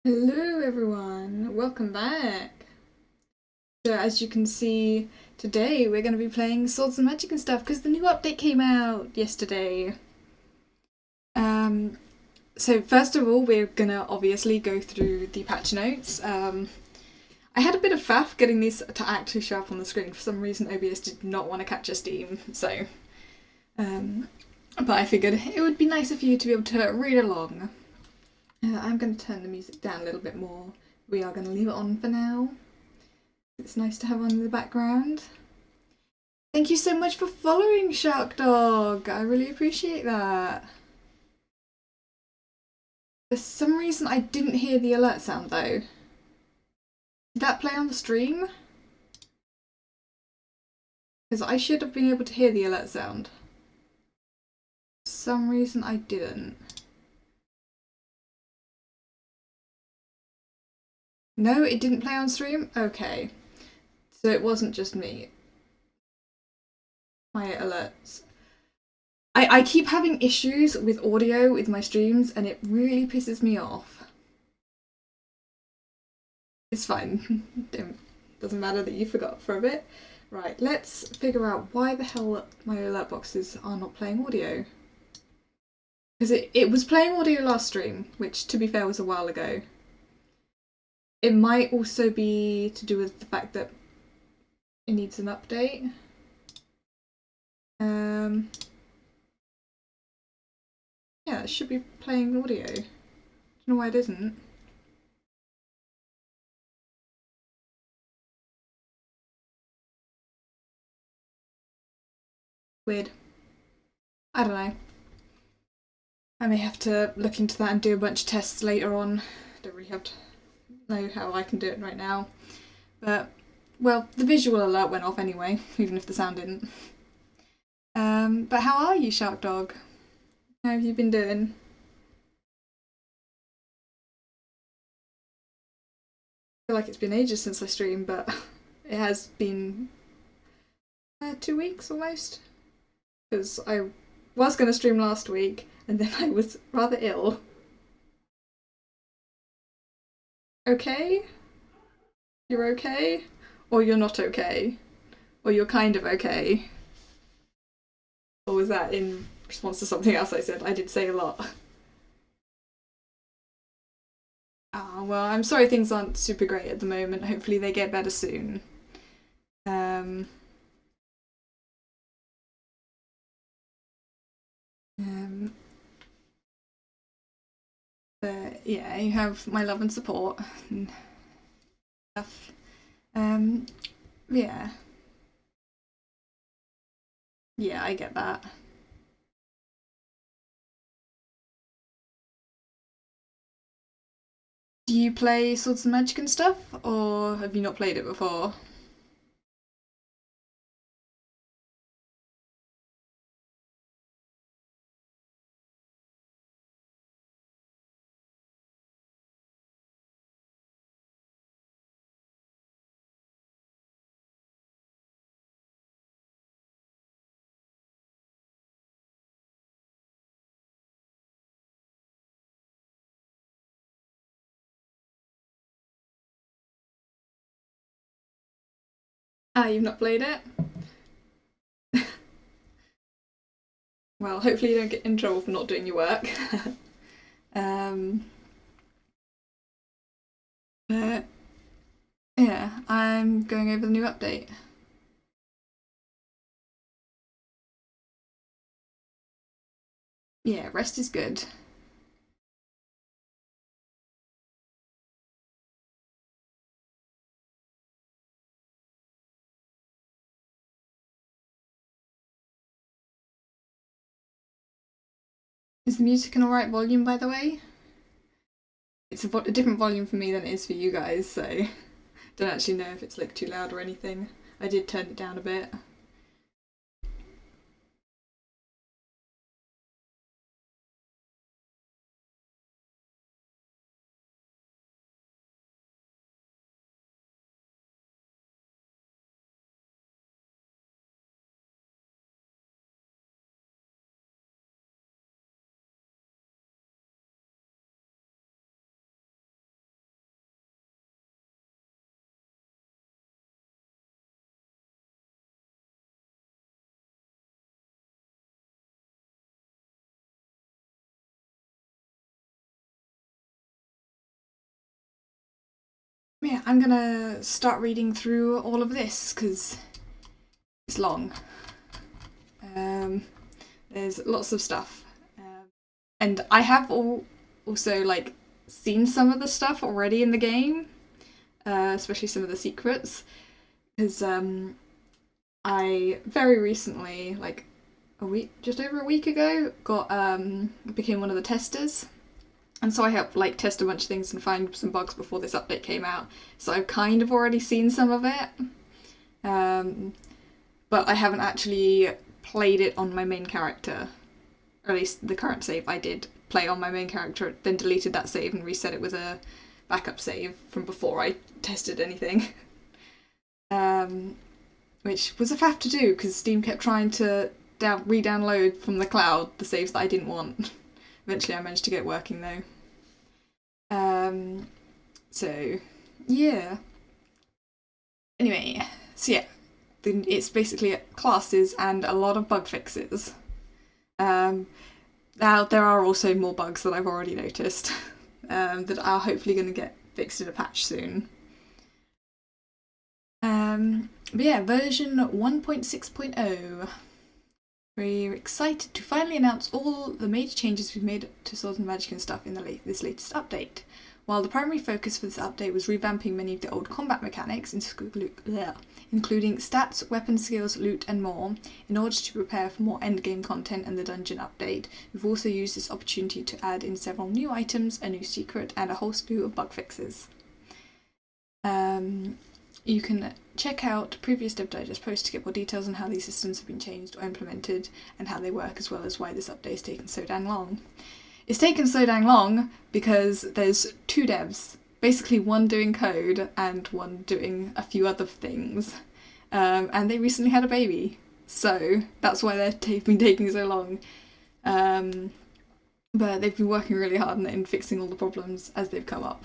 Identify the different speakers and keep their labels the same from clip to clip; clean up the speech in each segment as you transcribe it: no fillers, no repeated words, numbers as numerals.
Speaker 1: Hello everyone, welcome back. So as you can see, today we're going to be playing Swords and Magic and stuff because the new update came out yesterday. Um, so first of all, we're going to obviously go through the patch notes. I had a bit of faff getting these to actually show up on the screen. For some reason OBS did not want to catch a Steam, so... but I figured it would be nicer for you to be able to read along. I'm going to turn the music down a little bit more. We are going to leave it on for now. It's nice to have on in the background. Thank you so much for following, Shark Dog. I really appreciate that. For some reason I didn't hear the alert sound though. Did that play on the stream? Because I should have been able to hear the alert sound. For some reason I didn't. No, it didn't play on stream? Okay. So it wasn't just me. My alerts. I keep having issues with audio with my streams and it really pisses me off. It's fine. Doesn't matter that you forgot for a bit. Right, let's figure out why the hell my alert boxes are not playing audio. Because it was playing audio last stream, which to be fair was a while ago. It might also be to do with the fact that it needs an update. Yeah, it should be playing audio. I don't know why it isn't. Weird. I don't know. I may have to look into that and do a bunch of tests later on. Don't really have to know how I can do it right now. But, well, the visual alert went off anyway, even if the sound didn't. But how are you, Shark Dog? How have you been doing? I feel like it's been ages since I streamed, but it has been 2 weeks almost. Because I was going to stream last week, and then I was rather ill. Okay? You're okay? Or you're not okay? Or you're kind of okay? Or was that in response to something else I said? I did say a lot. Ah, well, I'm sorry things aren't super great at the moment. Hopefully they get better soon. Um, um, but yeah, you have my love and support and stuff. Yeah. Yeah, I get that. Do you play Swords and Magic and stuff, or have you not played it before? Ah, you've not played it? Well, hopefully you don't get in trouble for not doing your work. um, but yeah, I'm going over the new update. Yeah, rest is good. Is the music an alright volume, by the way? It's a different volume for me than it is for you guys, so don't actually know if it's like too loud or anything. I did turn it down a bit. yeah, I'm gonna start reading through all of this because it's long. There's lots of stuff, and I have also like seen some of the stuff already in the game, especially some of the secrets, because I very recently, like just over a week ago, became one of the testers. And so I helped like test a bunch of things and find some bugs before this update came out. So I've kind of already seen some of it. But I haven't actually played it on my main character. Or at least the current save I did play on my main character, then deleted that save and reset it with a backup save from before I tested anything. Which was a faff to do because Steam kept trying to re-download from the cloud the saves that I didn't want. Eventually I managed to get it working though. So, yeah. Anyway, so yeah, it's basically classes and a lot of bug fixes. Now, there are also more bugs that I've already noticed that are hopefully going to get fixed in a patch soon. But yeah, version 1.6.0. We're excited to finally announce all the major changes we've made to Swords and Magic and stuff in this latest update. While the primary focus for this update was revamping many of the old combat mechanics, including stats, weapon skills, loot and more, in order to prepare for more endgame content and the dungeon update, we've also used this opportunity to add in several new items, a new secret, and a whole slew of bug fixes. You can check out previous Dev Digest posts to get more details on how these systems have been changed or implemented and how they work, as well as why this update has taken so dang long. It's taken so dang long because there's two devs, basically one doing code and one doing a few other things, and they recently had a baby, so that's why they've been taking so long. But they've been working really hard on it and fixing all the problems as they've come up.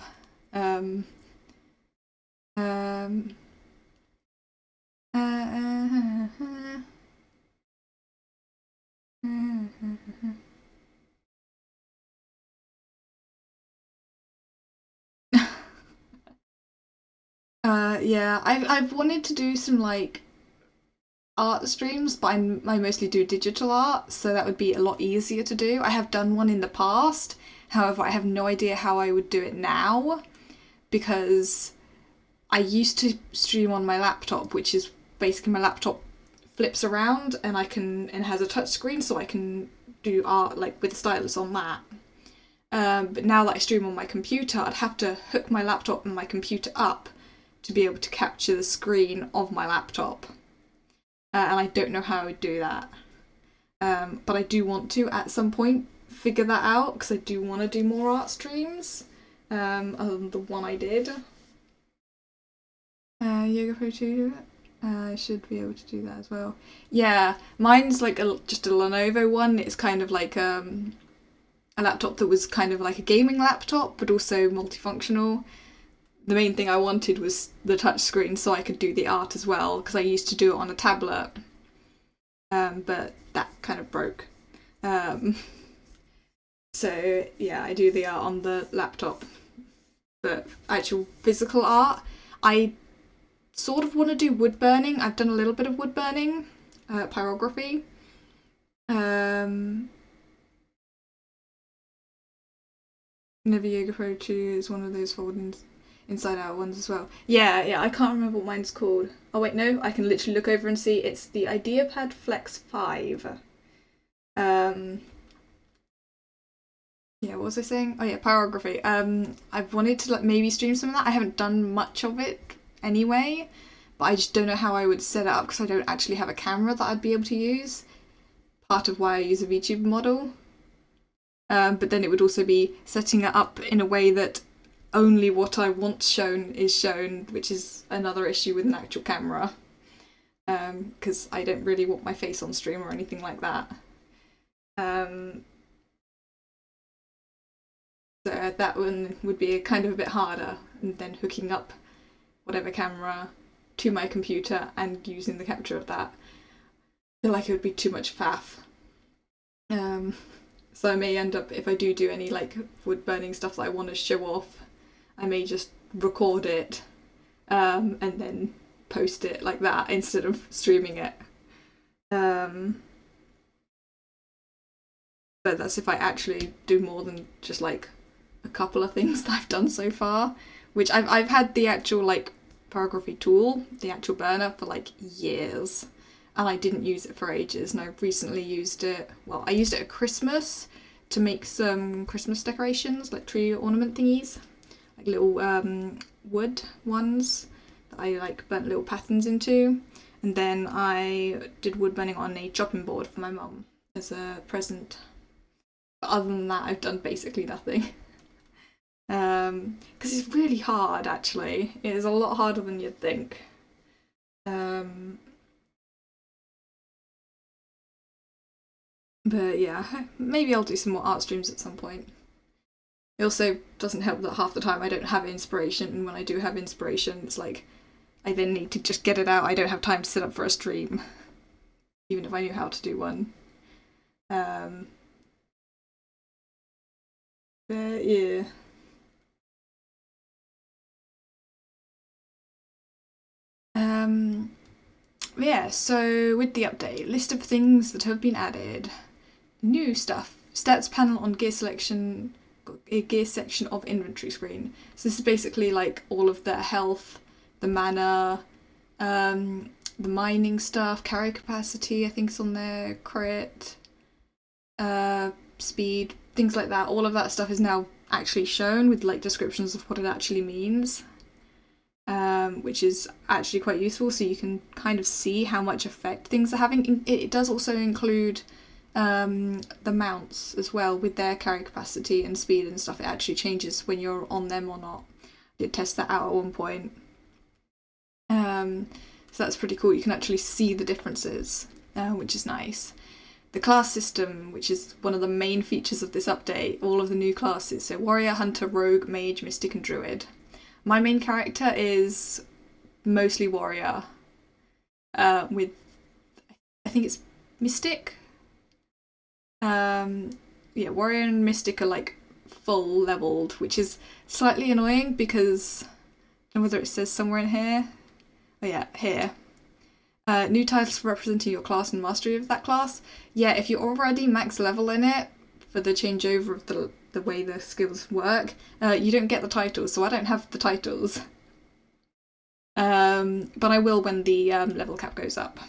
Speaker 1: Yeah, I've wanted to do some like art streams, but I mostly do digital art, so that would be a lot easier to do. I have done one in the past, however, I have no idea how I would do it now because I used to stream on my laptop, which is basically my laptop flips around and has a touch screen, so I can do art like with a stylus on that. But now that I stream on my computer, I'd have to hook my laptop and my computer up to be able to capture the screen of my laptop. And I don't know how I would do that. But I do want to, at some point, figure that out, because I do want to do more art streams, other than the one I did. Yoga Pro 2, I should be able to do that as well. Yeah, mine's like just a Lenovo one. It's kind of like a laptop that was kind of like a gaming laptop, but also multifunctional. The main thing I wanted was the touchscreen so I could do the art as well, because I used to do it on a tablet, but that kind of broke. So yeah, I do the art on the laptop, but actual physical art, I sort of want to do wood burning. I've done a little bit of wood burning, pyrography. Never Yoga Pro 2 is one of those folding inside out ones as well. Yeah, I can't remember what mine's called. Oh wait, no, I can literally look over and see. It's the IdeaPad Flex 5. Yeah, what was I saying? Oh yeah, pyrography. I've wanted to maybe stream some of that. I haven't done much of it anyway, but I just don't know how I would set it up because I don't actually have a camera that I'd be able to use. Part of why I use a VTuber model. But then it would also be setting it up in a way that only what I want shown is shown, which is another issue with an actual camera. Because I don't really want my face on stream or anything like that. So that one would be kind of a bit harder, and then hooking up whatever camera to my computer and using the capture of that. I feel like it would be too much faff. So I may end up, if I do any like wood burning stuff that I want to show off, I may just record it and then post it like that instead of streaming it. But that's if I actually do more than just like a couple of things that I've done so far, which I've had the actual like paragraphy tool, the actual burner, for like years, and I didn't use it for ages, and I recently used it. Well, I used it at Christmas to make some Christmas decorations, like tree ornament thingies, like little wood ones that I like burnt little patterns into, and then I did wood burning on a chopping board for my mum as a present. But other than that, I've done basically nothing. Because it's really hard, actually. It is a lot harder than you'd think. But yeah, maybe I'll do some more art streams at some point. It also doesn't help that half the time I don't have inspiration, and when I do have inspiration, it's like I then need to just get it out. I don't have time to set up for a stream, even if I knew how to do one. But yeah. Yeah, so with the update, list of things that have been added. New stuff. Stats panel on gear selection, a gear section of inventory screen. So this is basically like all of the health, the mana, the mining stuff, carry capacity, I think is on there, crit, speed, things like that. All of that stuff is now actually shown with like descriptions of what it actually means. Which is actually quite useful, so you can kind of see how much effect things are having. It does also include the mounts as well, with their carry capacity and speed and stuff. It actually changes when you're on them or not. I did test that out at one point. So that's pretty cool. You can actually see the differences, which is nice. The class system, which is one of the main features of this update, all of the new classes. So warrior, hunter, rogue, mage, mystic, and druid. My main character is mostly warrior, with, I think it's mystic. Yeah, warrior and mystic are like full leveled, which is slightly annoying because, I don't know whether it says somewhere in here. Oh yeah, here. New titles for representing your class and mastery of that class. Yeah, if you're already max level in it, for the changeover of the way the skills work, you don't get the titles, so I don't have the titles. But I will when the level cap goes up.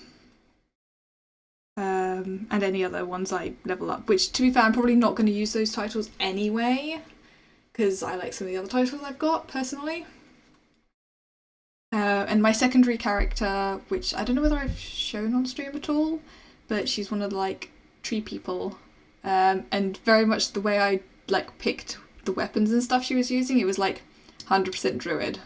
Speaker 1: And any other ones I level up, which, to be fair, I'm probably not going to use those titles anyway, because I like some of the other titles I've got, personally. And my secondary character, which I don't know whether I've shown on stream at all, but she's one of the, like, tree people. And very much the way I, like, picked the weapons and stuff she was using, it was, like, 100% druid.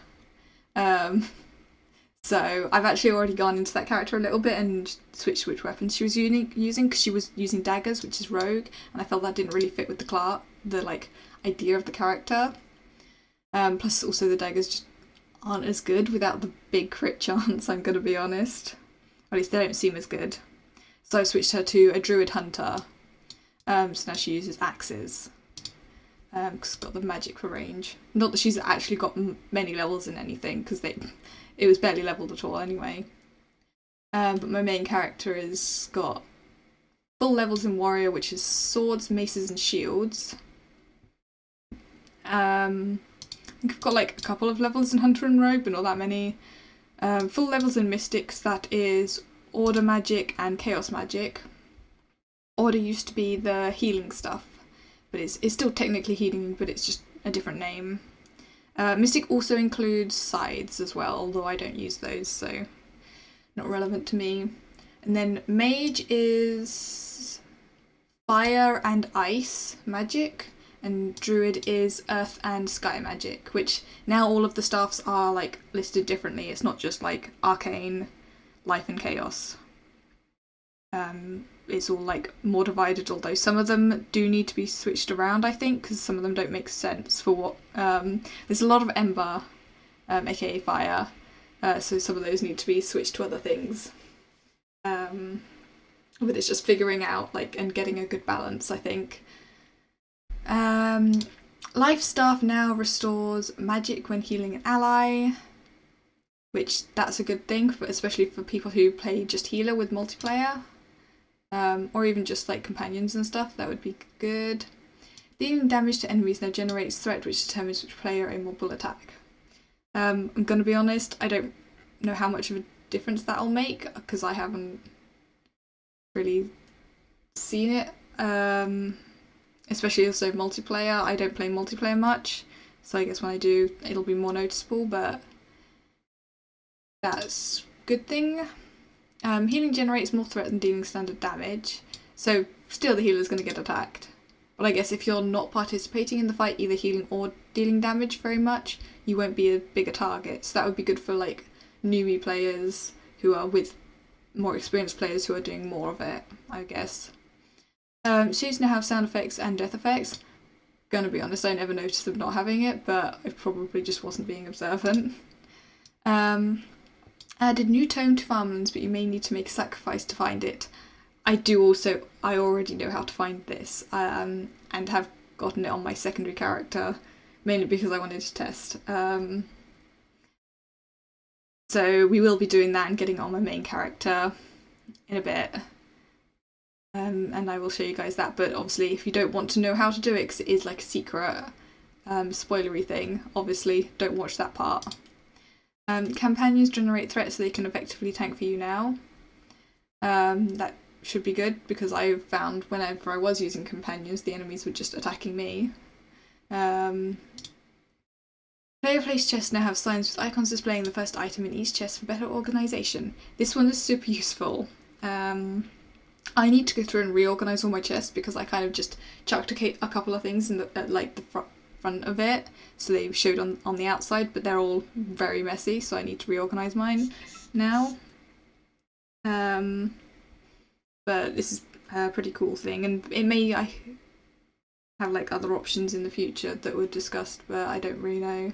Speaker 1: So I've actually already gone into that character a little bit and switched which weapons she was using, because she was using daggers, which is rogue, and I felt that didn't really fit with the like idea of the character. Plus also the daggers just aren't as good without the big crit chance, I'm gonna be honest. Or at least they don't seem as good. So I switched her to a druid hunter. So now she uses axes. Because she's got the magic for range. Not that she's actually got many levels in anything, because it was barely leveled at all anyway. But my main character has got full levels in warrior, which is swords, maces, and shields. I think I've got like a couple of levels in hunter and rogue, but not that many. Full levels in mystics, that is order magic and chaos magic. Order used to be the healing stuff, but it's still technically healing, but it's just a different name. Mystic also includes sides as well, although I don't use those, so not relevant to me. And then mage is fire and ice magic, and druid is earth and sky magic, which now all of the staffs are like listed differently. It's not just like arcane, life and chaos. It's all like more divided, although some of them do need to be switched around, I think, because some of them don't make sense for what... there's a lot of ember, aka fire, so some of those need to be switched to other things. But it's just figuring out like and getting a good balance, I think. Life staff now restores magic when healing an ally. which that's a good thing, but especially for people who play just healer with multiplayer, or even just like companions and stuff, that would be good. Dealing damage to enemies now generates threat, which determines which player a mob will attack. I'm gonna be honest, I don't know how much of a difference that'll make, because I haven't really seen it. Especially also multiplayer. I don't play multiplayer much, so I guess when I do, it'll be more noticeable, but that's a good thing. Healing generates more threat than dealing standard damage, so still the healer's going to get attacked. But I guess if you're not participating in the fight, either healing or dealing damage very much, you won't be a bigger target. So that would be good for like newbie players who are with more experienced players who are doing more of it, I guess. Shoes now have sound effects and death effects. Gonna be honest, I never noticed them not having it, but I probably just wasn't being observant. Added new tome to farmlands, but you may need to make a sacrifice to find it. I already know how to find this, and have gotten it on my secondary character, mainly because I wanted to test. So we will be doing that and getting it on my main character in a bit. And I will show you guys that, but obviously if you don't want to know how to do it, because it is like a secret, spoilery thing, obviously don't watch that part. Companions generate threats so they can effectively tank for you now. That should be good, because I found whenever I was using companions, the enemies were just attacking me. Player place chests now have signs with icons displaying the first item in each chest for better organisation. This one is super useful. I need to go through and reorganise all my chests, because I kind of just chucked a couple of things in the front of it, so they showed on the outside, but they're all very messy, so I need to reorganise mine now. But this is a pretty cool thing, and it may have like other options in the future that were discussed, but I don't really know.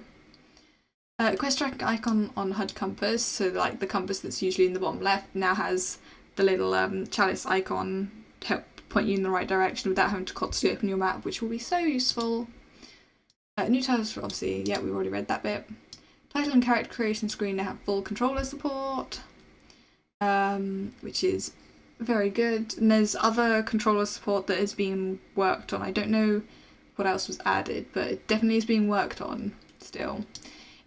Speaker 1: Quest track icon on HUD compass, so like the compass that's usually in the bottom left now has the little chalice icon to help point you in the right direction without having to constantly open your map, which will be so useful. New titles for obviously, yeah, we already read that bit. Title and character creation screen now have full controller support, which is very good. And there's other controller support that is being worked on. I don't know what else was added, but it definitely is being worked on still.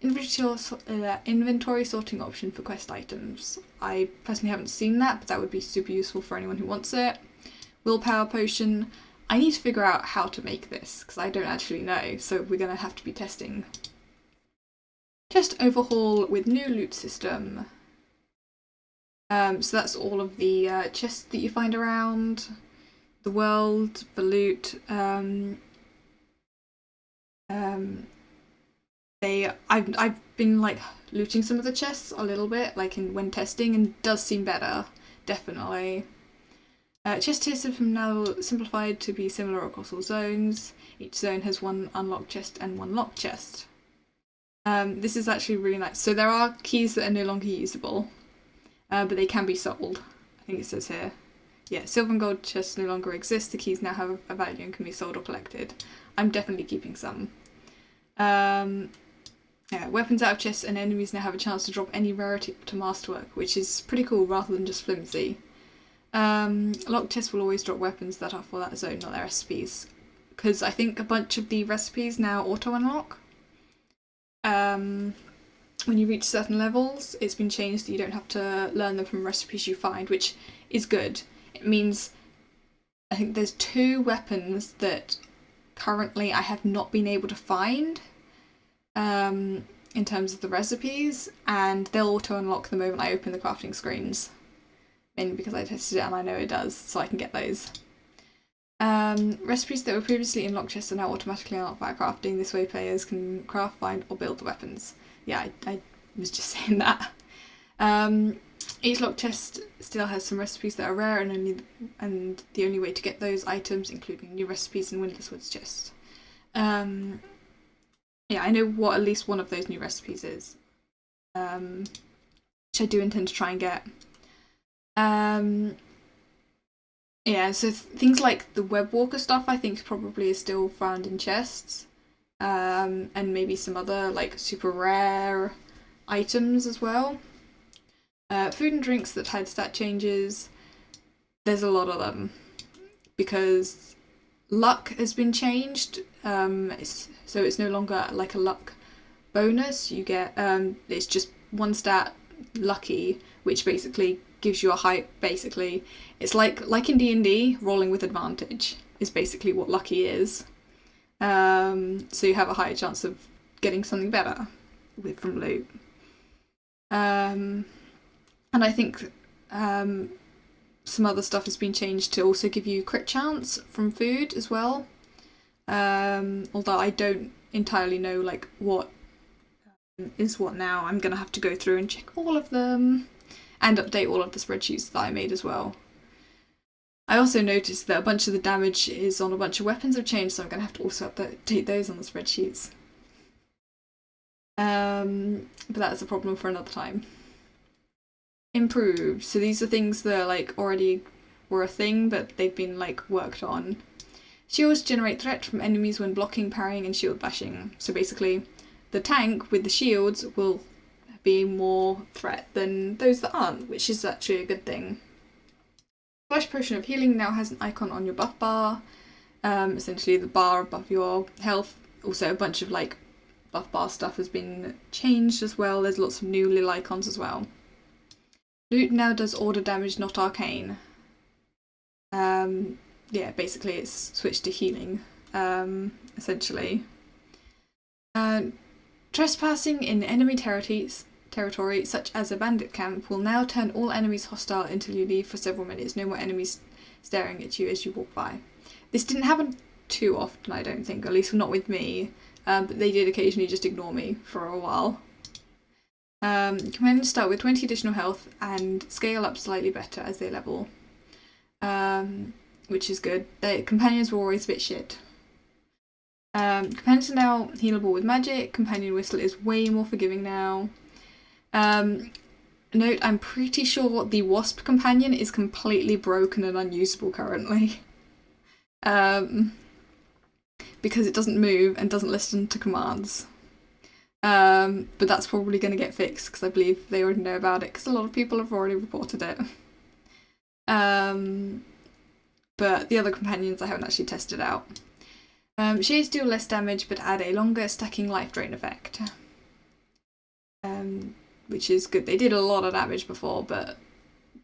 Speaker 1: Inventory sorting option for quest items. I personally haven't seen that, but that would be super useful for anyone who wants it. Willpower potion. I need to figure out how to make this, because I don't actually know, so we're going to have to be testing. Chest overhaul with new loot system. So that's all of the chests that you find around the world, the loot. I've been like looting some of the chests a little bit, like when testing, and it does seem better, definitely. Chest tier system now simplified to be similar across all zones. Each zone has one unlocked chest and one locked chest. This is actually really nice. So there are keys that are no longer usable, but they can be sold. I think it says here. Yeah, silver and gold chests no longer exist. The keys now have a value and can be sold or collected. I'm definitely keeping some. Yeah, weapons out of chests and enemies now have a chance to drop any rarity to masterwork, which is pretty cool rather than just flimsy. Locked chests will always drop weapons that are for that zone, not their recipes, because I think a bunch of the recipes now auto-unlock. When you reach certain levels, it's been changed that you don't have to learn them from recipes you find, which is good. It means I think there's 2 weapons that currently I have not been able to find in terms of the recipes, and they'll auto-unlock the moment I open the crafting screens. Mainly because I tested it and I know it does, so I can get those. Recipes that were previously in lock chests are now automatically unlocked via crafting. This way players can craft, find, or build the weapons. Yeah, I was just saying that. Each lock chest still has some recipes that are rare, and the only way to get those items, including new recipes in Windless Woods chests. Yeah, I know what at least one of those new recipes is, which I do intend to try and get. Yeah, so things like the web walker stuff I think probably is still found in chests, and maybe some other like super rare items as well. Food and drinks that had stat changes, there's a lot of them because luck has been changed. So it's no longer like a luck bonus. You get it's just one stat, lucky, which basically gives you a high. Basically, it's like in D&D, rolling with advantage is basically what lucky is. So you have a higher chance of getting something better from loot. And I think some other stuff has been changed to also give you crit chance from food as well. Although I don't entirely know like what is what now. I'm gonna have to go through and check all of them and update all of the spreadsheets that I made as well. I also noticed that a bunch of the damage is on a bunch of weapons have changed, so I'm gonna have to also update those on the spreadsheets. But that's a problem for another time. Improved. So these are things that like already were a thing, but they've been like worked on. Shields generate threat from enemies when blocking, parrying, and shield bashing. So basically, the tank with the shields will be more threat than those that aren't, which is actually a good thing. Flash Potion of Healing now has an icon on your buff bar. Essentially the bar above your health. Also a bunch of like buff bar stuff has been changed as well. There's lots of new little icons as well. Loot now does order damage, not arcane. Yeah, basically it's switched to healing, essentially. Trespassing in enemy territory, such as a bandit camp, will now turn all enemies hostile until you leave for several minutes. No more enemies staring at you as you walk by. This didn't happen too often, I don't think, at least not with me, but they did occasionally just ignore me for a while. Companions start with 20 additional health and scale up slightly better as they level, which is good. The companions were always a bit shit. Companions are now healable with magic. Companion Whistle is way more forgiving now. Note, I'm pretty sure the Wasp companion is completely broken and unusable currently. Because it doesn't move and doesn't listen to commands. But that's probably going to get fixed because I believe they already know about it because a lot of people have already reported it. But the other companions I haven't actually tested out. Shears deal less damage but add a longer stacking life drain effect. Which is good. They did a lot of damage before, but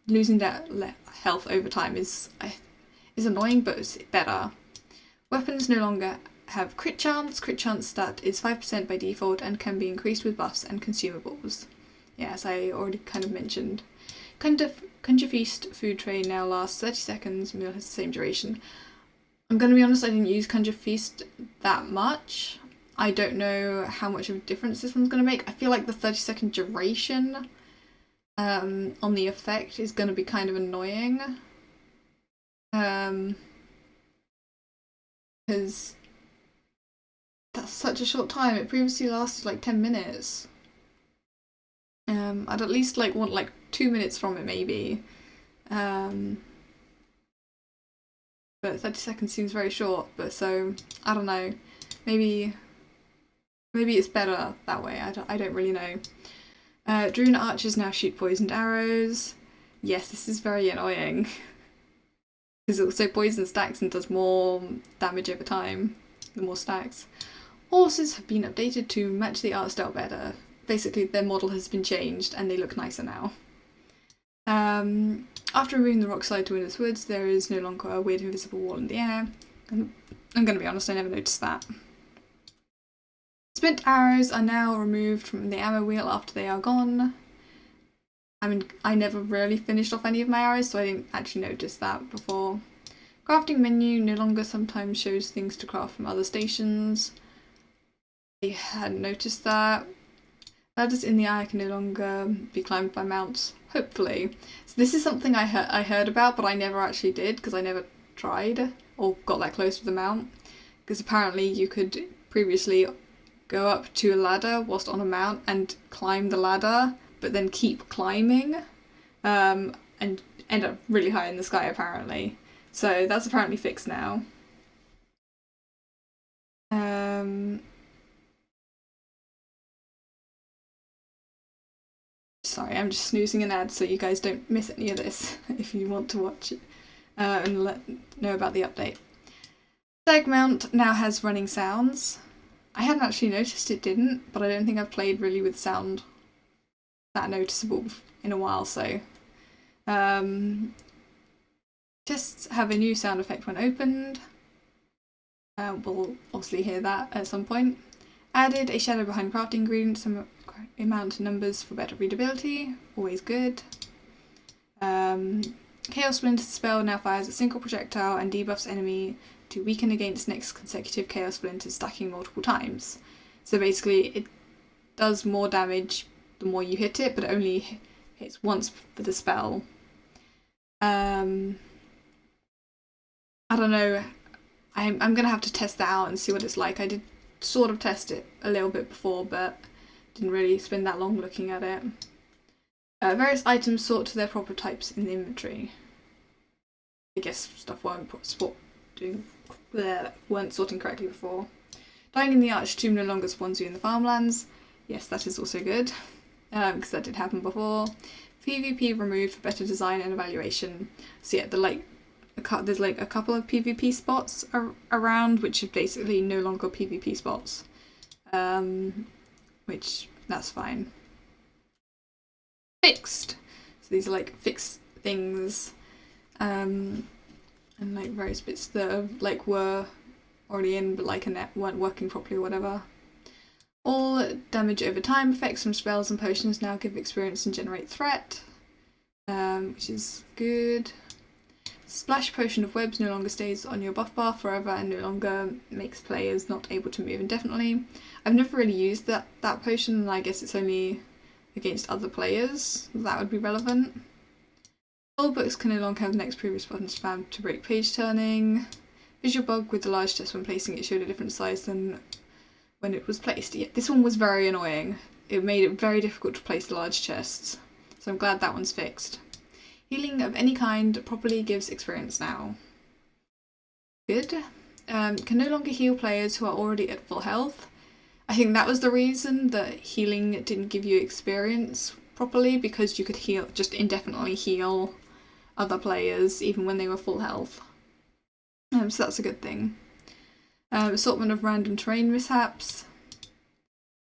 Speaker 1: losing that health over time is annoying, but it's better. Weapons no longer have crit chance. Crit chance stat is 5% by default and can be increased with buffs and consumables. Yes, I already kind of mentioned. Conjure Feast food tray now lasts 30 seconds. Meal has the same duration. I'm going to be honest, I didn't use Conjure Feast that much. I don't know how much of a difference this one's going to make. I feel like the 30-second duration on the effect is going to be kind of annoying. Because that's such a short time. It previously lasted like 10 minutes. I'd at least like want like 2 minutes from it maybe. But 30 seconds seems very short, but so I don't know. Maybe it's better that way. I don't really know. Druid archers now shoot poisoned arrows. Yes, this is very annoying. Because it also poison stacks and does more damage over time, the more stacks. Horses have been updated to match the art style better. Basically, their model has been changed and they look nicer now. After removing the rock slide to Windless Woods, there is no longer a weird invisible wall in the air. I'm going to be honest, I never noticed that. Spent arrows are now removed from the ammo wheel after they are gone. I mean, I never really finished off any of my arrows, so I didn't actually notice that before. Crafting menu no longer sometimes shows things to craft from other stations. I hadn't noticed that. Ladders in the eye can no longer be climbed by mounts, hopefully. So this is something I heard about, but I never actually did because I never tried or got that close with the mount. Because apparently you could previously go up to a ladder whilst on a mount and climb the ladder, but then keep climbing and end up really high in the sky apparently. So that's apparently fixed now. Sorry, I'm just snoozing an ad so you guys don't miss any of this if you want to watch it and know about the update. Stag Mount now has running sounds. I hadn't actually noticed it didn't, but I don't think I've played really with sound that noticeable in a while, so. Chests have a new sound effect when opened. We'll obviously hear that at some point. Added a shadow behind crafting ingredients, some amount of numbers for better readability, always good. Chaos Splinter's spell now fires a single projectile and debuffs enemy to weaken against next consecutive Chaos Splinters, stacking multiple times. So basically it does more damage the more you hit it, but it only hits once for the spell. I don't know, I'm going to have to test that out and see what it's like. I did sort of test it a little bit before, but didn't really spend that long looking at it. Various items sort to their proper types in the inventory. I guess stuff weren't sorting correctly before. Dying in the Arch Tomb no longer spawns you in the farmlands. Yes, that is also good, because that did happen before. PvP removed for better design and evaluation. So yeah, there's like a couple of PvP spots around, which are basically no longer PvP spots. Which, that's fine. Fixed! So these are like fixed things, and like various bits that like were already in but like weren't working properly or whatever. All damage over time effects from spells and potions now give experience and generate threat, which is good. Splash Potion of Webs no longer stays on your buff bar forever and no longer makes players not able to move indefinitely. I've never really used that potion, and I guess it's only against other players that would be relevant. All books can no longer have the next previous button spam to break page turning. Visual bug with the large chest when placing it showed a different size than when it was placed. Yeah, this one was very annoying. It made it very difficult to place large chests, so I'm glad that one's fixed. Healing of any kind properly gives experience now. Good. Can no longer heal players who are already at full health. I think that was the reason that healing didn't give you experience properly, because you could just indefinitely heal other players even when they were full health. So that's a good thing. Assortment of random terrain mishaps.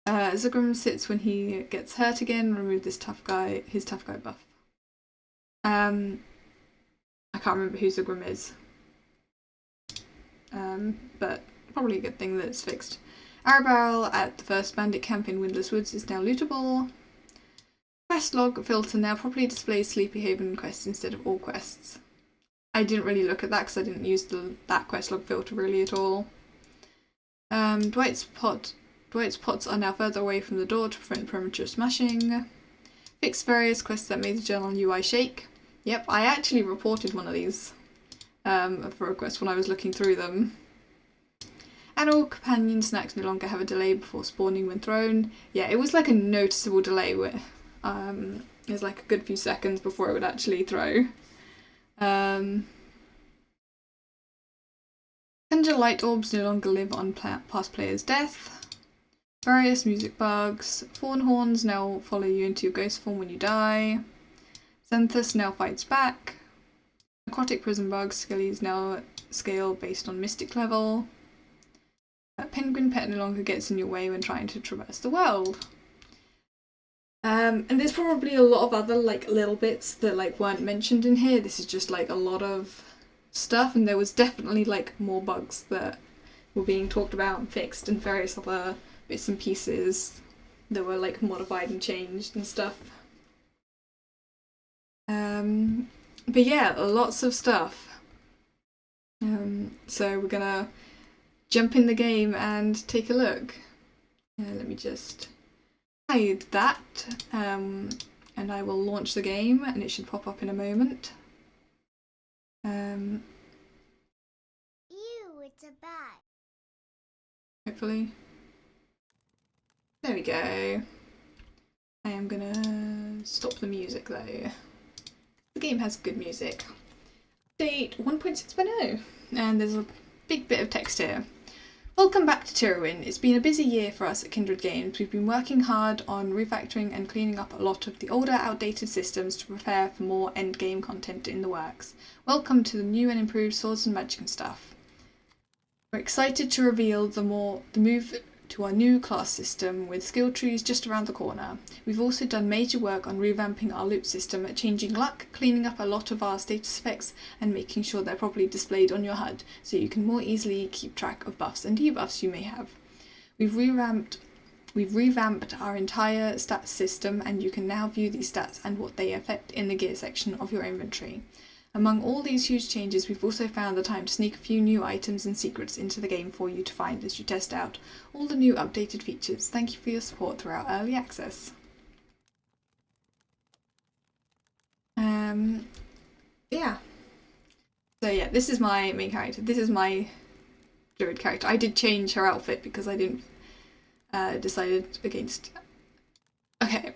Speaker 1: Zugrim sits when he gets hurt again. Remove his tough guy buff. I can't remember who Zugrim is. But probably a good thing that it's fixed. Arrow Barrel at the first bandit camp in Windless Woods is now lootable. Quest log filter now properly displays Sleepy Haven quests instead of all quests. I didn't really look at that because I didn't use that quest log filter really at all. Dwight's pots are now further away from the door to prevent premature smashing. Fix various quests that made the journal UI shake. Yep, I actually reported one of these for a quest when I was looking through them. And all companion snacks no longer have a delay before spawning when thrown. Yeah, it was like a noticeable delay where it was like a good few seconds before it would actually throw. Conjure light orbs no longer live on past players' death. Various music bugs. Fawn horns now follow you into your ghost form when you die. Xanthus now fights back. Aquatic prison bugs. Skellies now scale based on mystic level. Penguin pet no longer gets in your way when trying to traverse the world. And there's probably a lot of other like little bits that like weren't mentioned in here. This is just like a lot of stuff, and there was definitely like more bugs that were being talked about and fixed, and various other bits and pieces that were like modified and changed and stuff. But yeah, lots of stuff. So we're gonna jump in the game and take a look. Let me just hide that, and I will launch the game and it should pop up in a moment.
Speaker 2: Ew, it's a bat.
Speaker 1: Hopefully. There we go. I am gonna stop the music though. The game has good music. Update 1.6.0, and there's a big bit of text here. Welcome back to Tyrwin. It's been a busy year for us at Kindred Games. We've been working hard on refactoring and cleaning up a lot of the older, outdated systems to prepare for more endgame content in the works. Welcome to the new and improved Swords and Magic and Stuff. We're excited to reveal the move to our new class system with skill trees just around the corner. We've also done major work on revamping our loot system, changing luck, cleaning up a lot of our status effects and making sure they're properly displayed on your HUD so you can more easily keep track of buffs and debuffs you may have. We've revamped our entire stats system and you can now view these stats and what they affect in the gear section of your inventory. Among all these huge changes, we've also found the time to sneak a few new items and secrets into the game for you to find as you test out all the new updated features. Thank you for your support throughout early access. Yeah. So yeah, this is my main character. This is my druid character. I did change her outfit because I didn't decided against. Okay.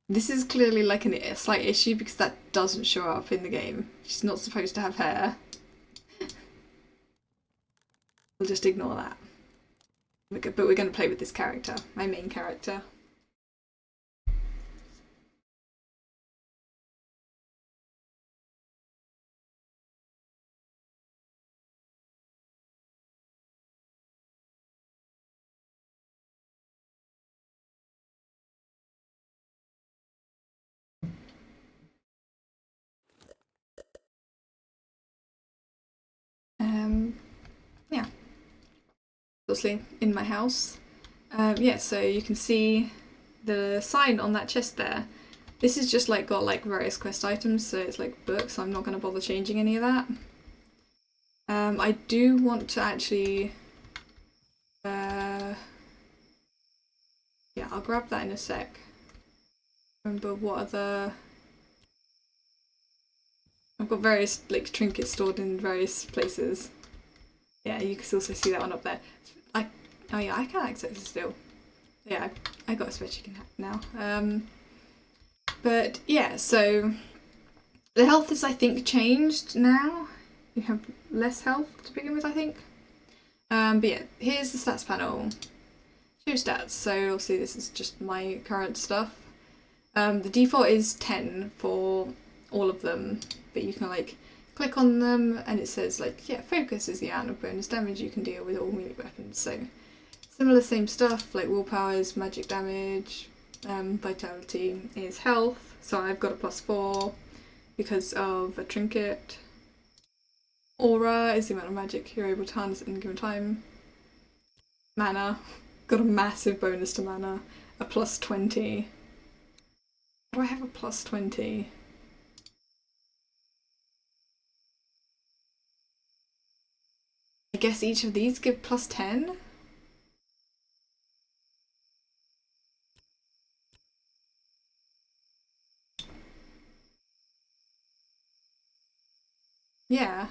Speaker 1: This is clearly like a slight issue because that doesn't show up in the game. She's not supposed to have hair. We'll just ignore that. But we're going to play with this character, my main character. Yeah. Obviously in my house. Yeah, so you can see the sign on that chest there. This is just like got like various quest items, so it's like books. I'm not going to bother changing any of that. I do want to actually yeah, I'll grab that in a sec. Remember what other I've got various like trinkets stored in various places. Yeah, you can also see that one up there. Oh yeah, I can access it still. Yeah, I got a spreadsheet now. But yeah, so the health is I think changed now. You have less health to begin with, I think. But yeah, here's the stats panel. Show stats. So obviously this is just my current stuff. The default is 10 for all of them, but you can like click on them and it says like, yeah, focus is the amount of bonus damage you can deal with all melee weapons. So similar same stuff, like willpower is magic damage, vitality is health, so I've got a +4 because of a trinket. Aura is the amount of magic you're able to harness at any given time. Mana, got a massive bonus to mana, a +20. Do I have a +20? I guess each of these give +10? Yeah.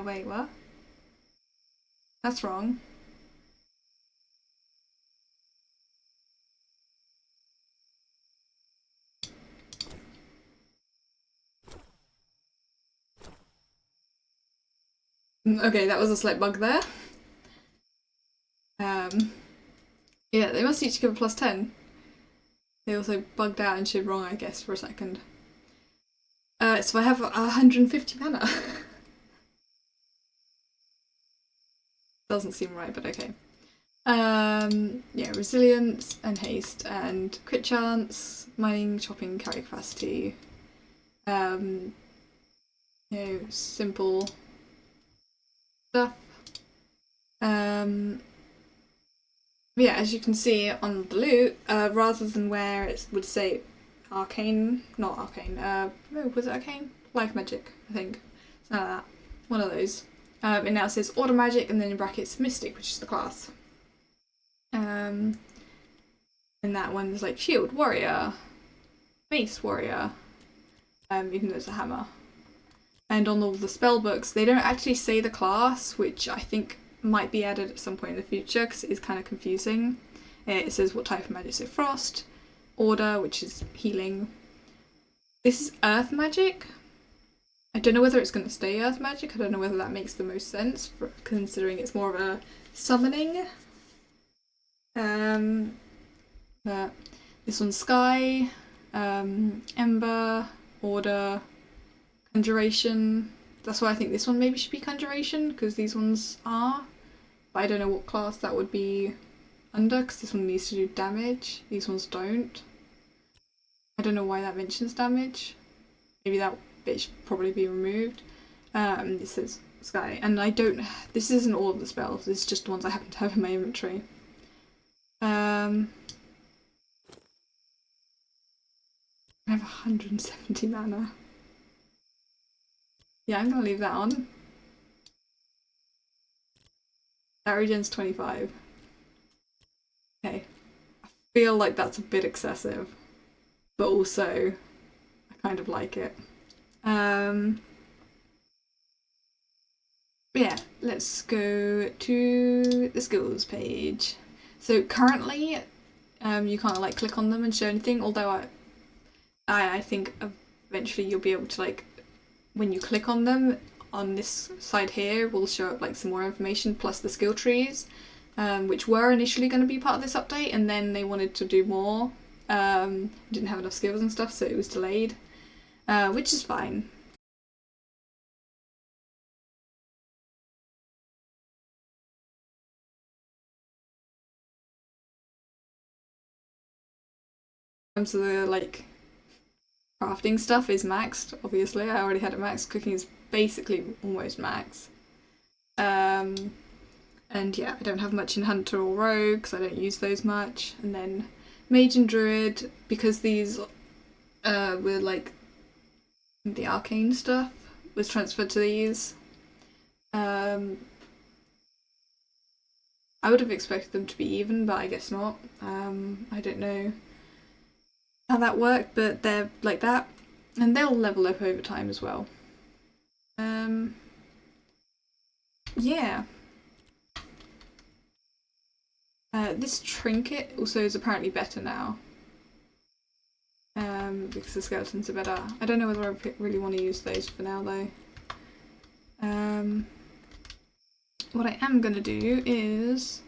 Speaker 1: Wait, what? That's wrong. Okay, that was a slight bug there. Yeah, they must each give a +10. They also bugged out and shit wrong, I guess, for a second. So I have 150 mana. Doesn't seem right, but okay. Yeah, resilience and haste and crit chance, mining, chopping, carry capacity. You know, simple stuff. Yeah, as you can see on the loot, rather than where it would say arcane, not arcane, was it arcane? Like magic, I think. Something like that. One of those. It now says order magic and then in brackets mystic, which is the class. And that one's like shield warrior, mace warrior, even though it's a hammer. And on all the spell books, they don't actually say the class, which I think might be added at some point in the future because it is kind of confusing. It says what type of magic, so frost, order, which is healing. This is earth magic. I don't know whether it's going to stay earth magic. I don't know whether that makes the most sense, considering it's more of a summoning. But this one's sky, ember, order, conjuration. That's why I think this one maybe should be conjuration, because these ones are. But I don't know what class that would be under, because this one needs to do damage. These ones don't. I don't know why that mentions damage. Maybe that bit should probably be removed. This is sky, and I don't. This isn't all of the spells. This is just the ones I happen to have in my inventory. I have 170 mana. Yeah, I'm gonna leave that on. That regens 25. Okay. I feel like that's a bit excessive, but also I kind of like it. Yeah, let's go to the skills page. So currently, you can't like click on them and show anything, although I think eventually you'll be able to, like, when you click on them on this side here, will show up like some more information plus the skill trees, which were initially going to be part of this update, and then they wanted to do more. Didn't have enough skills and stuff, so it was delayed, which is fine. In terms of the like crafting stuff is maxed, obviously. I already had it maxed. Cooking is basically almost max. And yeah, I don't have much in Hunter or Rogue because I don't use those much. And then Mage and Druid, because these were like the arcane stuff was transferred to these. I would have expected them to be even, but I guess not. I don't know how that worked, but they're like that. And they'll level up over time as well. Yeah. This trinket also is apparently better now. Because the skeletons are better. I don't know whether I really want to use those for now though. What I am going to do is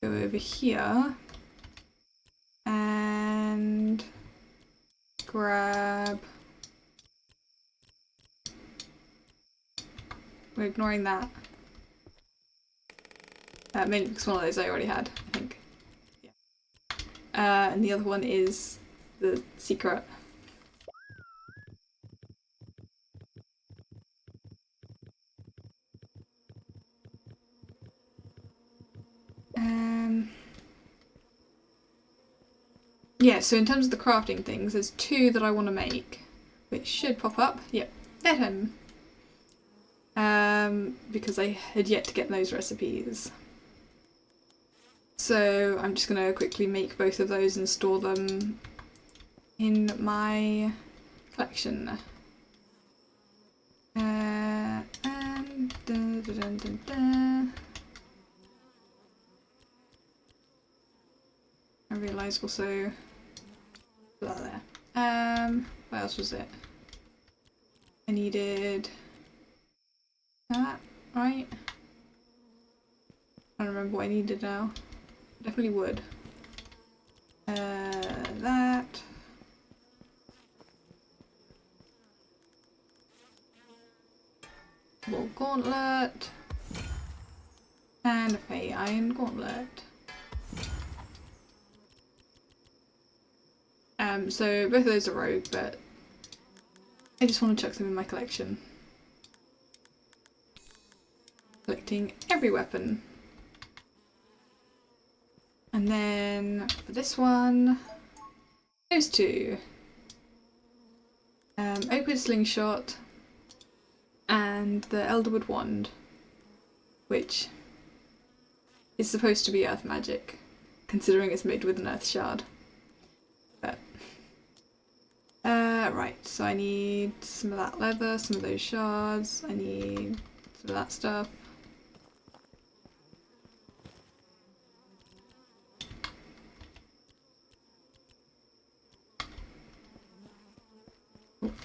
Speaker 1: go over here and grab... We're ignoring that. Mainly because one of those I already had, I think. Yeah. And the other one is the secret. Yeah, so in terms of the crafting things, there's two that I want to make, which should pop up. Yep, denim. Because I had yet to get those recipes. So I'm just going to quickly make both of those and store them in my collection. And I realised also there. What else was it? I needed that, right? I don't remember what I needed now. Definitely wood. That. Wool gauntlet. And a Fey iron gauntlet. So both of those are rogue, but I just want to chuck them in my collection. Collecting every weapon. And then for this one, those two. Oakwood slingshot and the Elderwood wand, which is supposed to be earth magic, considering it's made with an earth shard. But right, so I need some of that leather, some of those shards, I need some of that stuff.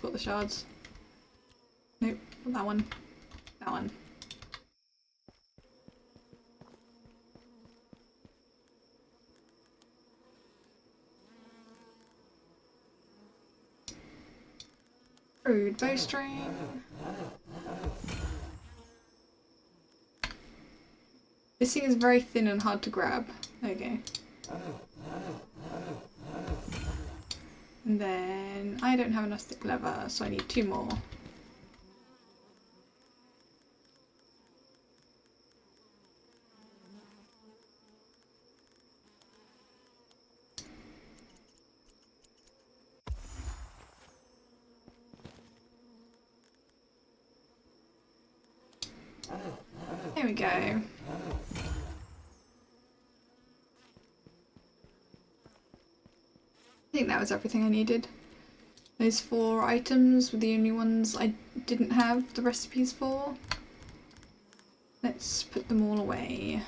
Speaker 1: got the shards. Nope, not that one. That one. Rude bowstring. This thing is very thin and hard to grab. There you go. And then I don't have enough stick leather, so I need 2 more. There we go. I think that was everything I needed. Those 4 items were the only ones I didn't have the recipes for. Let's put them all away.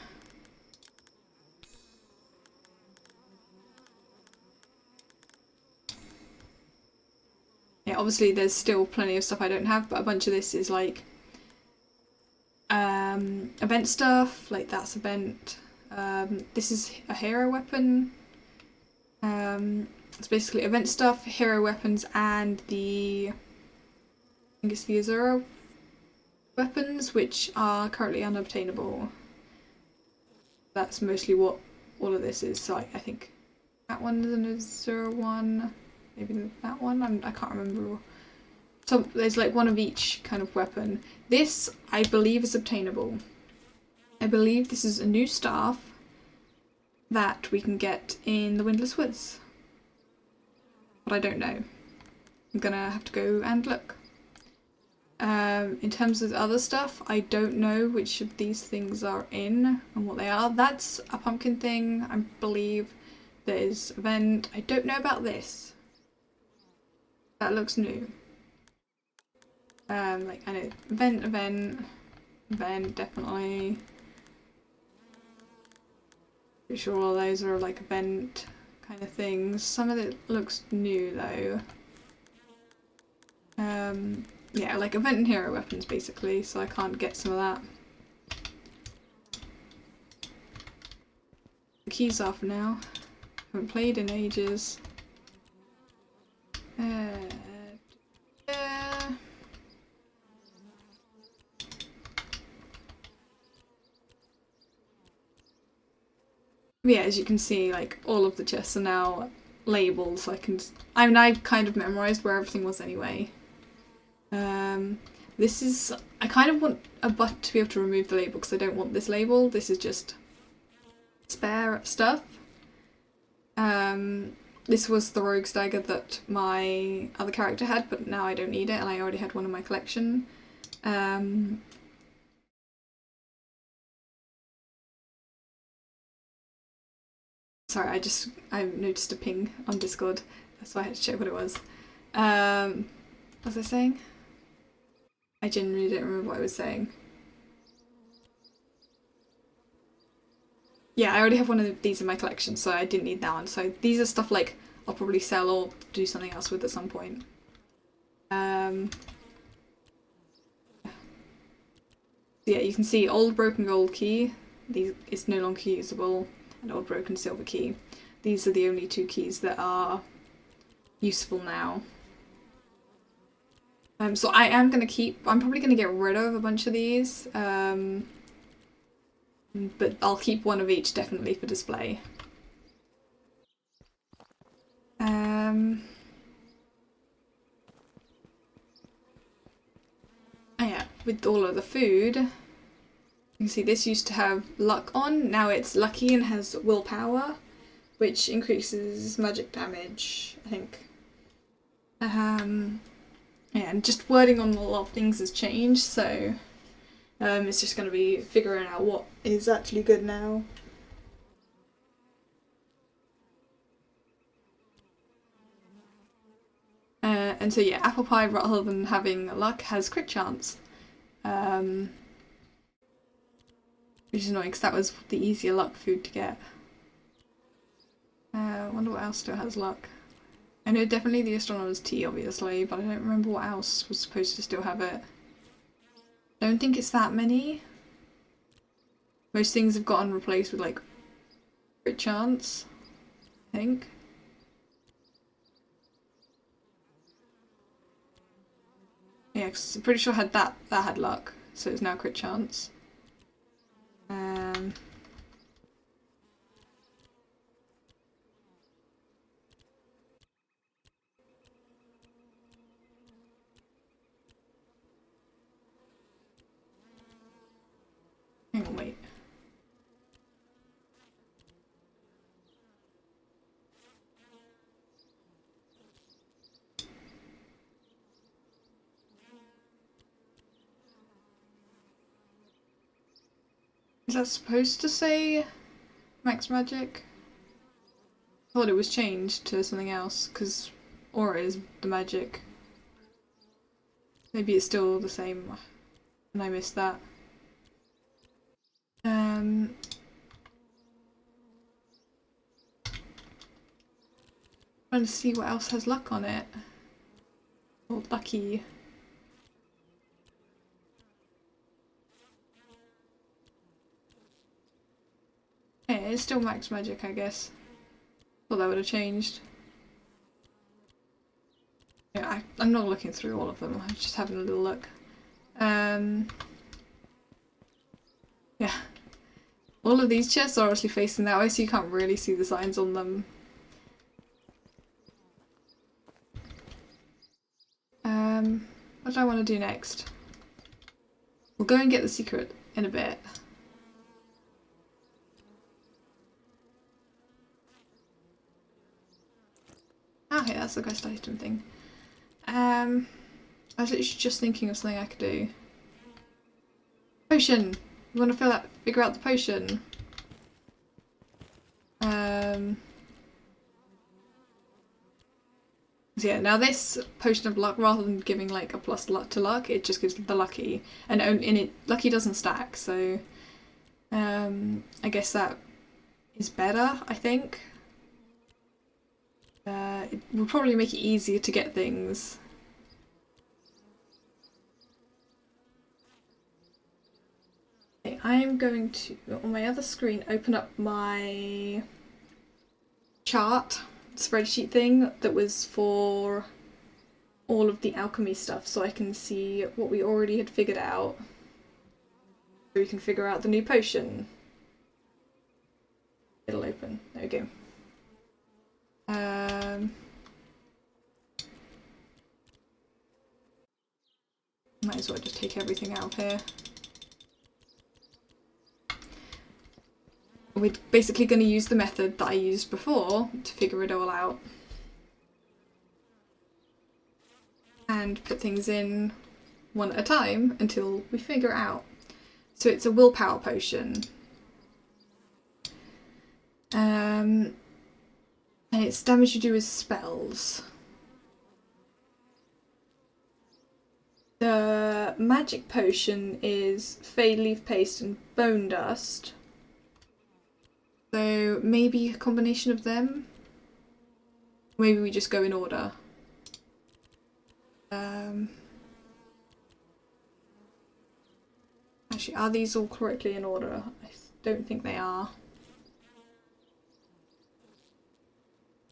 Speaker 1: Yeah, obviously there's still plenty of stuff I don't have, but a bunch of this is like event stuff, like that's event. This is a hero weapon. It's basically event stuff, hero weapons, and I think it's the Azura weapons, which are currently unobtainable. That's mostly what all of this is. So I think that one is an Azura one, maybe that one. I can't remember. So there's like one of each kind of weapon. This, I believe, is obtainable. I believe this is a new staff that we can get in the Windless Woods. But I don't know. I'm gonna have to go and look. In terms of the other stuff, I don't know which of these things are in and what they are. That's a pumpkin thing, I believe. There's event. I don't know about this. That looks new. Like I know event, definitely. Pretty sure all those are like event kind of things. Some of it looks new though. Yeah, like event and hero weapons basically, so I can't get some of that. The keys are for now. Haven't played in ages. Yeah, as you can see, like all of the chests are now labelled, so I've kind of memorised where everything was anyway. This is, I kind of want a button to be able to remove the label because I don't want this label. This is just spare stuff. This was the rogue's dagger that my other character had, but now I don't need it and I already had one in my collection. Sorry, I noticed a ping on Discord, so I had to check what it was. What was I saying? I genuinely don't remember what I was saying. Yeah, I already have one of these in my collection, so I didn't need that one. So these are stuff like I'll probably sell or do something else with at some point. Yeah, you can see old broken gold key. It's no longer usable, and old broken silver key. These are the only 2 keys that are useful now. So I'm probably gonna get rid of a bunch of these. But I'll keep one of each definitely for display. Oh yeah, with all of the food, you can see this used to have luck on, now it's lucky and has willpower, which increases magic damage, I think. Yeah, and just wording on a lot of things has changed, so it's just going to be figuring out what is actually good now. And so yeah, apple pie, rather than having luck, has crit chance. Which is annoying because that was the easier luck food to get. I wonder what else still has luck. I know definitely the Astronomer's Tea, obviously, but I don't remember what else was supposed to still have it. Don't think it's that many. Most things have gotten replaced with like crit chance, I think. Yeah, cause I'm pretty sure I had that had luck, so it's now crit chance. Hang on, wait. Is that supposed to say max magic? I thought it was changed to something else, because aura is the magic. Maybe it's still the same, and I missed that. Trying to see what else has luck on it. Oh, lucky. Yeah, it's still max magic, I guess. Thought that would have changed. Yeah, I'm not looking through all of them, I'm just having a little look. Yeah. All of these chests are obviously facing that way, so you can't really see the signs on them. What do I want to do next? We'll go and get the secret in a bit. Ah, okay, that's the quest item thing. I was literally just thinking of something I could do. Potion! You want to figure out the potion? So yeah, now this potion of luck, rather than giving like a plus luck to luck, it just gives the lucky, and lucky doesn't stack. So I guess that is better. I think it will probably make it easier to get things. Okay, I'm going to on my other screen open up my chart spreadsheet thing that was for all of the alchemy stuff, so I can see what we already had figured out. So we can figure out the new potion. It'll open. There we go. Might as well just take everything out of here. We're basically going to use the method that I used before to figure it all out. And put things in one at a time until we figure it out. So it's a willpower potion. And it's damage you do with spells. The magic potion is Fade Leaf Paste and Bone Dust. So maybe a combination of them. Maybe we just go in order. Actually, are these all correctly in order? I don't think they are.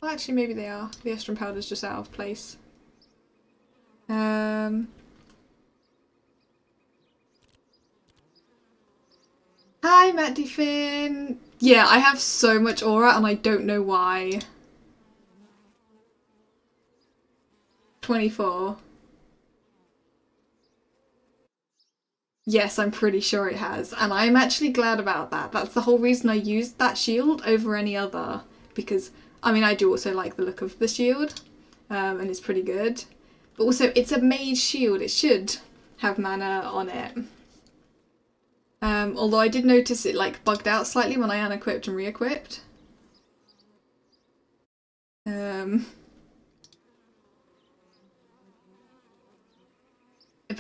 Speaker 1: Well, actually, maybe they are. The Estron powder's just out of place. Hi, Matt Finn. Yeah, I have so much aura and I don't know why. 24. Yes, I'm pretty sure it has, and I'm actually glad about that. That's the whole reason I used that shield over any other, because, I mean, I do also like the look of the shield, and it's pretty good. But also, it's a mage shield, it should have mana on it. Although I did notice it like bugged out slightly when I unequipped and re-equipped. But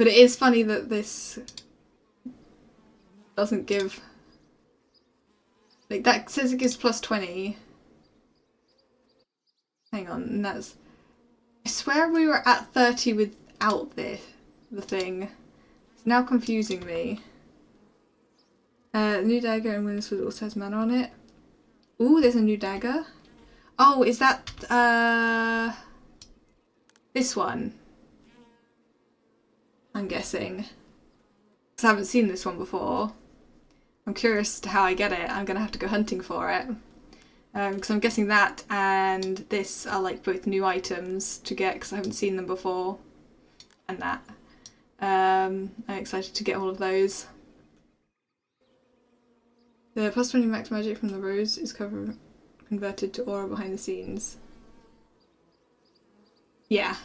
Speaker 1: it is funny that this doesn't give... Like, that says it gives plus 20. Hang on, and that's... swear we were at 30 without the thing. It's now confusing me. New dagger and Winner's Sword also has mana on it. Ooh, there's a new dagger. Oh, is that this one? I'm guessing. Because I haven't seen this one before. I'm curious to how I get it. I'm gonna have to go hunting for it. Because I'm guessing that and this are like both new items to get because I haven't seen them before. And that. I'm excited to get all of those. The plus 20 max magic from the rose is converted to aura behind the scenes. Yeah.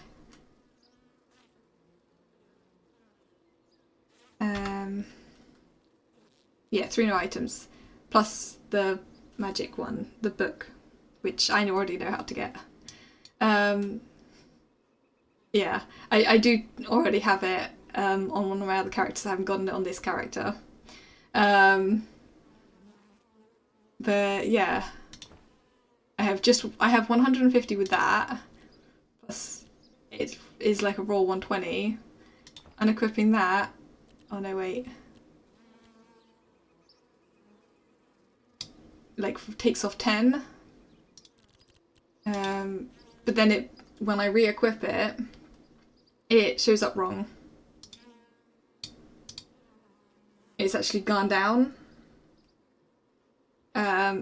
Speaker 1: Yeah, 3 new items. Plus the magic one, the book, which I already know how to get. Yeah, I do already have it on one of my other characters. I haven't gotten it on this character. But yeah, I have 150 with that. Plus it is like a raw 120. Unequipping that. Oh no, wait. Like takes off 10. But then when I re-equip it, it shows up wrong. It's actually gone down.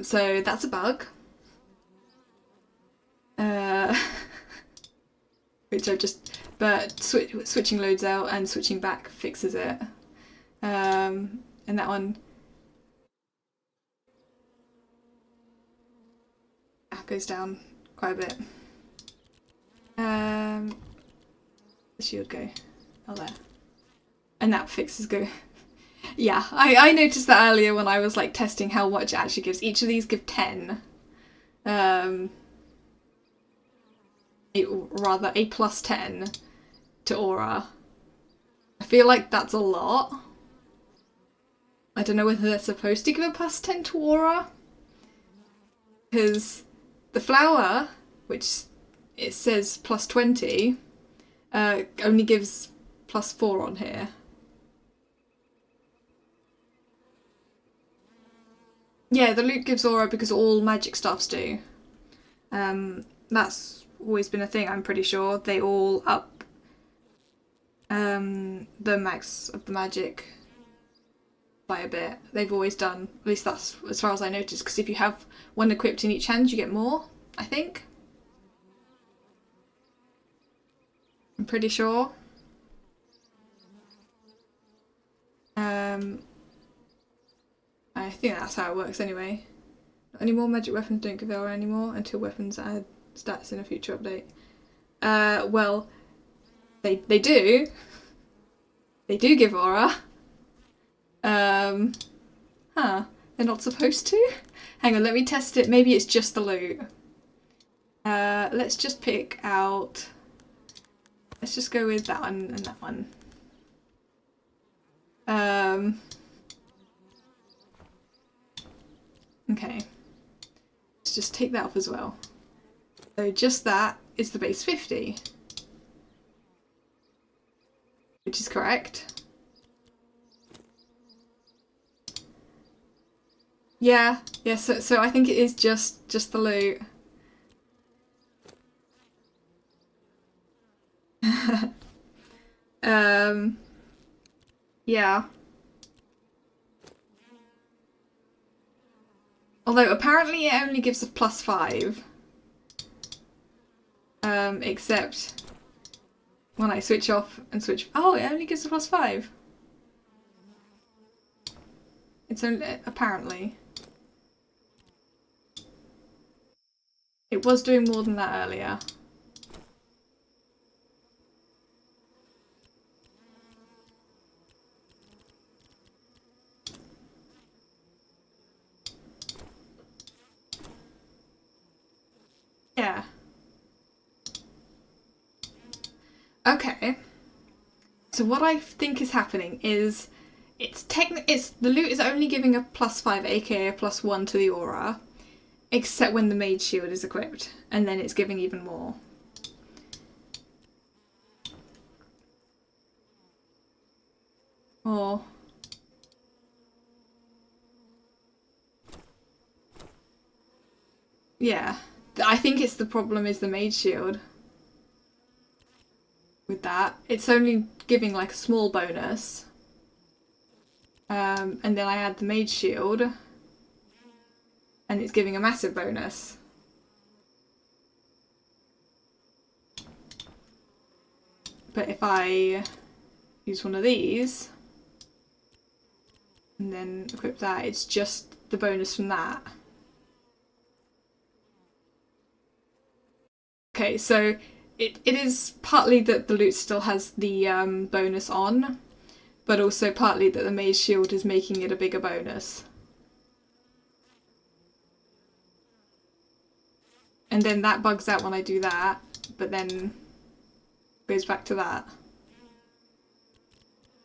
Speaker 1: So that's a bug. Which but switching loads out and switching back fixes it. And that one goes down quite a bit. The shield go. Oh, there. And that fixes go. Yeah, I noticed that earlier when I was like testing how much it actually gives. Each of these give 10. Rather a plus 10 to aura. I feel like that's a lot. I don't know whether they're supposed to give a plus 10 to aura. Because the flower, which it says plus 20, only gives plus 4 on here. Yeah, the loot gives aura because all magic stuffs do. That's always been a thing, I'm pretty sure. They all up the max of the magic by a bit. They've always done. At least that's as far as I noticed, because if you have one equipped in each hand, you get more, I think. I'm pretty sure. I think that's how it works anyway. Not any more magic weapons don't give aura anymore until weapons add stats in a future update. Well, they do. They do give aura. They're not supposed to? Hang on, let me test it. Maybe it's just the loot. Let's just pick out... Let's just go with that one and that one. Okay. Let's just take that off as well. So just that is the base 50. Which is correct. Yeah, so I think it is just the loot. Yeah. Although apparently it only gives a plus 5. Except when I switch off and switch... Oh, it only gives a plus 5. It's only... apparently. It was doing more than that earlier. Yeah. Okay. So what I think is happening is the loot is only giving a plus 5, aka a plus 1 to the aura, except when the mage shield is equipped, and then it's giving even more. Or... yeah. I think it's the problem is the mage shield. With that. It's only giving like a small bonus. And then I add the mage shield. And it's giving a massive bonus. But if I use one of these and then equip that, it's just the bonus from that. Okay, so it is partly that the loot still has the bonus on, but also partly that the mage shield is making it a bigger bonus. And then that bugs out when I do that, but then goes back to that.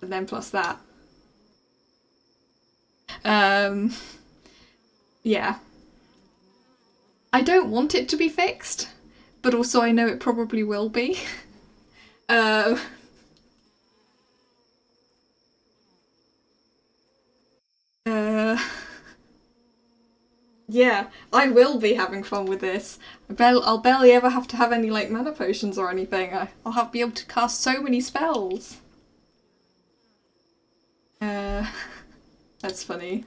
Speaker 1: And then plus that. Yeah. I don't want it to be fixed, but also I know it probably will be. Yeah, I will be having fun with this. I'll barely ever have to have any like mana potions or anything. I'll be able to cast so many spells. That's funny.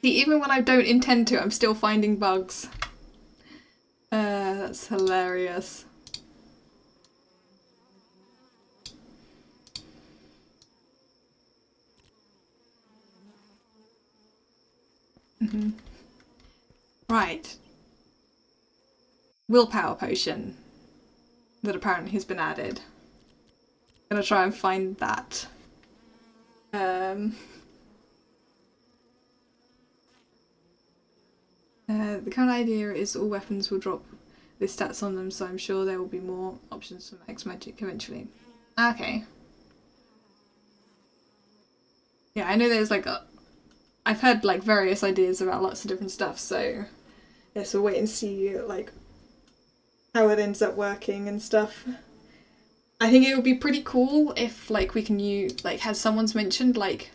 Speaker 1: See, even when I don't intend to, I'm still finding bugs. That's hilarious. Right. Willpower potion that apparently has been added. I'm gonna try and find that. The current idea is all weapons will drop with stats on them, so I'm sure there will be more options for max magic eventually. Okay. Yeah, I know there's like I've heard like various ideas about lots of different stuff, so yeah, so wait and see like how it ends up working and stuff. I think it would be pretty cool if like we can use like has someone's mentioned like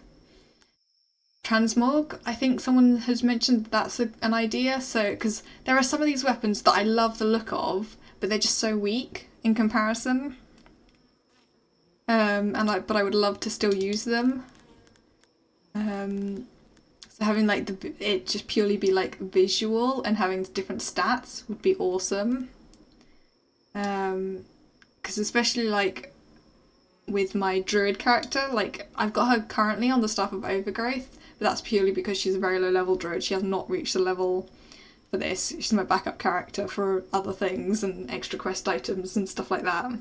Speaker 1: transmog. I think someone has mentioned that's an idea. So because there are some of these weapons that I love the look of, but they're just so weak in comparison. But I would love to still use them. So having like it just purely be like visual and having different stats would be awesome. Because especially like with my druid character, like I've got her currently on the Staff of Overgrowth, but that's purely because she's a very low level druid. She has not reached the level for this. She's my backup character for other things and extra quest items and stuff like that.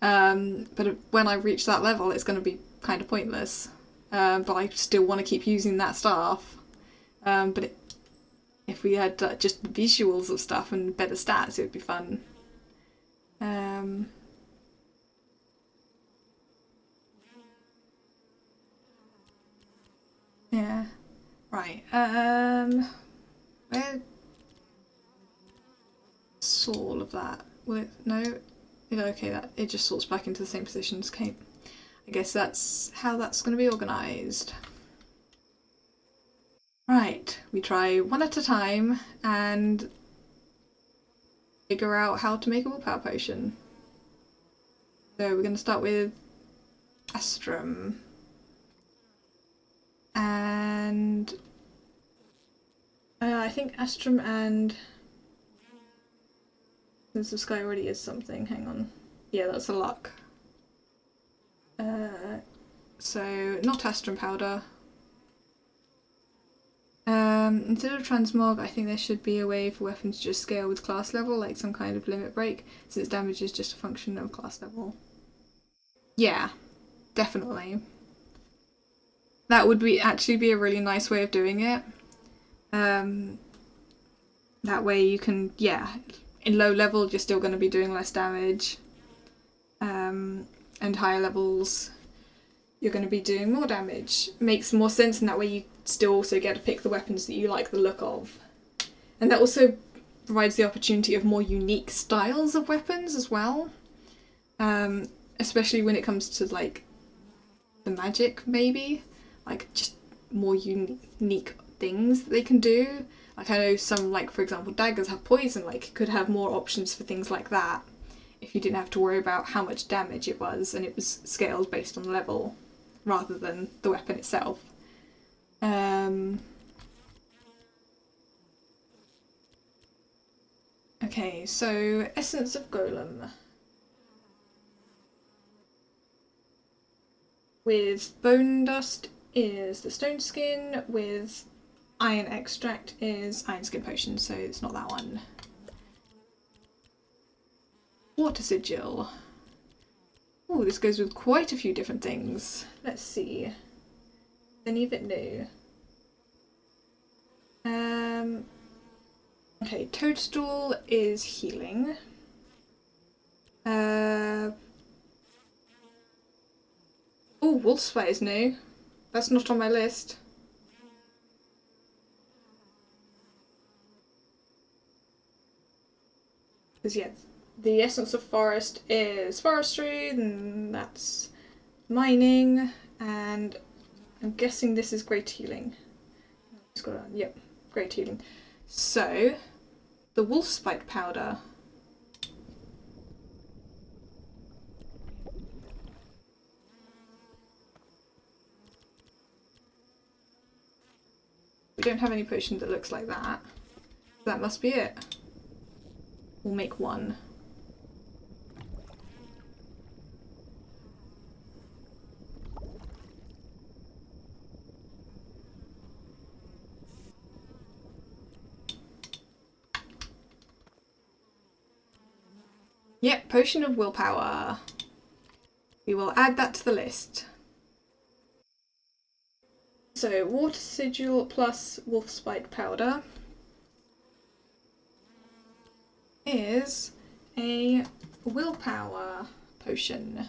Speaker 1: But when I reach that level, it's going to be kind of pointless. But I still want to keep using that staff. But if we had just visuals of stuff and better stats, it would be fun. Yeah. Right. Where? All of that. Will it? No. Okay. That it just sorts back into the same positions. Okay. I guess that's how that's going to be organised. Right. We try one at a time and figure out how to make a willpower potion. So we're going to start with Astrum. And I think Astrum and Sense of Sky already is something. Hang on. Yeah, that's a luck. So not Astrum powder. Instead of transmog, I think there should be a way for weapons to just scale with class level, like some kind of limit break, since damage is just a function of class level. Yeah, definitely. That would actually be a really nice way of doing it. That way you can, yeah, in low level you're still going to be doing less damage. And higher levels you're going to be doing more damage. Makes more sense, and that way you still also get to pick the weapons that you like the look of. And that also provides the opportunity of more unique styles of weapons as well. especially when it comes to like the magic, maybe like just more unique things that they can do. Like I know some, like for example daggers have poison, like could have more options for things like that if you didn't have to worry about how much damage it was and it was scaled based on level rather than the weapon itself. Okay, so Essence of Golem. With Bone Dust is the Stone Skin, with Iron Extract is Iron Skin Potion, so it's not that one. Water Sigil. Oh, this goes with quite a few different things. Let's see. Any of it new? Okay, Toadstool is healing. Oh, Wolf Spite is new. That's not on my list. Because yeah, the Essence of Forest is Forestry, and that's Mining, and I'm guessing this is Great Healing. Yep, Great Healing. So, the Wolf Spite Powder. We don't have any potion that looks like that. That must be it. We'll make one. Yep, Potion of Willpower. We will add that to the list. So, Water Sigil plus Wolf Spite Powder is a Willpower potion.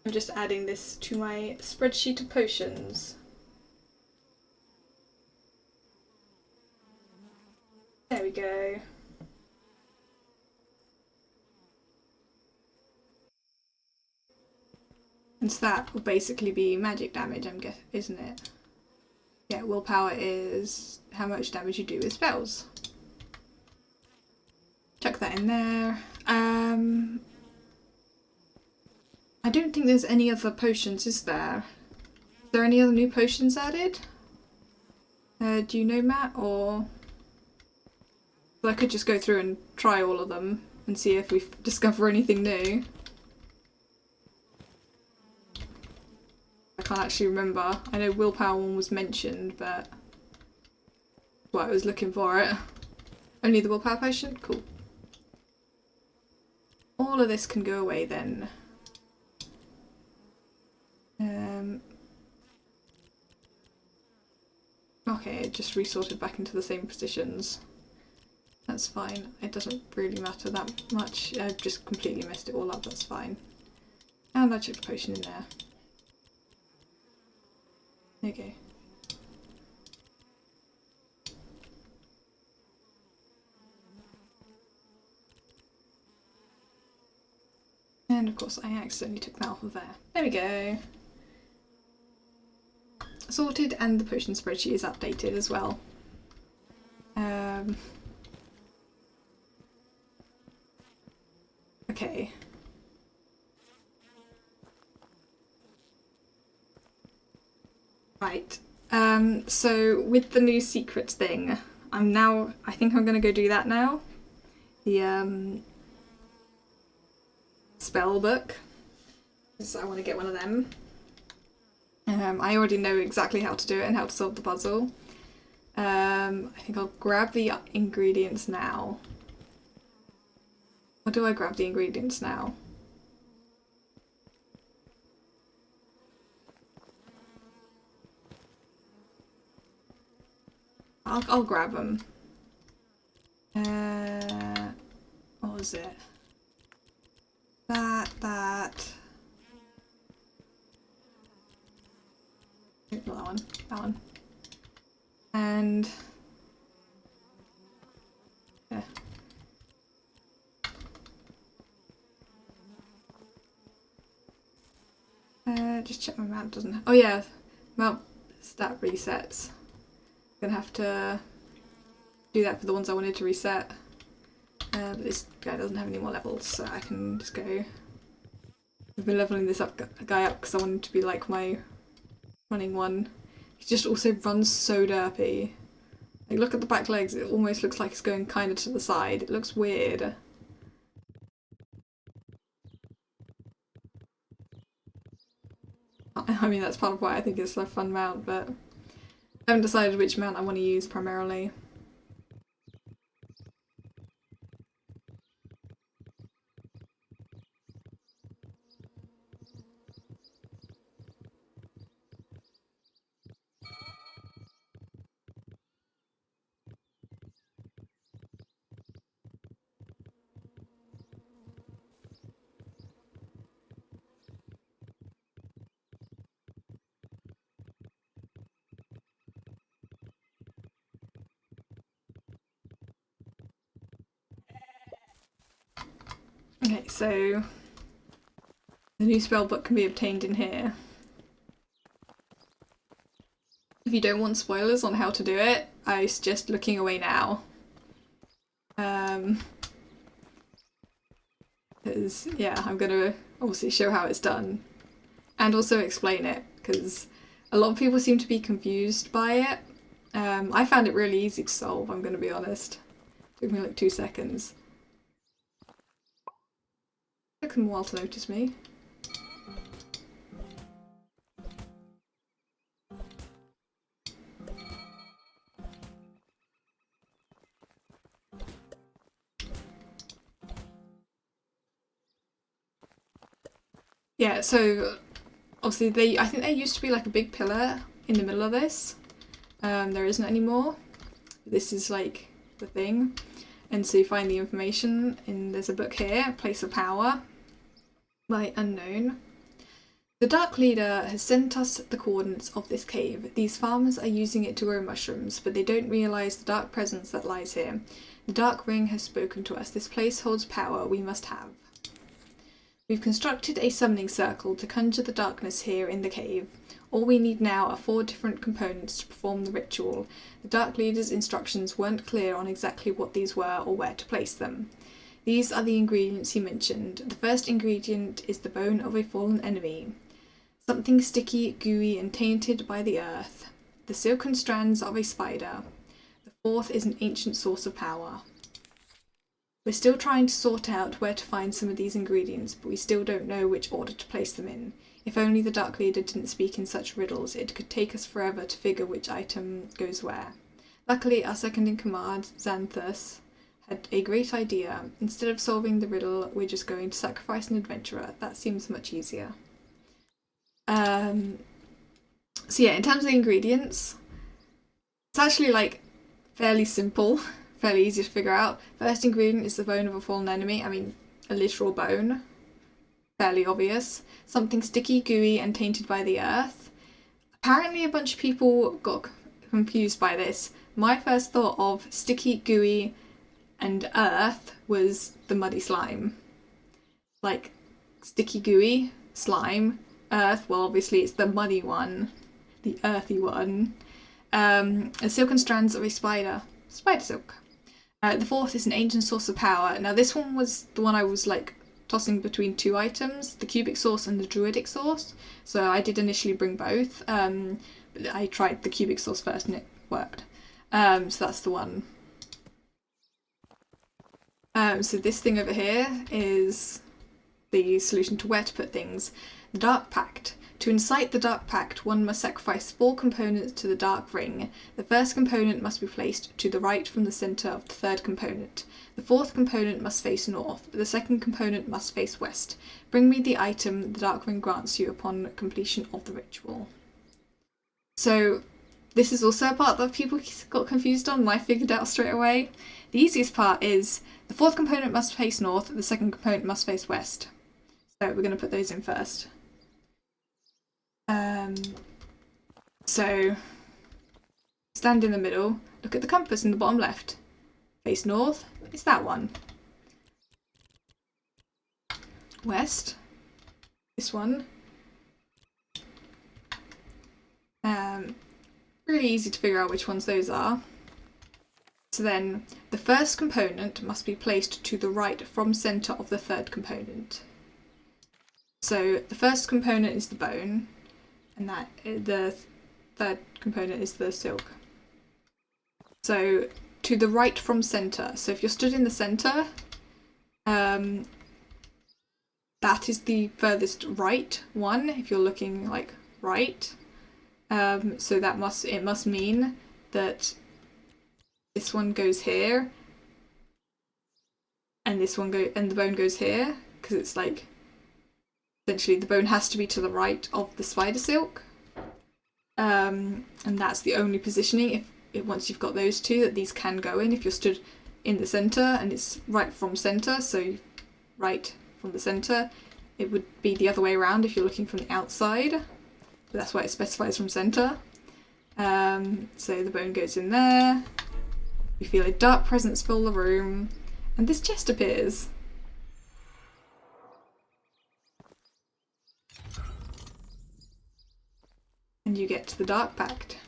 Speaker 1: I'm just adding this to my spreadsheet of potions. There we go. And so that will basically be magic damage, I'm guessing, isn't it? Yeah, willpower is how much damage you do with spells. Chuck that in there. I don't think there's any other potions, is there? Is there any other new potions added? Do you know, Matt? Or I could just go through and try all of them and see if we discover anything new. I can't actually remember. I know willpower one was mentioned, but I was looking for it. Only the willpower potion? Cool. All of this can go away then. Okay, it just resorted back into the same positions. That's fine. It doesn't really matter that much. I've just completely messed it all up, that's fine. And I chucked a potion in there. Okay. And of course I accidentally took that off of there. There we go. Sorted, and the potion spreadsheet is updated as well. Okay. Right. So with the new secret thing, I think I'm gonna go do that now. The spell book. So I want to get one of them. I already know exactly how to do it and how to solve the puzzle. I think I'll grab the ingredients now. Or do I grab the ingredients now? I'll grab them. What was it? That. just check my mount doesn't. Oh yeah, mount stat resets. I'm gonna have to do that for the ones I wanted to reset. But this guy doesn't have any more levels, so I can just go. I've been leveling this guy up because I wanted to be like my running one. He just also runs so derpy. Like, look at the back legs, it almost looks like it's going kind of to the side. It looks weird. I mean, that's part of why I think it's a fun mount, but I haven't decided which mount I want to use primarily. Okay, so the new spellbook can be obtained in here. If you don't want spoilers on how to do it, I suggest looking away now. Because, yeah, I'm going to obviously show how it's done. And also explain it, because a lot of people seem to be confused by it. I found it really easy to solve, I'm going to be honest. It took me like 2 seconds. It took them a while to notice me. Yeah, so obviously I think there used to be like a big pillar in the middle of this. There isn't anymore. This is like the thing. And so you find the information, and there's a book here, Place of Power, by Unknown. The Dark Leader has sent us the coordinates of this cave. These farmers are using it to grow mushrooms, but they don't realise the dark presence that lies here. The Dark Ring has spoken to us. This place holds power we must have. We've constructed a summoning circle to conjure the darkness here in the cave. All we need now are 4 different components to perform the ritual. The Dark Leader's instructions weren't clear on exactly what these were or where to place them. These are the ingredients he mentioned. The first ingredient is the bone of a fallen enemy. Something sticky, gooey, and tainted by the earth. The silken strands of a spider. The fourth is an ancient source of power. We're still trying to sort out where to find some of these ingredients, but we still don't know which order to place them in. If only the Dark Leader didn't speak in such riddles, it could take us forever to figure which item goes where. Luckily, our second in command, Xanthus, had a great idea. Instead of solving the riddle, we're just going to sacrifice an adventurer. That seems much easier. So yeah, in terms of the ingredients, it's actually like fairly simple, fairly easy to figure out. First ingredient is the bone of a fallen enemy. I mean, a literal bone. Fairly obvious. Something sticky, gooey, and tainted by the earth. Apparently a bunch of people got confused by this. My first thought of sticky, gooey, and earth was the muddy slime. Like, sticky, gooey, slime, earth, well obviously it's the muddy one, the earthy one. A silken strands of a spider silk. The fourth is an ancient source of power. Now this one was the one I was like tossing between 2 items, the cubic source and the druidic source. So I did initially bring both, but I tried the cubic source first and it worked. So that's the one. So this thing over here is the solution to where to put things. The Dark Pact. To incite the Dark Pact, one must sacrifice 4 components to the Dark Ring. The first component must be placed to the right from the centre of the third component. The fourth component must face north. The second component must face west. Bring me the item the Dark Ring grants you upon completion of the ritual. So this is also a part that people got confused on and I figured out straight away. The easiest part is the fourth component must face north, the second component must face west. So we're going to put those in first. So stand in the middle, look at the compass in the bottom left. Face north, it's that one. West, this one. Really easy to figure out which ones those are. So then the first component must be placed to the right from centre of the third component. So the first component is the bone, and the third component is the silk. So to the right from centre. So if you're stood in the centre, that is the furthest right one. If you're looking like right, so it must mean that this one goes here, and the bone goes here, because it's like essentially the bone has to be to the right of the spider silk, and that's the only positioning. If once you've got those two, that these can go in. If you're stood in the centre and it's right from centre, so right from the centre, it would be the other way around if you're looking from the outside. But that's why it specifies from centre. So the bone goes in there. You feel a dark presence fill the room, and this chest appears. And you get to the Dark Pact.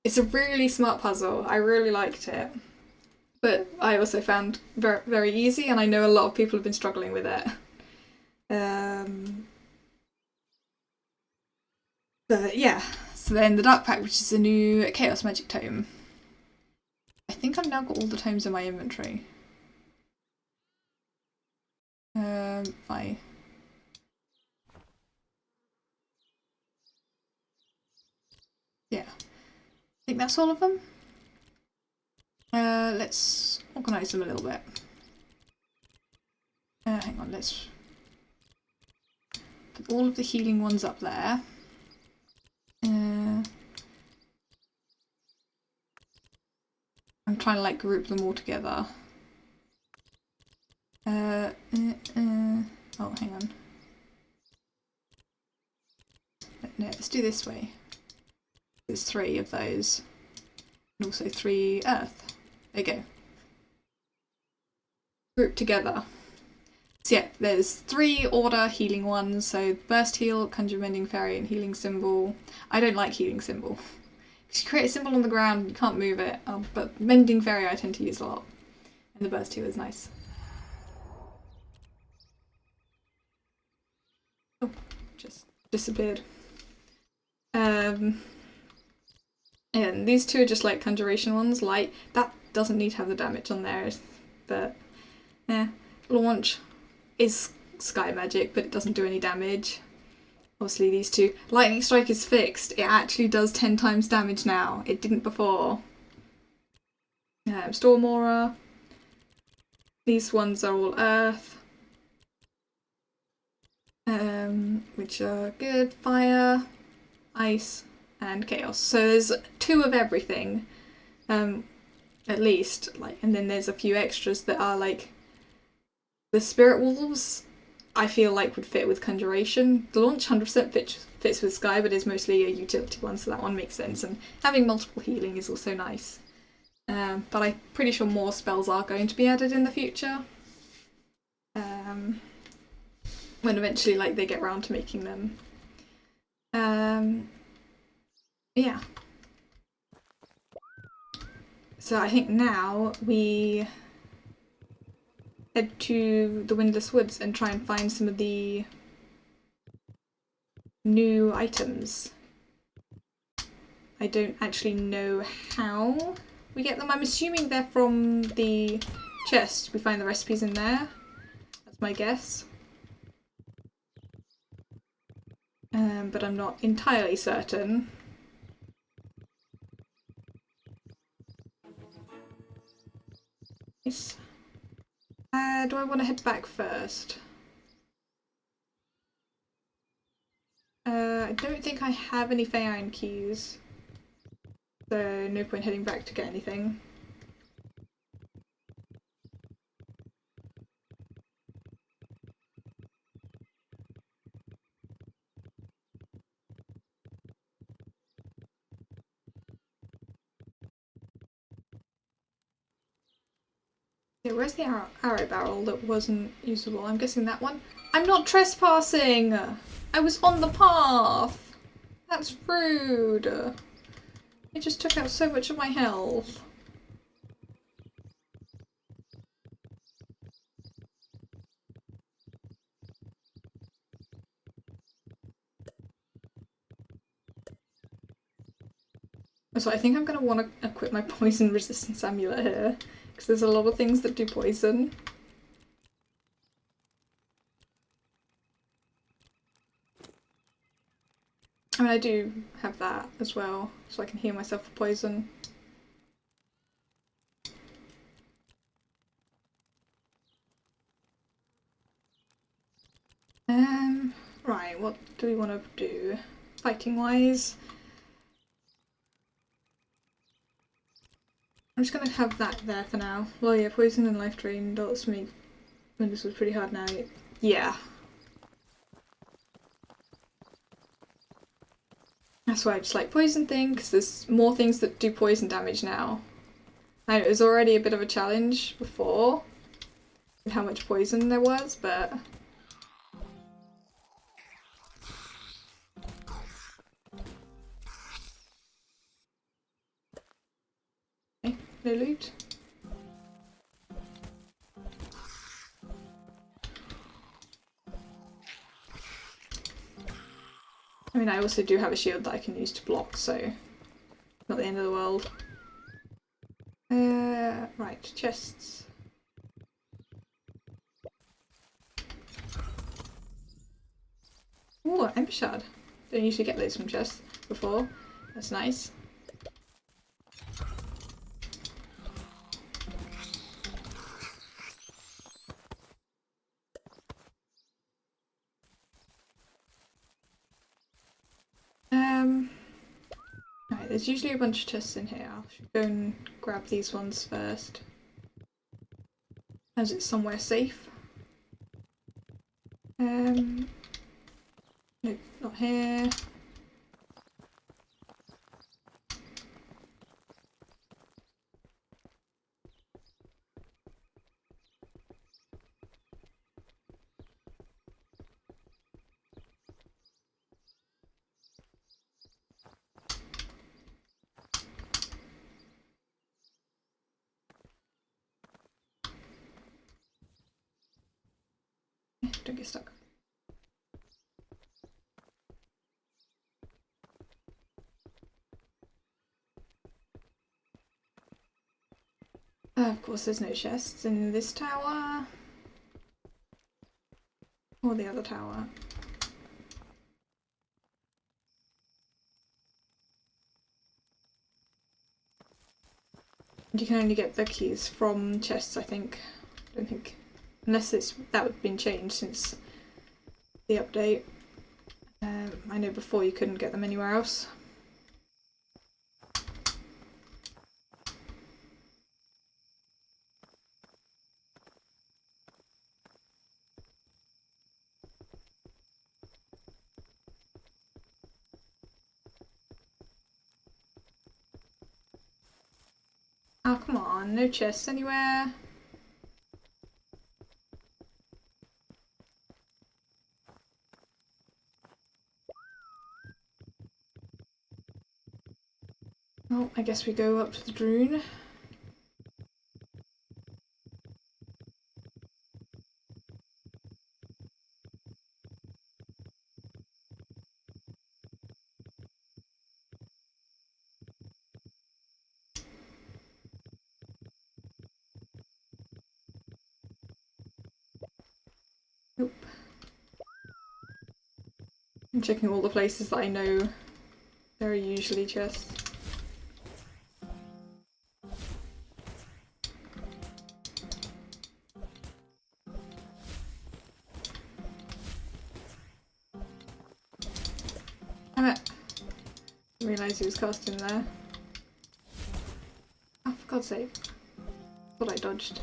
Speaker 1: It's a really smart puzzle. I really liked it. But I also found very, very easy, and I know a lot of people have been struggling with it. But yeah, so then the Dark Pact, which is a new Chaos Magic Tome. I think I've now got all the tomes in my inventory. Yeah, I think that's all of them. Let's organise them a little bit. Hang on, let's put all of the healing ones up there. I'm trying to like group them all together. Oh, hang on. No, let's do this way. There's 3 of those. And also 3 earth. There you go. Grouped together. So yeah, there's 3 order healing ones. So burst heal, conjure mending fairy, and healing symbol. I don't like healing symbol. Because you create a symbol on the ground, you can't move it. But mending fairy I tend to use a lot. And the burst heal is nice. Oh, just disappeared. And these 2 are just like conjuration ones. Light, that doesn't need to have the damage on there, but yeah. Launch is sky magic, but it doesn't do any damage. Obviously these 2. Lightning strike is fixed. It actually does 10 times damage now. It didn't before. Storm aura. These ones are all earth. Which are good. Fire, ice, and chaos. So there's 2 of everything, at least. Like, and then there's a few extras that are like the spirit wolves. I feel like would fit with conjuration. The launch 100% fits with sky, but is mostly a utility one, so that one makes sense. And having multiple healing is also nice. But I'm pretty sure more spells are going to be added in the future. When eventually like they get around to making them. Yeah. So I think now we head to the Windless Woods and try and find some of the new items. I don't actually know how we get them. I'm assuming they're from the chest. We find the recipes in there. That's my guess. But I'm not entirely certain. Nice. Do I want to head back first? I don't think I have any Fey Iron keys, so no point heading back to get anything. Yeah, where's the arrow barrel that wasn't usable? I'm guessing that one. I'm not trespassing! I was on the path! That's rude. It just took out so much of my health. So I think I'm going to want to equip my poison resistance amulet here, because there's a lot of things that do poison. I mean, I do have that as well, so I can heal myself for poison. Right, what do we want to do? Fighting-wise? I'm just gonna have that there for now. Well, yeah, poison and life drain dots make when this was pretty hard now. Yeah. That's why I just like poison thing, because there's more things that do poison damage now. I know it was already a bit of a challenge before, with how much poison there was, but... Okay, no loot. I mean, I also do have a shield that I can use to block, so not the end of the world. Right, chests. Ooh, Ember Shard. Don't usually get those from chests before. That's nice. Right, there's usually a bunch of chests in here. I should go and grab these ones first, as it's somewhere safe. No, not here. Don't get stuck. Of course, there's no chests in this tower. Or the other tower. You can only get the keys from chests, I think. I don't think... Unless that would have been changed since the update. I know before you couldn't get them anywhere else. Oh, come on, no chests anywhere. Well, I guess we go up to the Droon. Nope. I'm checking all the places that I know there are usually chests. Damn it! Didn't realise he was casting there. Oh, for God's sake. Thought I dodged.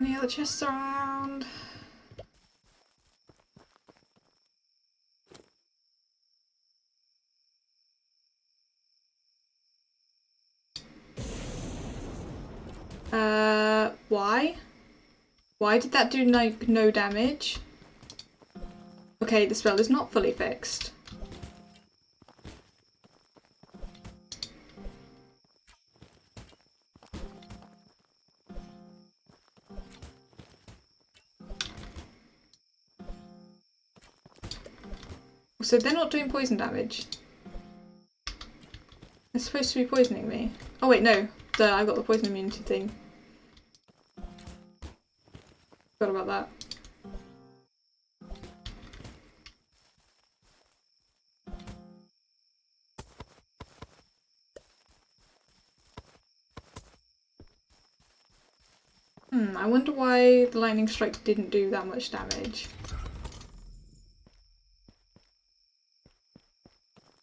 Speaker 1: Any other chests around? Why? Why did that do no damage? Okay, the spell is not fully fixed. So they're not doing poison damage. They're supposed to be poisoning me. Oh wait, no. I got the poison immunity thing. Forgot about that. I wonder why the lightning strike didn't do that much damage.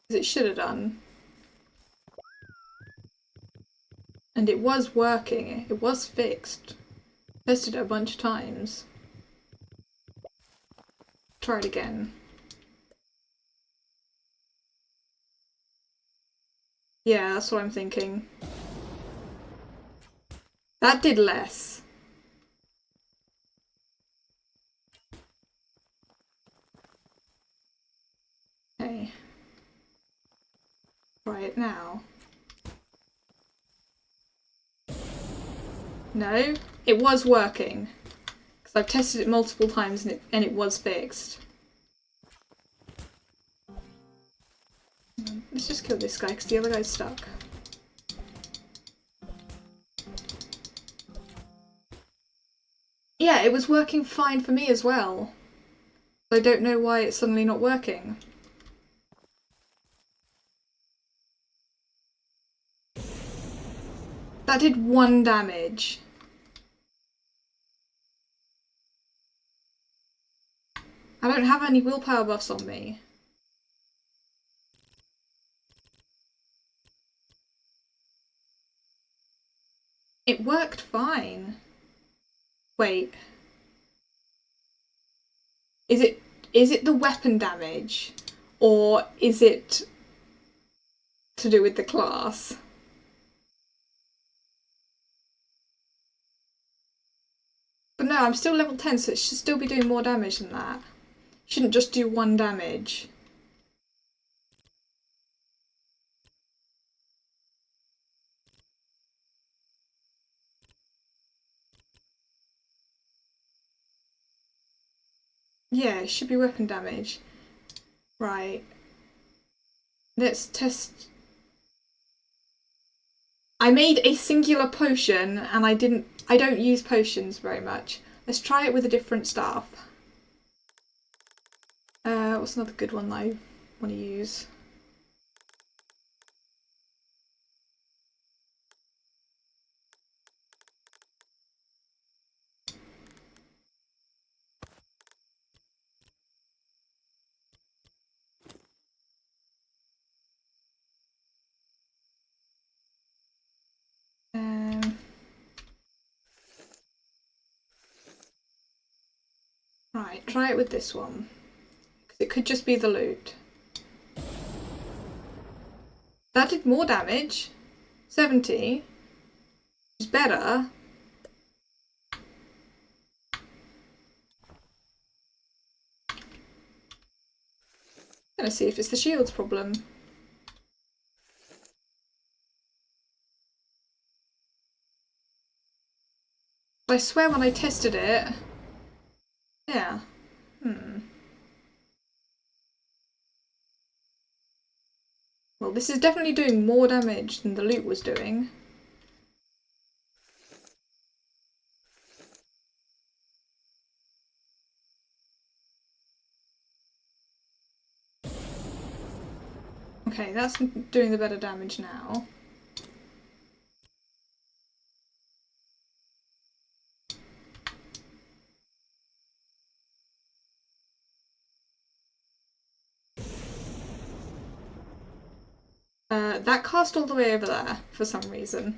Speaker 1: As it should have done. And it was working. It was fixed. Tested it a bunch of times. Try it again. Yeah, that's what I'm thinking. That did less. Okay. Try it now. No, it was working. Because I've tested it multiple times and it was fixed. Let's just kill this guy because the other guy's stuck. Yeah, it was working fine for me as well. I don't know why it's suddenly not working. That did 1 damage. I don't have any willpower buffs on me. It worked fine. Wait. Is it the weapon damage? Or is it to do with the class? But no, I'm still level 10, so it should still be doing more damage than that. Shouldn't just do 1 damage. Yeah, it should be weapon damage. Right. Let's test. I made a singular potion and I don't use potions very much. Let's try it with a different staff. What's another good one that I want to use? Right, try it with this one. Because it could just be the loot. That did more damage. 70. Which is better. I'm gonna see if it's the shield's problem. I swear when I tested it... Yeah. Well, this is definitely doing more damage than the loot was doing. Okay, that's doing the better damage now. That cast all the way over there for some reason.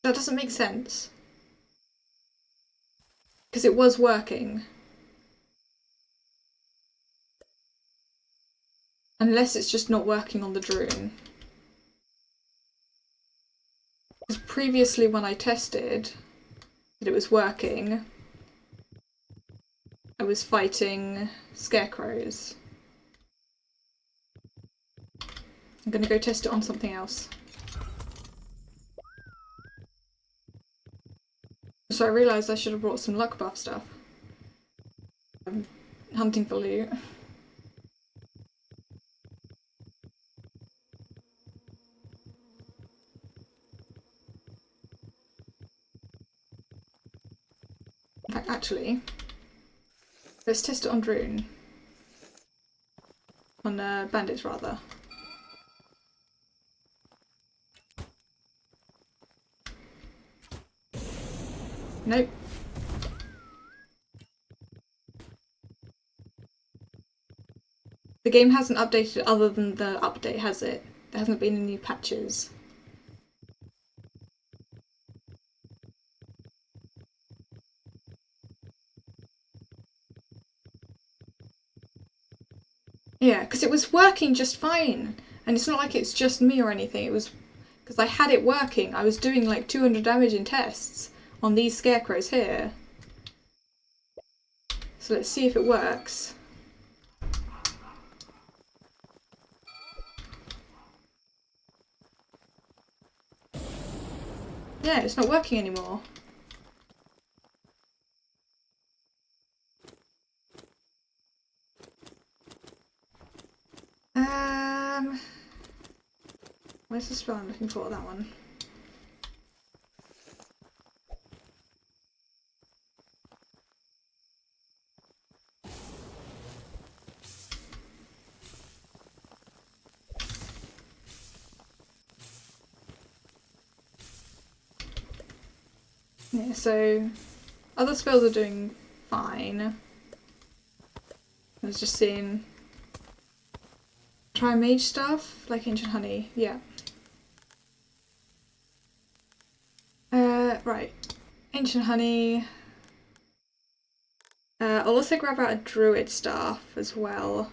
Speaker 1: That doesn't make sense. Because it was working. Unless it's just not working on the drone. Because previously when I tested that it was working, I was fighting scarecrows. I'm gonna go test it on something else. So I realised I should have brought some luck buff stuff. I'm hunting for loot. In fact, actually, let's test it on drone. On bandits, rather. Nope. The game hasn't updated other than the update, has it? There hasn't been any patches. Yeah, because it was working just fine. And it's not like it's just me or anything. It was because I had it working. I was doing like 200 damage in tests on these scarecrows here. So let's see if it works. Yeah, it's not working anymore. Where's the spell I'm looking for? That one. Yeah, so other spells are doing fine. I was just seeing try mage stuff, like ancient honey, yeah. Right. Ancient honey. I'll also grab out a druid staff as well.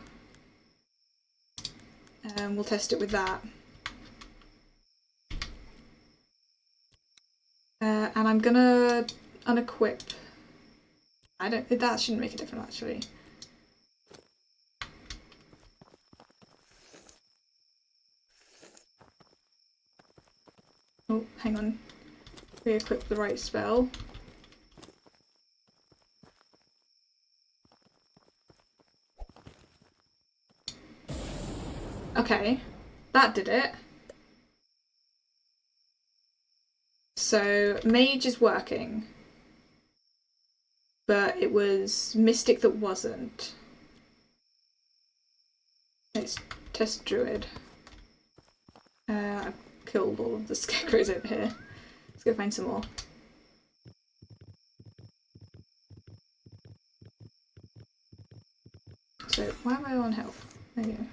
Speaker 1: We'll test it with that. And I'm gonna unequip. That shouldn't make a difference actually. Oh, hang on. Re-equip the right spell. Okay, that did it. So mage is working, but it was mystic that wasn't. Let's test druid. I've killed all of the scarecrows over here. Let's go find some more. So why am I on health? There you go.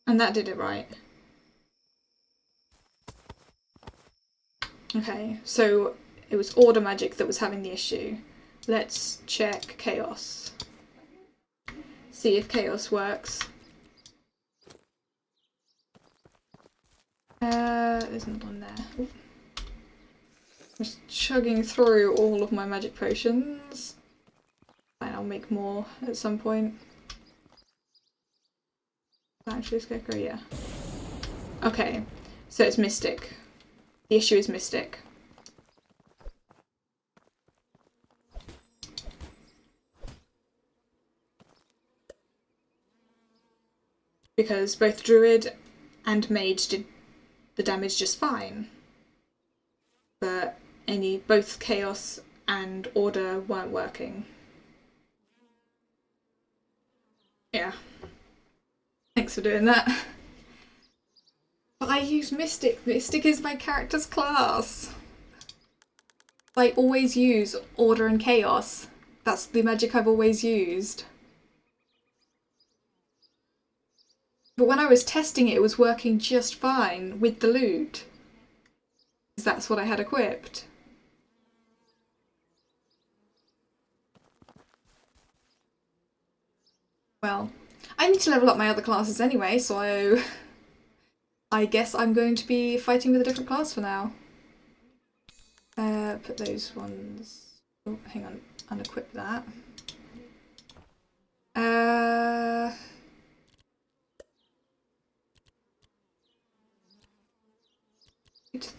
Speaker 1: And that did it right. Okay, so it was order magic that was having the issue. Let's check chaos. See if chaos works. There's not one there. Ooh. Just chugging through all of my magic potions. Fine, I'll make more at some point. Actually, scarecrow, yeah. Okay, so it's mystic. The issue is mystic. Because both druid and mage did the damage just fine. But both chaos and order weren't working. Yeah. Thanks for doing that. But I use Mystic. Mystic is my character's class. I always use Order and Chaos. That's the magic I've always used. But when I was testing it, it was working just fine with the loot. Because that's what I had equipped. Well, I need to level up my other classes anyway, so I guess I'm going to be fighting with a different class for now. Put those ones... Oh, hang on. Unequip that.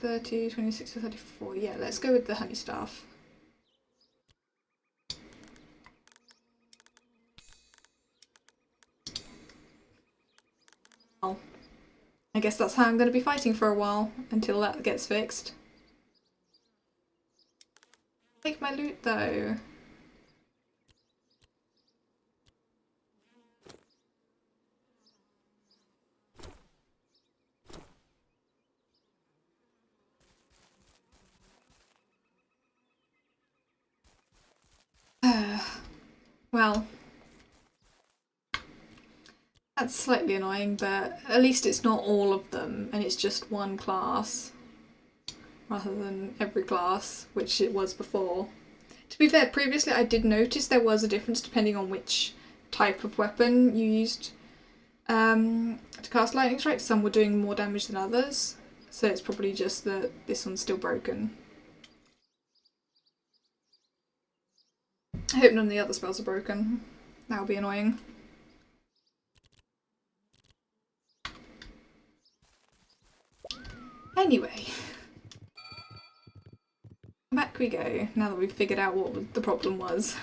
Speaker 1: 30, 26 to 34. Yeah, let's go with the honey staff. Well, I guess that's how I'm going to be fighting for a while, until that gets fixed. Take my loot though. Well, that's slightly annoying, but at least it's not all of them, and it's just one class, rather than every class, which it was before. To be fair, previously I did notice there was a difference depending on which type of weapon you used to cast lightning strikes. Some were doing more damage than others, so it's probably just that this one's still broken. I hope none of the other spells are broken. That would be annoying. Anyway, back we go, now that we've figured out what the problem was.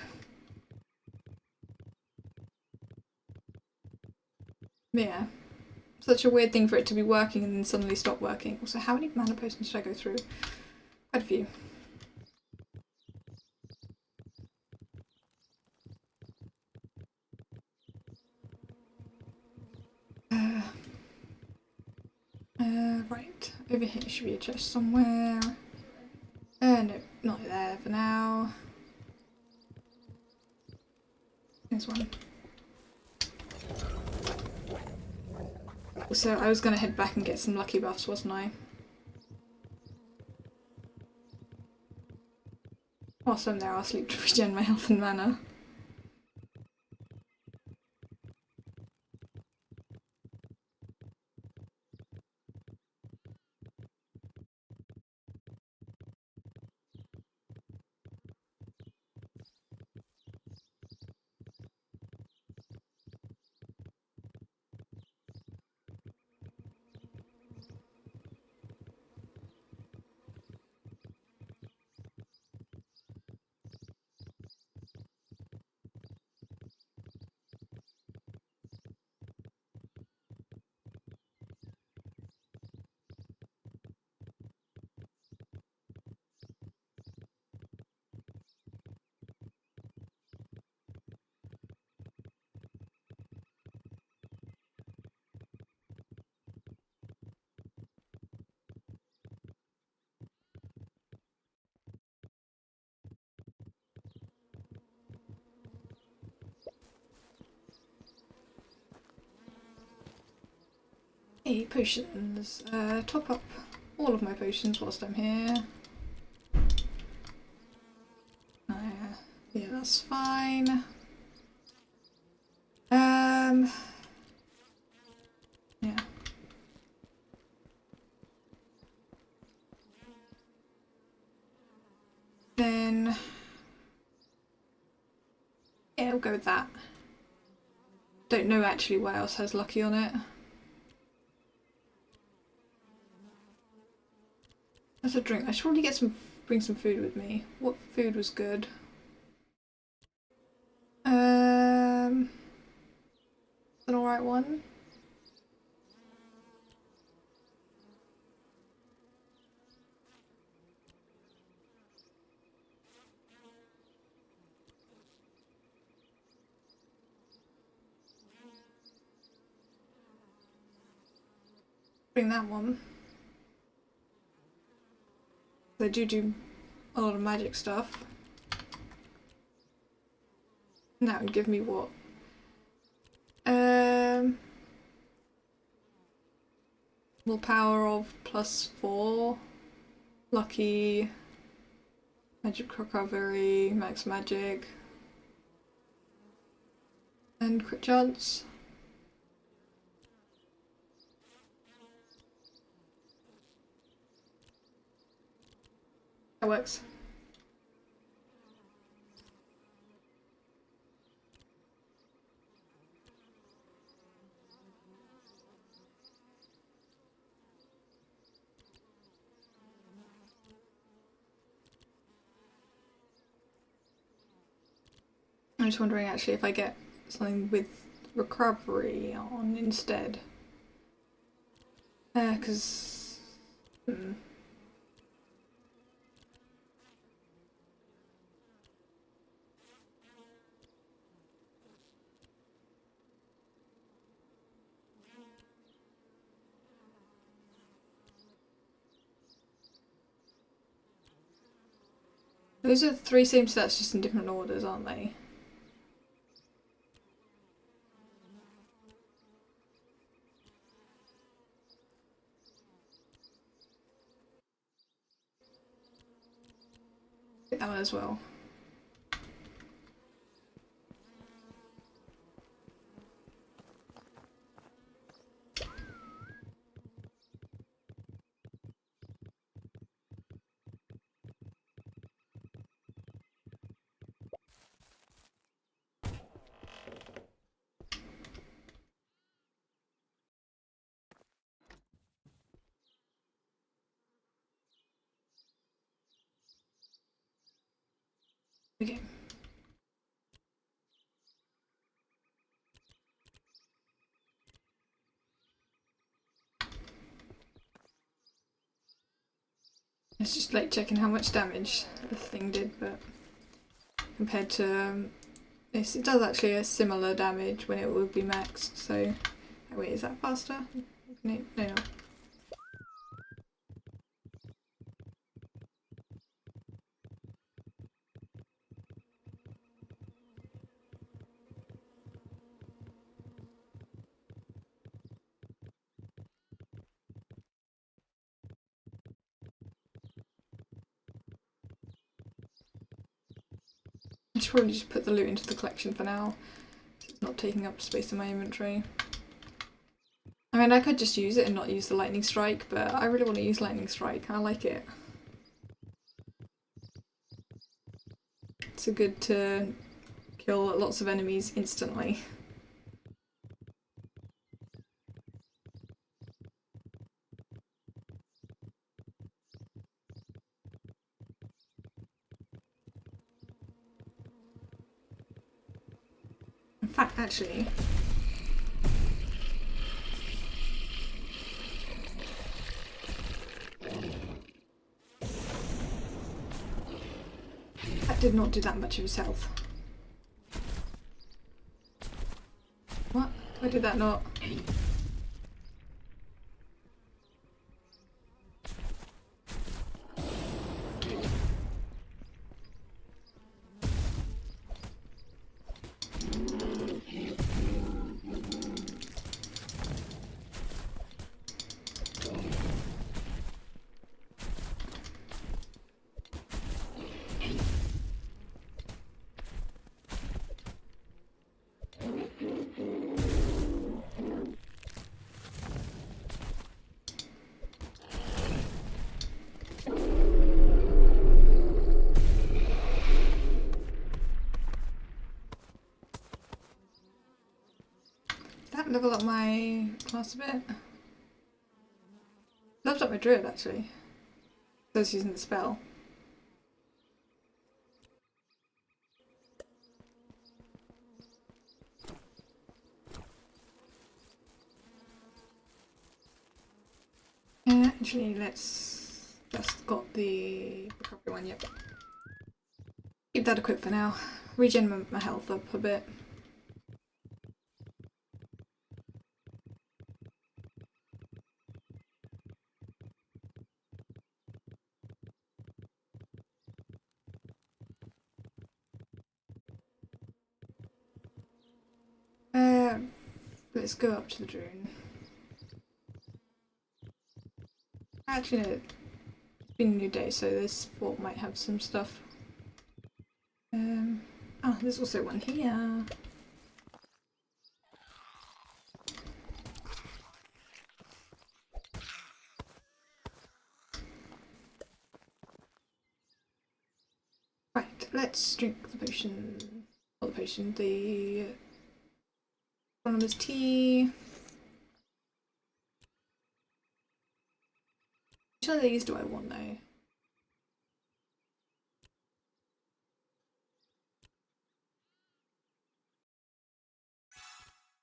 Speaker 1: Yeah. Such a weird thing for it to be working and then suddenly stop working. Also, how many mana potions should I go through? Quite a few. Right, over here should be a chest somewhere. No, not there for now. There's one. So I was going to head back and get some lucky buffs, wasn't I? Whilst I'm there, I'll sleep to regen my health and mana. Hey, potions. Top up all of my potions whilst I'm here. Yeah, that's fine. Yeah. Then, yeah, we'll go with that. Don't know actually what else has lucky on it. That's a drink. I should probably bring some food with me. What food was good? An alright one. Bring that one. They do a lot of magic stuff. That would give me what? Willpower of +4. Lucky. Magic recovery. Max magic. And crit chance. That works. I'm just wondering actually if I get something with recovery on instead. Because... Those are 3 same stats just in different orders, aren't they? Get that one as well. Okay. It's just like checking how much damage the thing did, but compared to this, it does actually a similar damage when it would be maxed. So, oh wait, is that faster? No, no, no. I should probably just put the loot into the collection for now, so it's not taking up space in my inventory. I mean, I could just use it and not use the lightning strike, but I really want to use lightning strike. I like it. It's a good to kill lots of enemies instantly. In fact, actually, that did not do that much of his health. What? Why did that not? Level up my class a bit. Leveled up my druid actually. I was using the spell. Actually, let's just got the recovery one. Yep. Keep that equipped for now. Regen my health up a bit. Let's go up to the drone. Actually, no. It's been a new day, so this fort might have some stuff. Oh, there's also one here. Right, let's drink the potion. Not the potion, the astronomer's tea. Which one of these do I want though?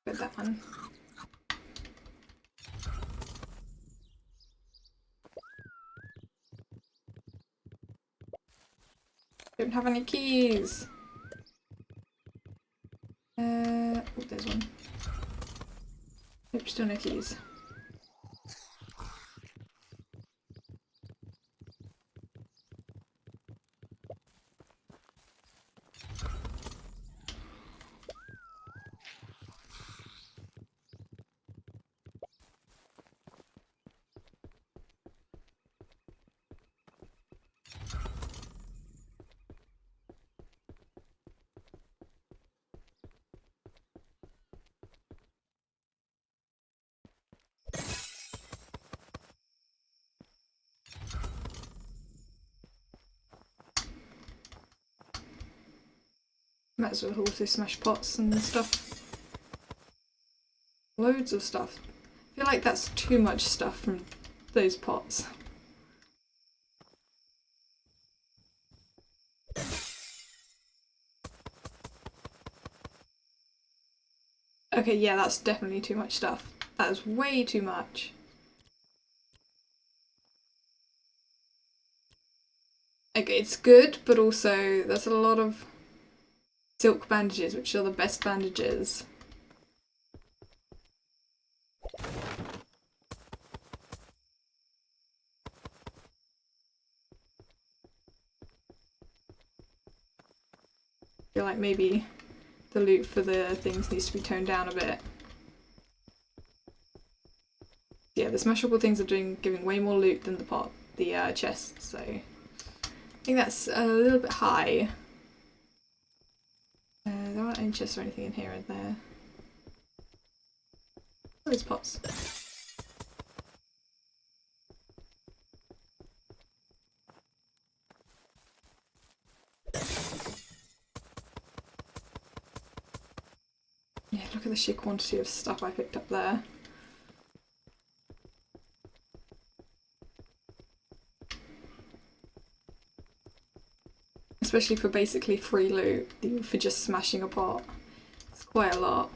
Speaker 1: Get that one. Don't have any keys. Oh, there's one. Nope, still no keys. Might as well also smash pots and stuff. Loads of stuff. I feel like that's too much stuff from those pots. Okay, yeah, that's definitely too much stuff. That is way too much. Okay, it's good, but also there's a lot of silk bandages, which are the best bandages. I feel like maybe the loot for the things needs to be toned down a bit. Yeah, the smashable things are giving way more loot than the chests, so I think that's a little bit high. There aren't any chests or anything in here, are there? Oh, there's pots. Yeah, look at the sheer quantity of stuff I picked up there. Especially for basically free loot, for just smashing a pot. It's quite a lot.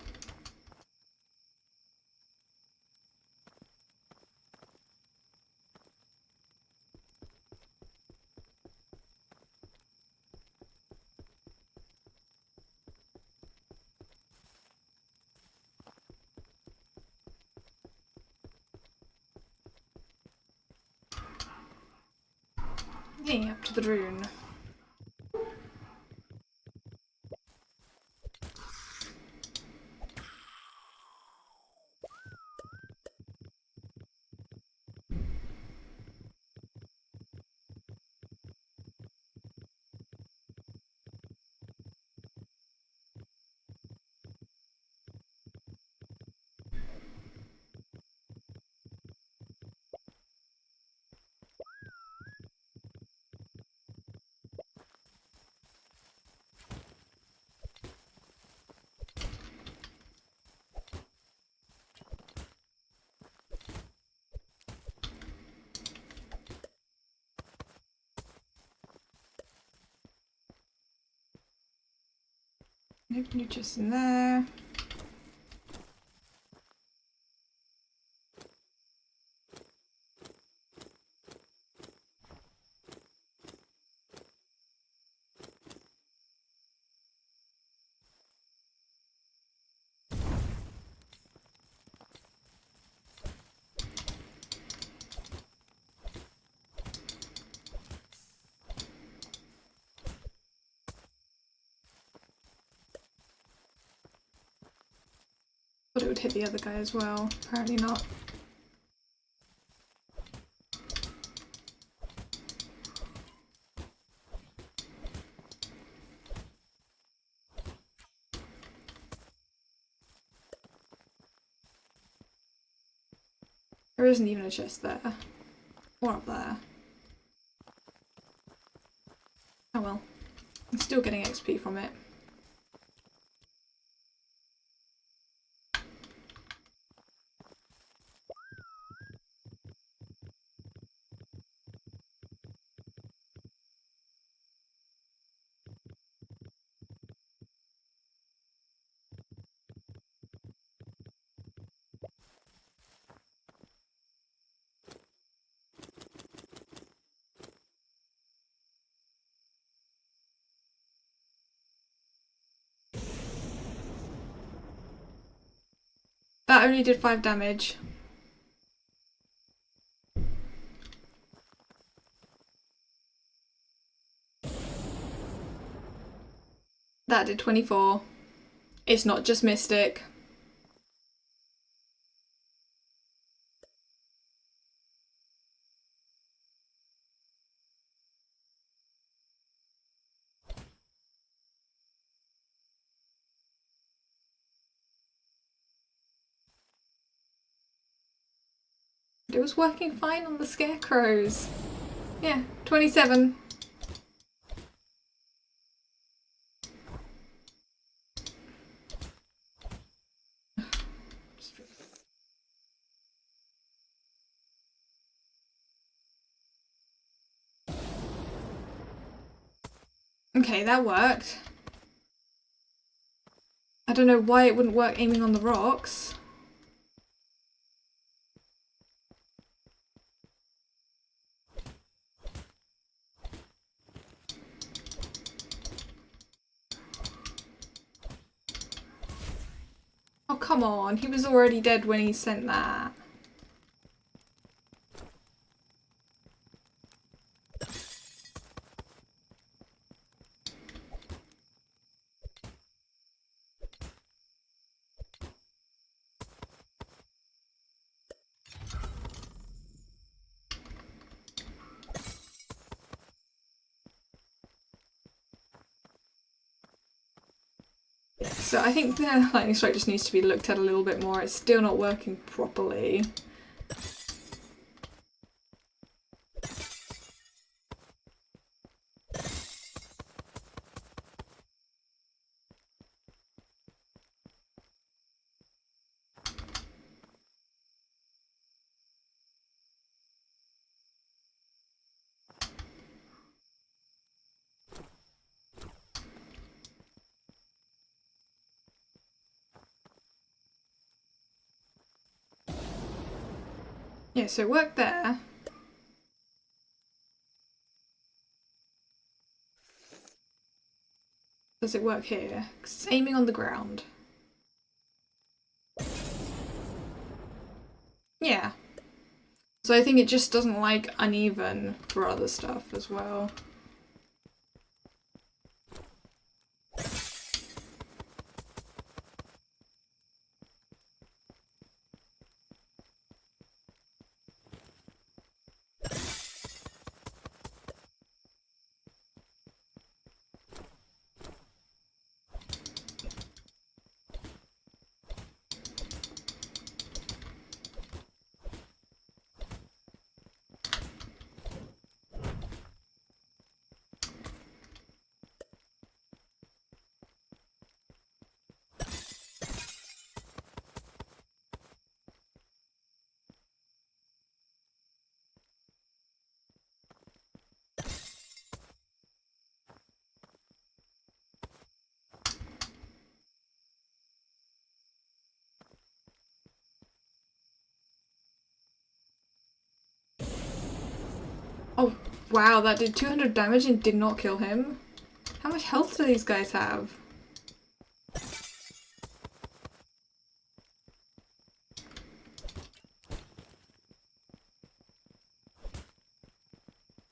Speaker 1: Yay, up to the rune. Nope, new chest in there. Thought it would hit the other guy as well. Apparently not. There isn't even a chest there. Or up there. Oh well. I'm still getting XP from it. That only did 5 damage. That did 24. It's not just Mystic. It was working fine on the scarecrows. Yeah, 27. Okay, that worked. I don't know why it wouldn't work aiming on the rocks. Oh, come on. He was already dead when he sent that. So I think the lightning strike just needs to be looked at a little bit more. It's still not working properly. Yeah, so it worked there. Does it work here? 'Cause it's aiming on the ground. Yeah. So I think it just doesn't like uneven for other stuff as well. Oh, wow, that did 200 damage and did not kill him. How much health do these guys have?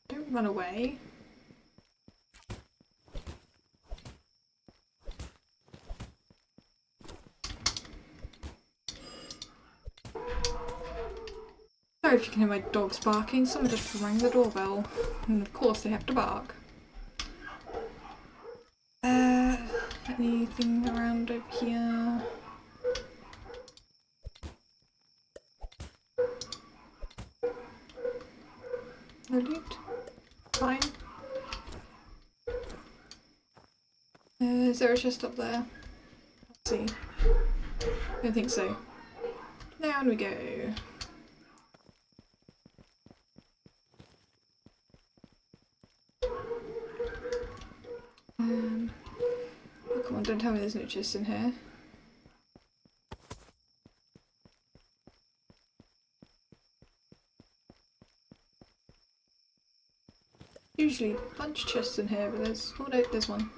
Speaker 1: Don't run away. Sorry if you can hear my dogs barking. Someone just rang the doorbell. And of course they have to bark. Anything around over here? No loot? Fine. Is there a chest up there? Let's see. Don't think so. Down we go. Oh, come on, don't tell me there's no chest in here. Usually a bunch of chests in here, but there's... oh no, there's one.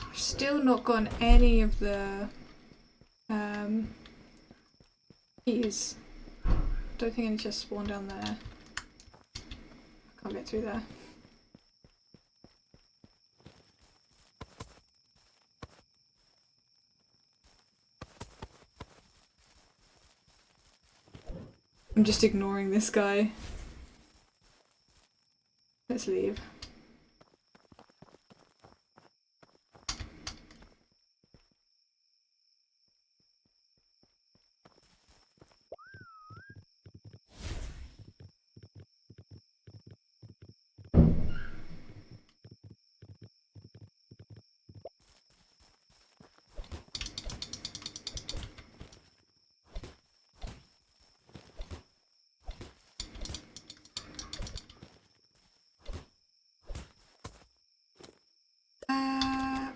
Speaker 1: I've still not gotten any of the keys. Don't think any chests spawn down there. I can't get through there. I'm just ignoring this guy. Let's leave.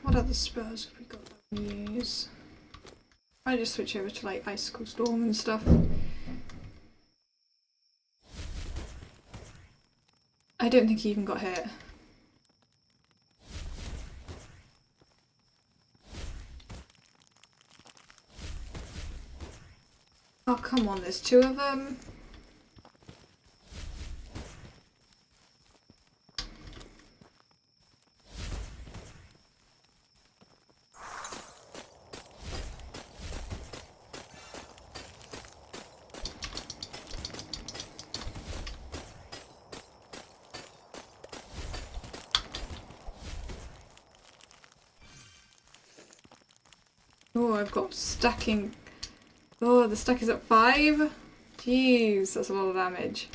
Speaker 1: What other spells have we got that we can use? I just switch over to like Icicle Storm and stuff. I don't think he even got hit. Oh come on, there's two of them. Oh, I've got stacking. Oh, the stack is at 5? Jeez, that's a lot of damage.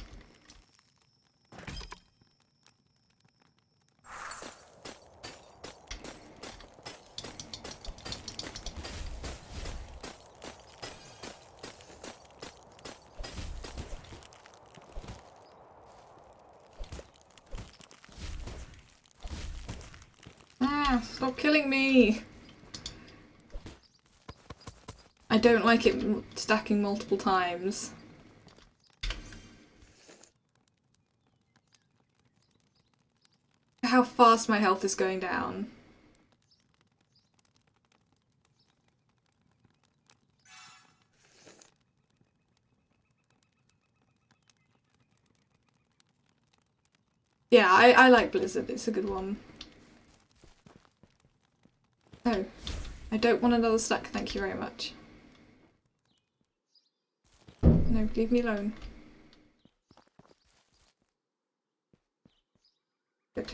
Speaker 1: Ah, stop killing me! I don't like it stacking multiple times. How fast my health is going down. Yeah, I like Blizzard, it's a good one. No, I don't want another stack, thank you very much. No, leave me alone. Good.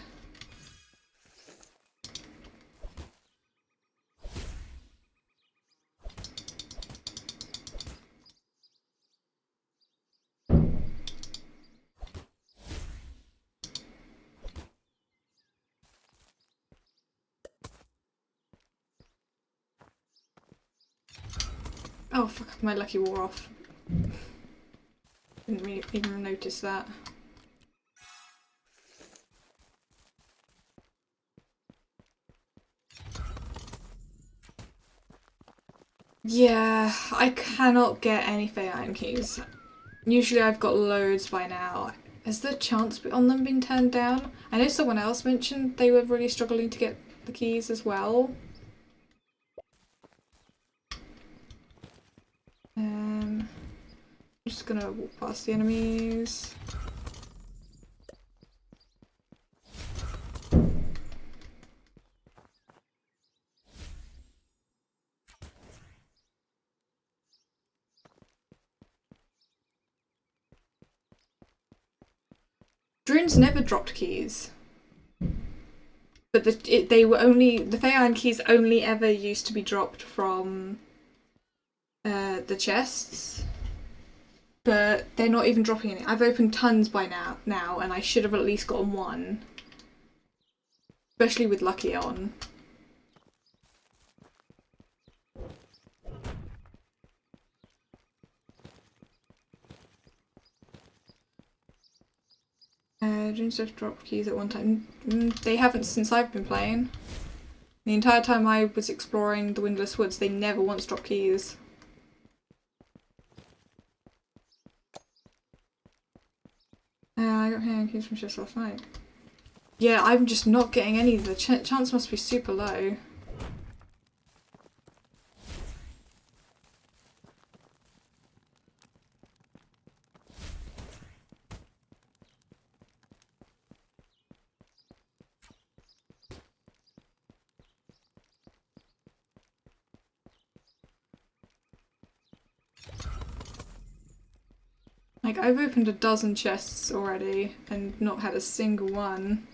Speaker 1: Oh fuck, my lucky wore off. Didn't even notice that. Yeah, I cannot get any Fey Iron keys. Usually I've got loads by now. Has the chance on them been turned down? I know someone else mentioned they were really struggling to get the keys as well. I'm just gonna walk past the enemies. Drones never dropped keys. But the Fey Iron keys only ever used to be dropped from the chests. But they're not even dropping any. I've opened tons by now, and I should have at least gotten one. Especially with Lucky on. Dreams have dropped keys at one time. They haven't since I've been playing. The entire time I was exploring the Windless Woods, they never once dropped keys. I got hearing keys from chests last night. Yeah, I'm just not getting any. The chance must be super low. Like, I've opened a dozen chests already and not had a single one.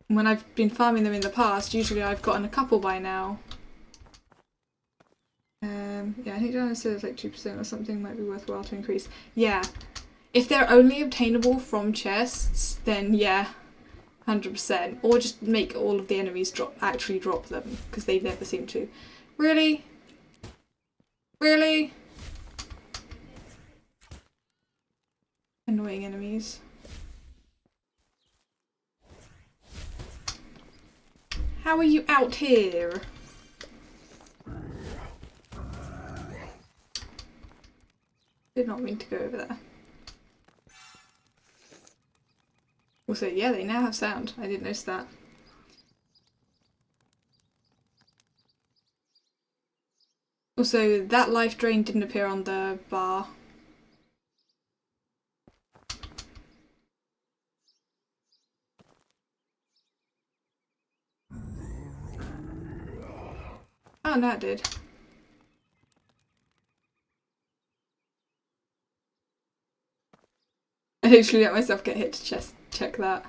Speaker 1: When I've been farming them in the past, usually I've gotten a couple by now. Yeah, I think Diana said it's like 2% or something might be worthwhile to increase. Yeah. If they're only obtainable from chests, then yeah, 100%. Or just make all of the enemies actually drop them, because they never seem to. Really? Really? Annoying enemies. How are you out here? Did not mean to go over there. Also, yeah, they now have sound. I didn't notice that. Also, that life drain didn't appear on the bar. Oh, no, it did. I literally let myself get hit to check that.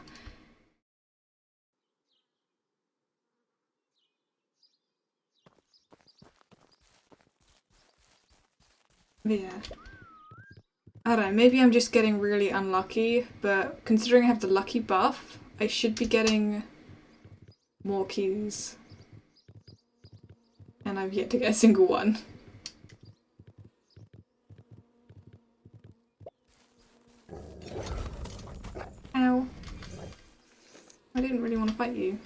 Speaker 1: Yeah. I don't know, maybe I'm just getting really unlucky, but considering I have the lucky buff, I should be getting more keys. And I've yet to get a single one. Ow. I didn't really want to fight you.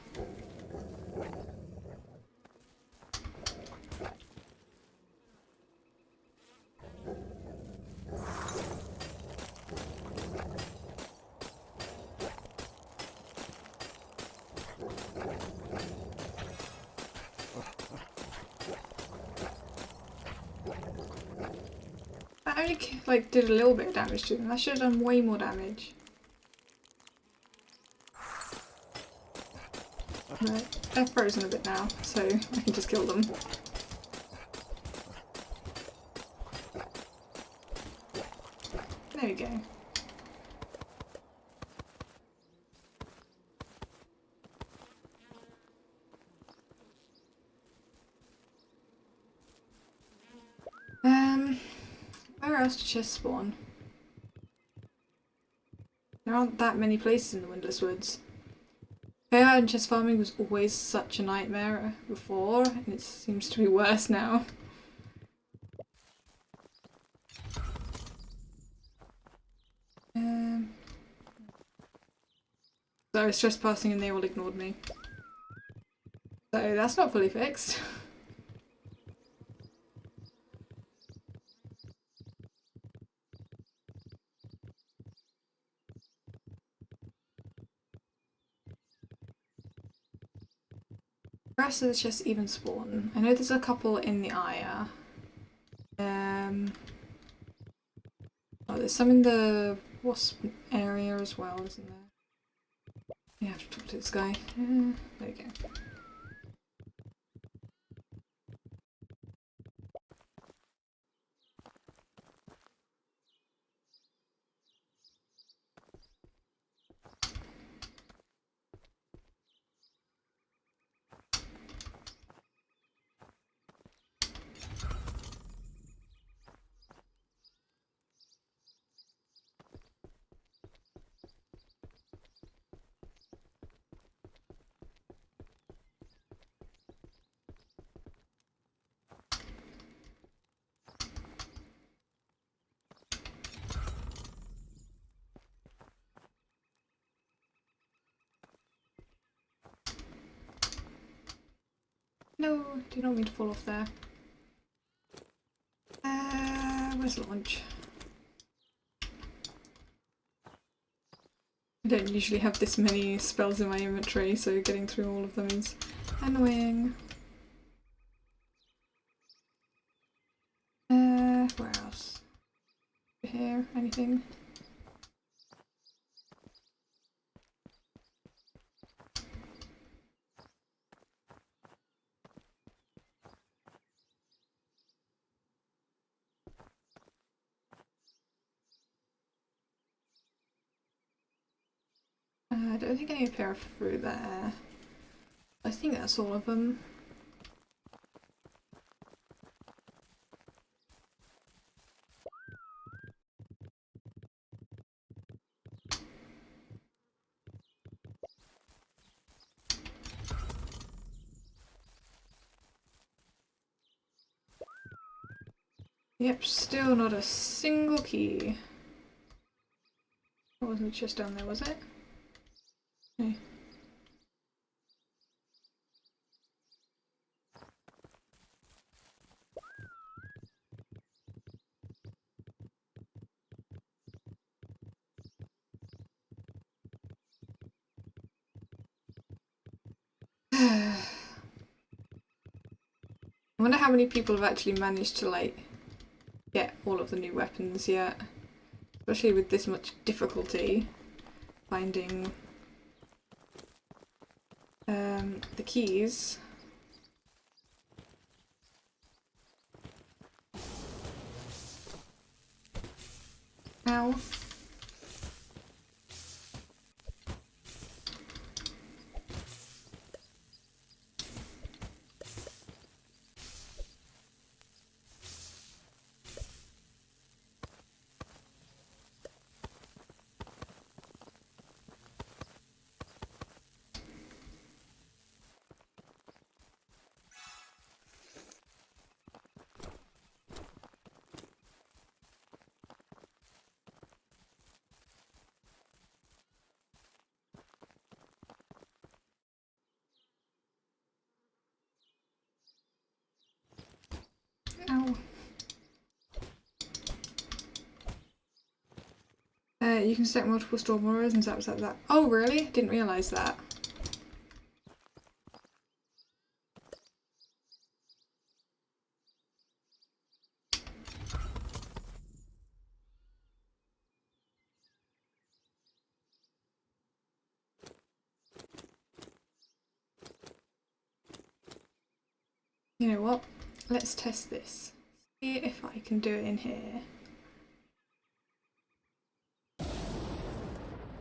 Speaker 1: I only like did a little bit of damage to them. I should have done way more damage. But they're frozen a bit now, so I can just kill them. There we go. Where else did chests spawn? There aren't that many places in the Windless Woods. Fair and chest farming was always such a nightmare before, and it seems to be worse now. So I was trespassing and they all ignored me. So that's not fully fixed. The rest of the chests even spawn. I know there's a couple in the Aya. Oh, there's some in the wasp area as well, isn't there? You have to talk to this guy. There we go. No, do not mean to fall off there. Where's launch? I don't usually have this many spells in my inventory, so getting through all of them is annoying. Where else? Here, anything? I don't think any appear through there. I think that's all of them. Yep, still not a single key. That wasn't just down there, was it? Okay. I wonder how many people have actually managed to like get all of the new weapons yet. Especially with this much difficulty finding the keys. Ow. Ow. You can stack multiple storm auras and zap. Oh really? Didn't realise that. You know what? Let's test this. See if I can do it in here.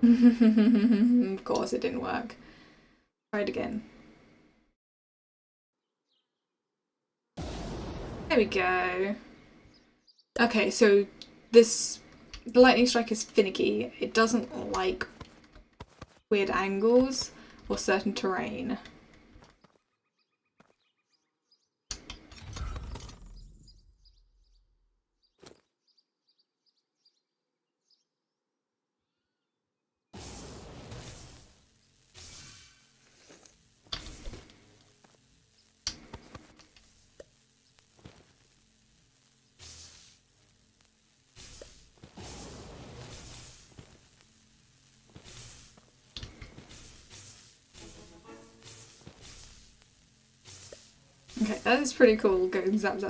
Speaker 1: Of course it didn't work. Try it again. There we go. Okay, so the lightning strike is finicky. It doesn't like weird angles or certain terrain. Okay, that is pretty cool, going zap.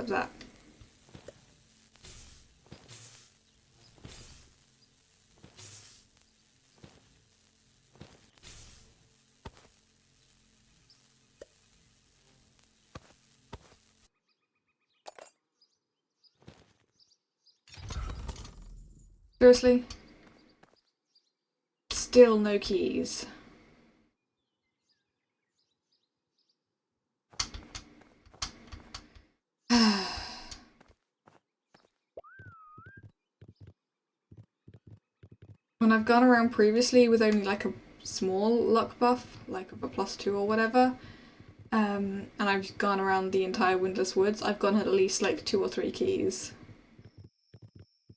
Speaker 1: Seriously? Still no keys. When I've gone around previously with only like a small luck buff, like of a +2 or whatever, and I've gone around the entire Windless Woods, I've gotten at least like 2 or 3 keys.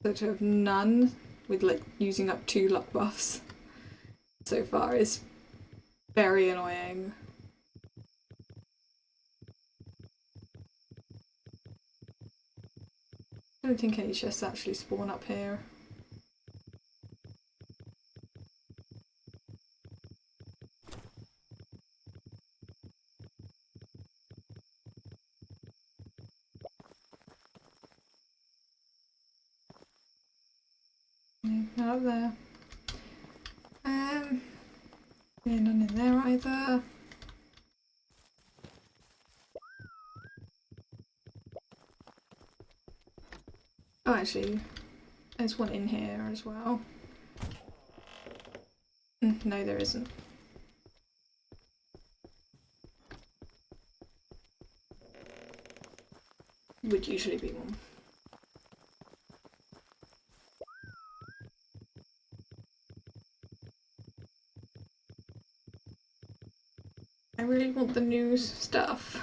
Speaker 1: So to have none with like using up 2 luck buffs so far is very annoying. I don't think any chests actually spawn up here. None up there. Yeah, none in there either. Oh, actually, there's one in here as well. No, there isn't. Would usually be one. I really want the new stuff.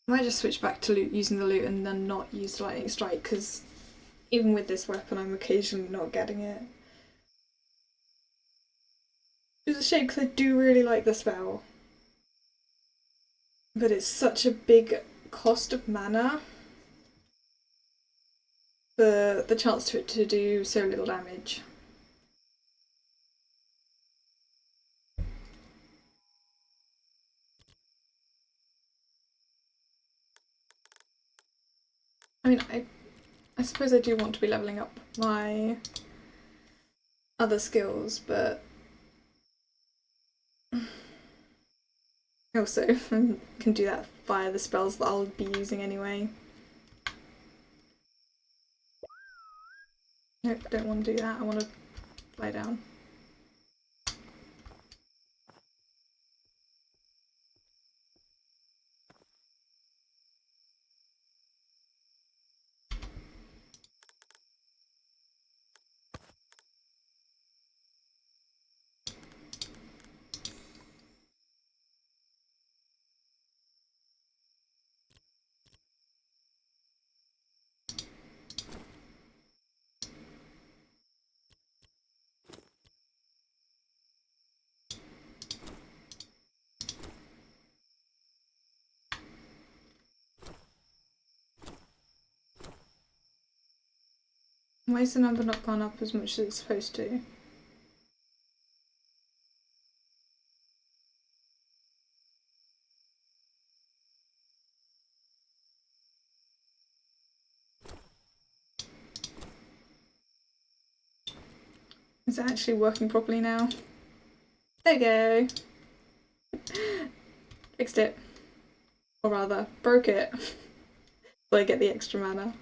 Speaker 1: I might just switch back to using the loot and then not use lightning strike, because even with this weapon I'm occasionally not getting it. It's a shame because I do really like the spell. But it's such a big cost of mana for the chance to it to do so little damage. I mean, I suppose I do want to be leveling up my other skills, but I also can do that via the spells that I'll be using anyway. Nope, don't want to do that. I want to lie down. Why is the number not gone up as much as it's supposed to? Is it actually working properly now? There you go. Fixed it. Or rather, broke it. So I get the extra mana.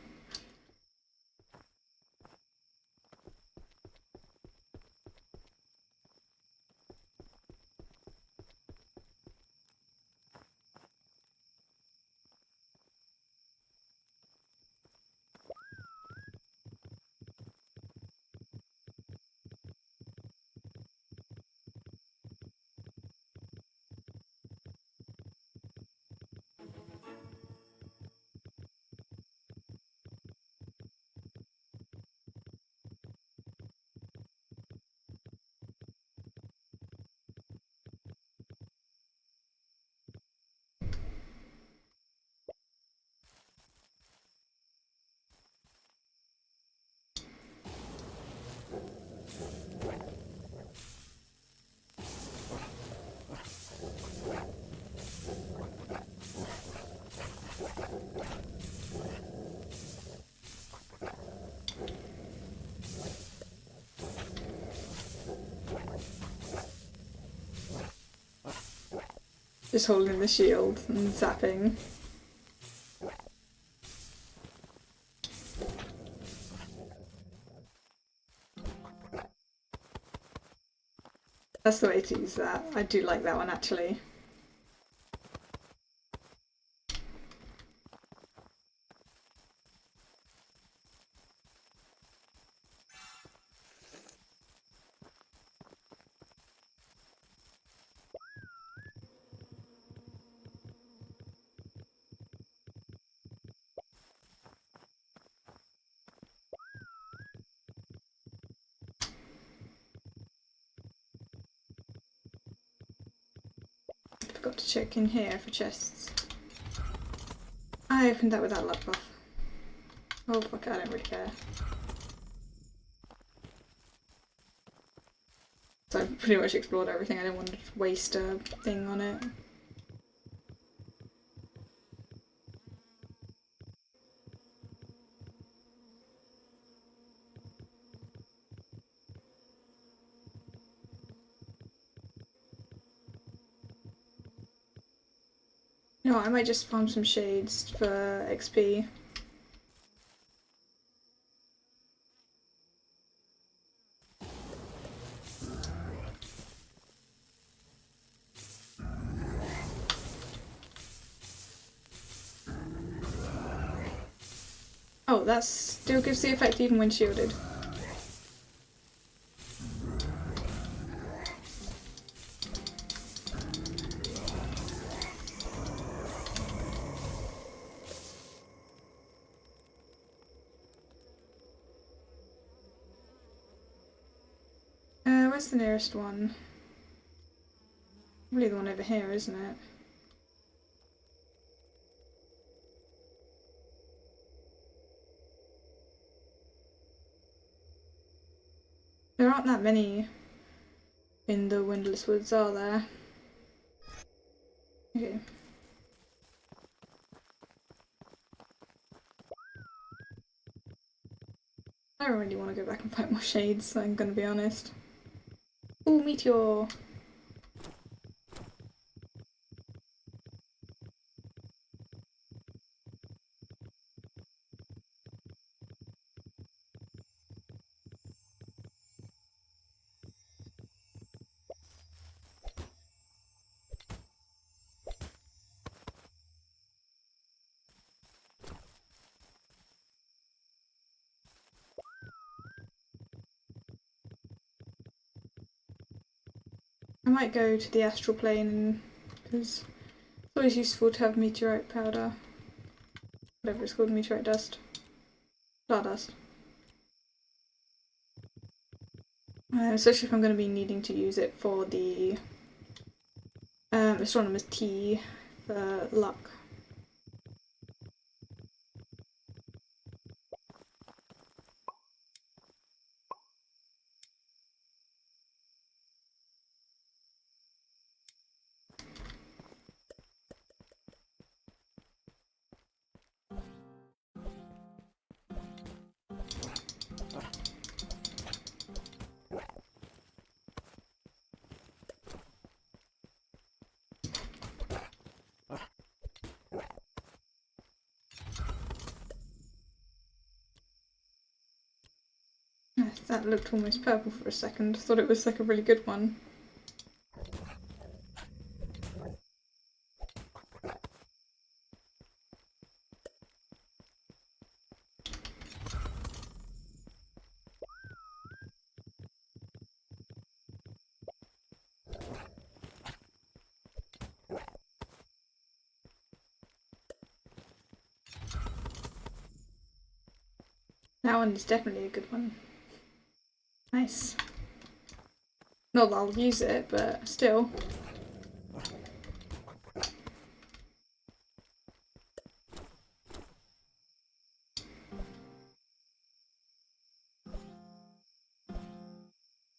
Speaker 1: Just holding the shield and zapping. That's the way to use that. I do like that one actually. forgot to check in here for chests. I opened that without luck buff. Oh fuck, I don't really care. So I've pretty much explored everything. I didn't want to waste a thing on it. You know what, I might just farm some shades for XP. Oh, that still gives the effect even when shielded. Where's the nearest one? Probably the one over here, isn't it? There aren't that many in the Windless Woods, are there? Okay. I don't really want to go back and fight more shades, I'm gonna be honest. Ooh, meteor! I might go to the astral plane because it's always useful to have meteorite powder. Whatever it's called, meteorite dust. Stardust. Especially if I'm going to be needing to use it for the astronomer's tea for luck. That looked almost purple for a second. I thought it was like a really good one. That one is definitely a good one. Nice. Not that I'll use it, but still.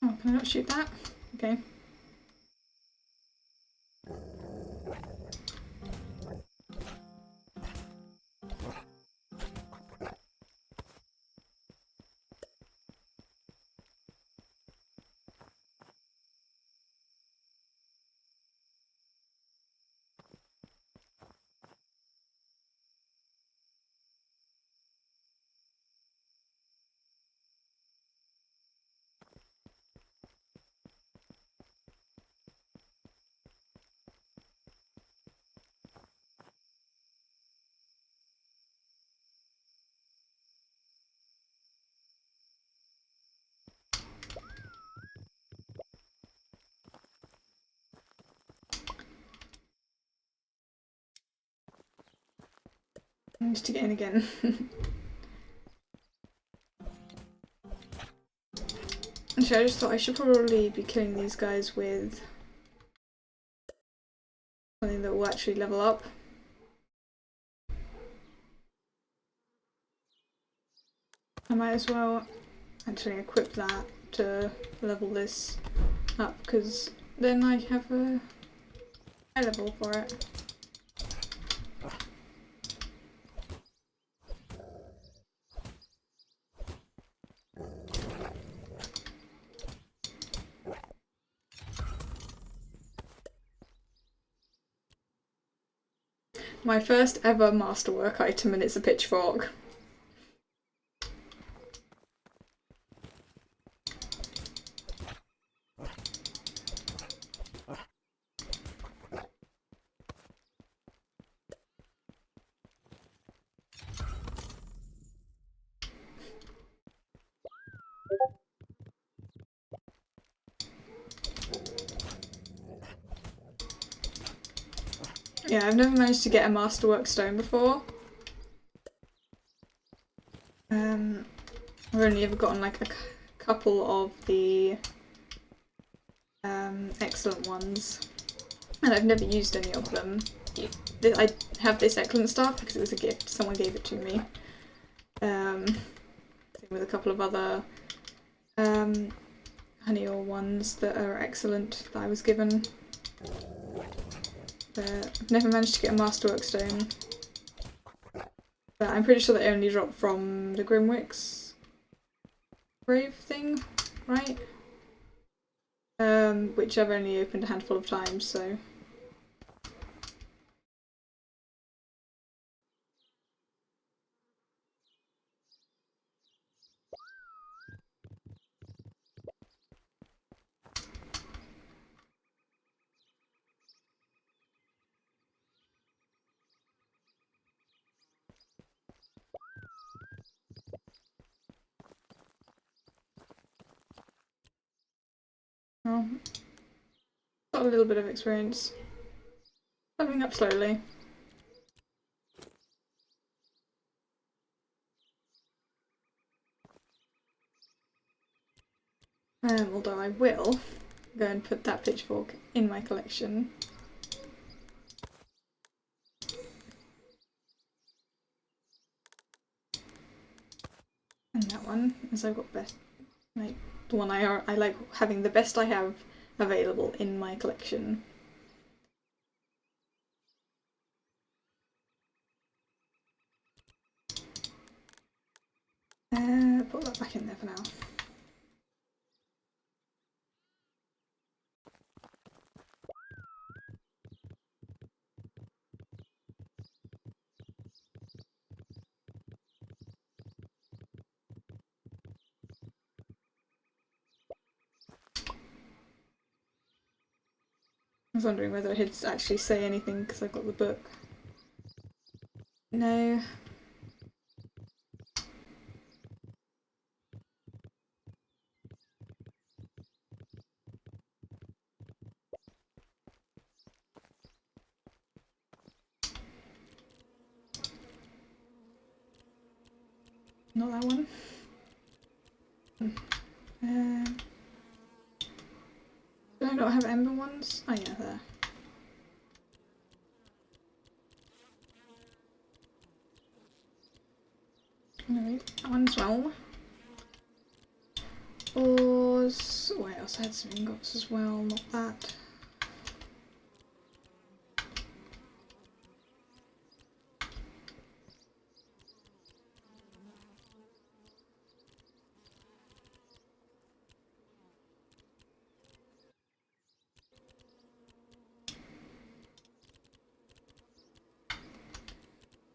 Speaker 1: Oh, can I not shoot that? Okay. Managed to get in again. Actually, I just thought I should probably be killing these guys with actually level up. I might as well actually equip that to level this up, because then I have a high level for it. My first ever masterwork item, and it's a pitchfork. Yeah, I've never managed to get a masterwork stone before. I've only ever gotten like a couple of the excellent ones, and I've never used any of them. I have this excellent stuff because it was a gift, someone gave it to me. Same with a couple of other honey ore ones that are excellent that I was given. But I've never managed to get a masterwork stone. But I'm pretty sure they only drop from the Grimwick's grave thing, right? Which I've only opened a handful of times, so. Oh. Got a little bit of experience. Leveling up slowly. Although I will go and put that pitchfork in my collection. And that one, as I've got best, like the one I like having the best I have available in my collection. Put that back in there for now. I was wondering whether it'd actually say anything because I've got the book. No. Not that one. Do I not have ember ones? Oh yeah, there. Alright, that one as well. Ores. What else? I had some ingots as well, not that.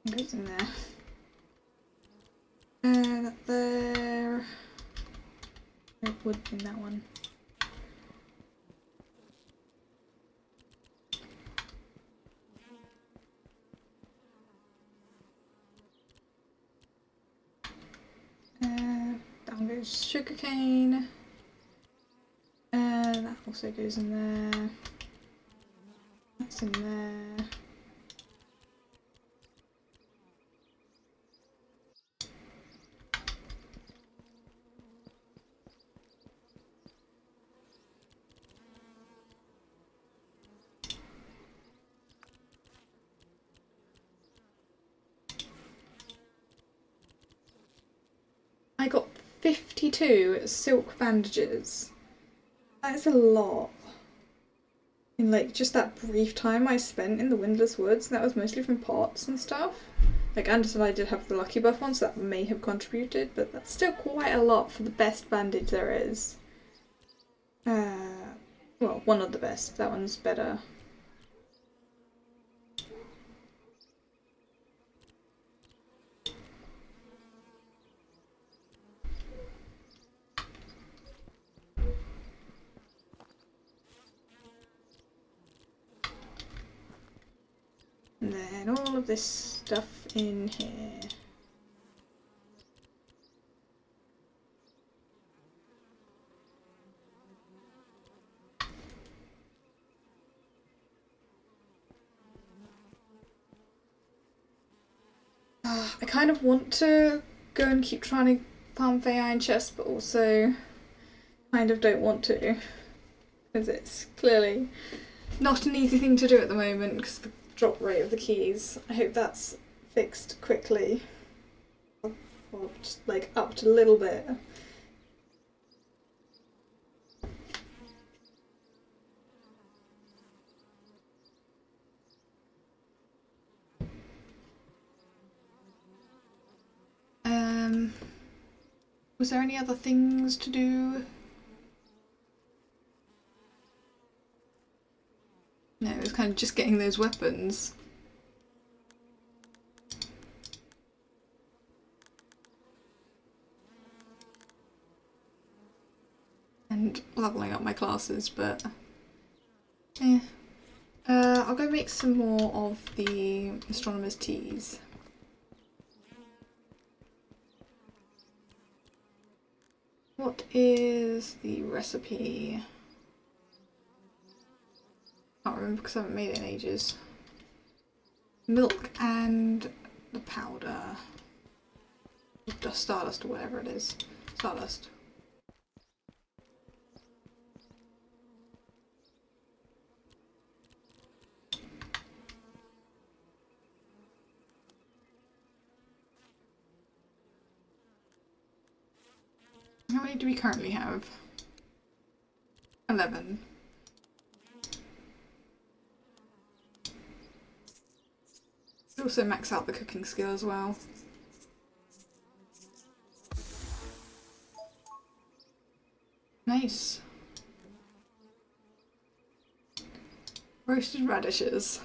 Speaker 1: It goes in there. That there. It would in that one. Down goes sugarcane. That also goes in there. That's in there. 52 silk bandages. That is a lot. In like just that brief time I spent in the Windless Woods, that was mostly from pots and stuff. Like Anderson, I did have the lucky buff on, so that may have contributed, but that's still quite a lot for the best bandage there is. Well, one of the best. That one's better. And then all of this stuff in here. I kind of want to go and keep trying to farm Fey Iron Chest, but also kind of don't want to. Because it's clearly not an easy thing to do at the moment because the drop rate of the keys. I hope that's fixed quickly. Or just like upped a little bit. Was there any other things to do? No, it was kind of just getting those weapons. And leveling up my classes, but eh. I'll go make some more of the astronomer's teas. What is the recipe? I can't remember because I haven't made it in ages. Milk and the powder. Stardust or whatever it is. Stardust. How many do we currently have? 11. We also max out the cooking skill as well. Nice. Roasted radishes.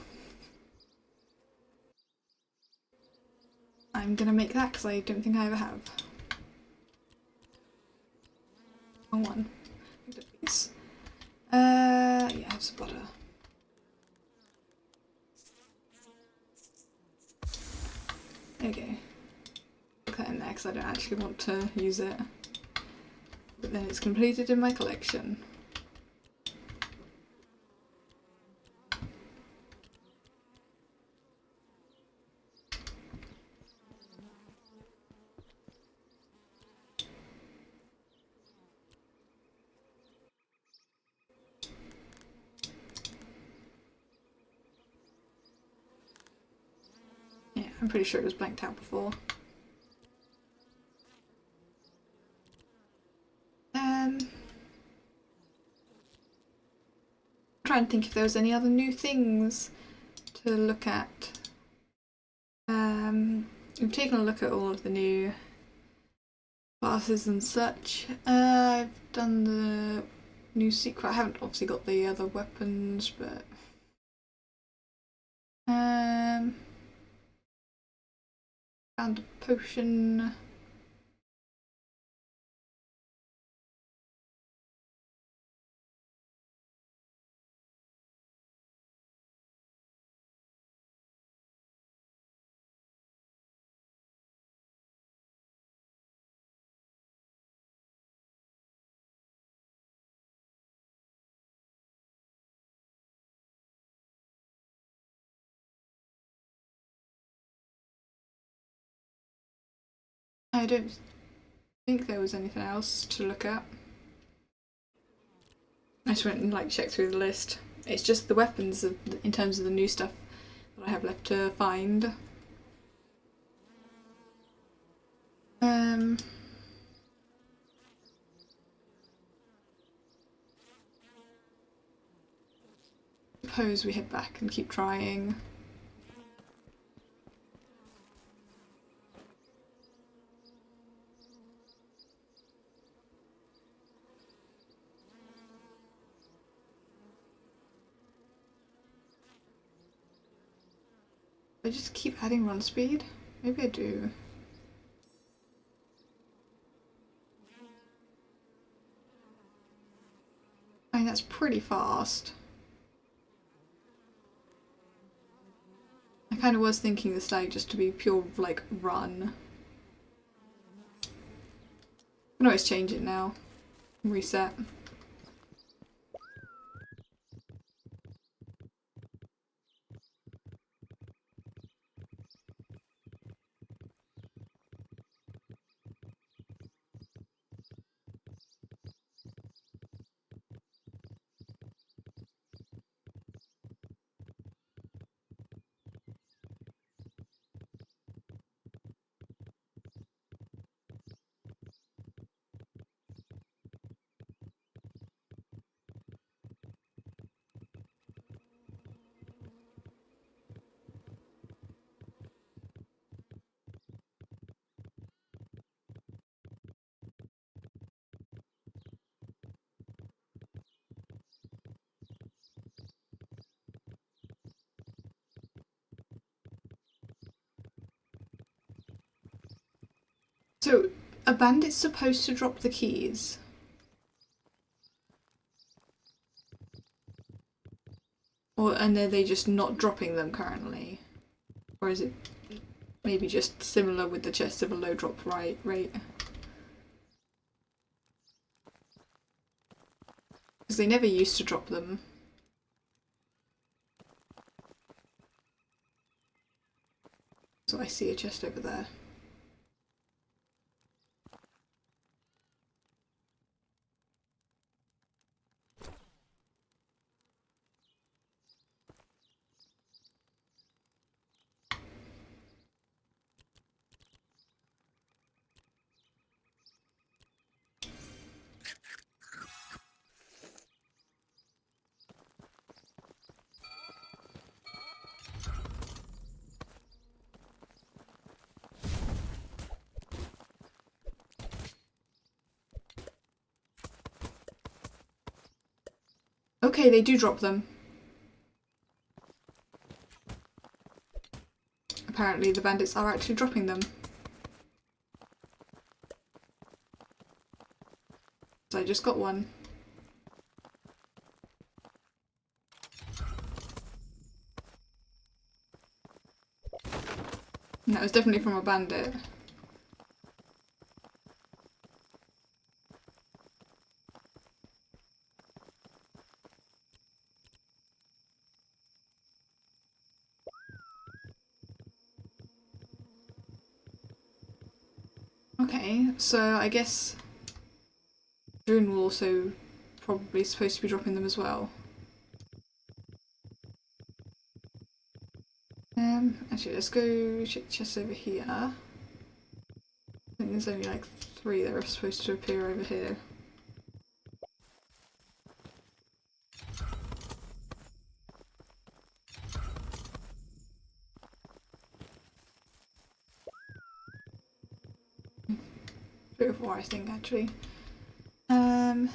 Speaker 1: I'm gonna make that because I don't think I ever have. Wrong one. Please. Yeah, have some butter. There we go. Put that in there because I don't actually want to use it. But then it's completed in my collection. I'm pretty sure it was blanked out before. I'm trying to think if there was any other new things to look at. We've taken a look at all of the new classes and such. I've done the new secret. I haven't obviously got the other weapons, but found a potion. I don't think there was anything else to look at. I just went and like checked through the list. It's just the weapons in terms of the new stuff that I have left to find. suppose we head back and keep trying. I just keep adding run speed? Maybe I do. I mean, that's pretty fast. I kind of was thinking the stag just to be pure, like, run. I can always change it now. Reset. So, a bandit's supposed to drop the keys? And are they just not dropping them currently? Or is it maybe just similar with the chest of a low drop rate? Because they never used to drop them. So I see a chest over there. Okay, they do drop them. Apparently the bandits are actually dropping them. So I just got one. And that was definitely from a bandit. Okay, so I guess June will also probably supposed to be dropping them as well. Actually, let's go check chests over here. I think there's only like 3 that are supposed to appear over here. Three or 4, I think, actually. Ow.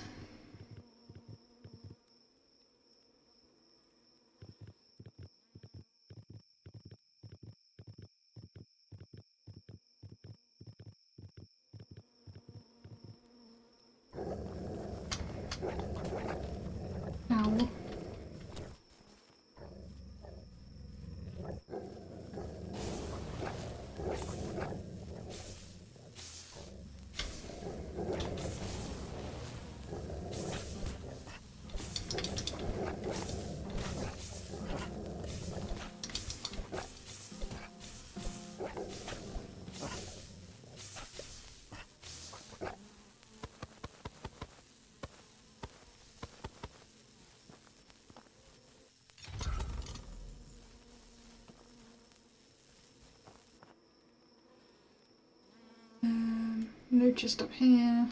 Speaker 1: No chest up here.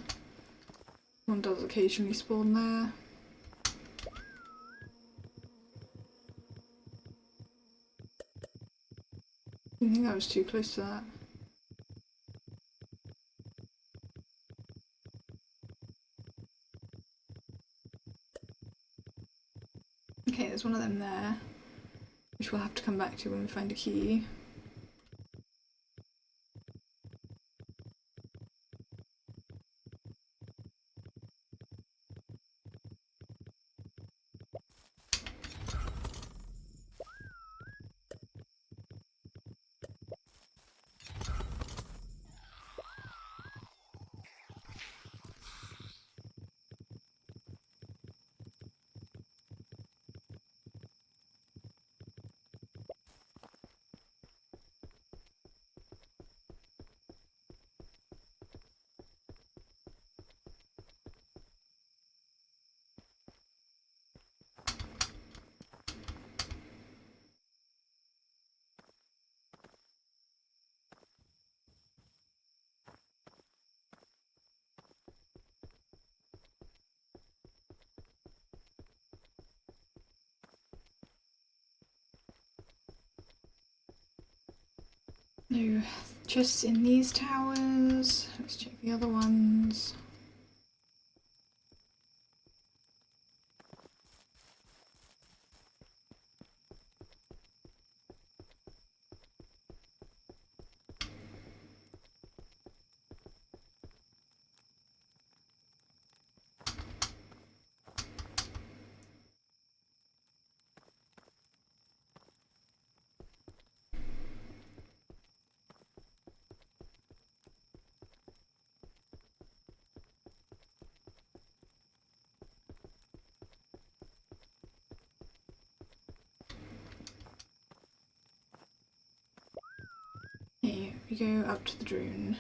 Speaker 1: One does occasionally spawn there. I think I was too close to that. Okay, there's one of them there, which we'll have to come back to when we find a key. No chests in these towers. Let's check the other ones. Here we go up to the drone.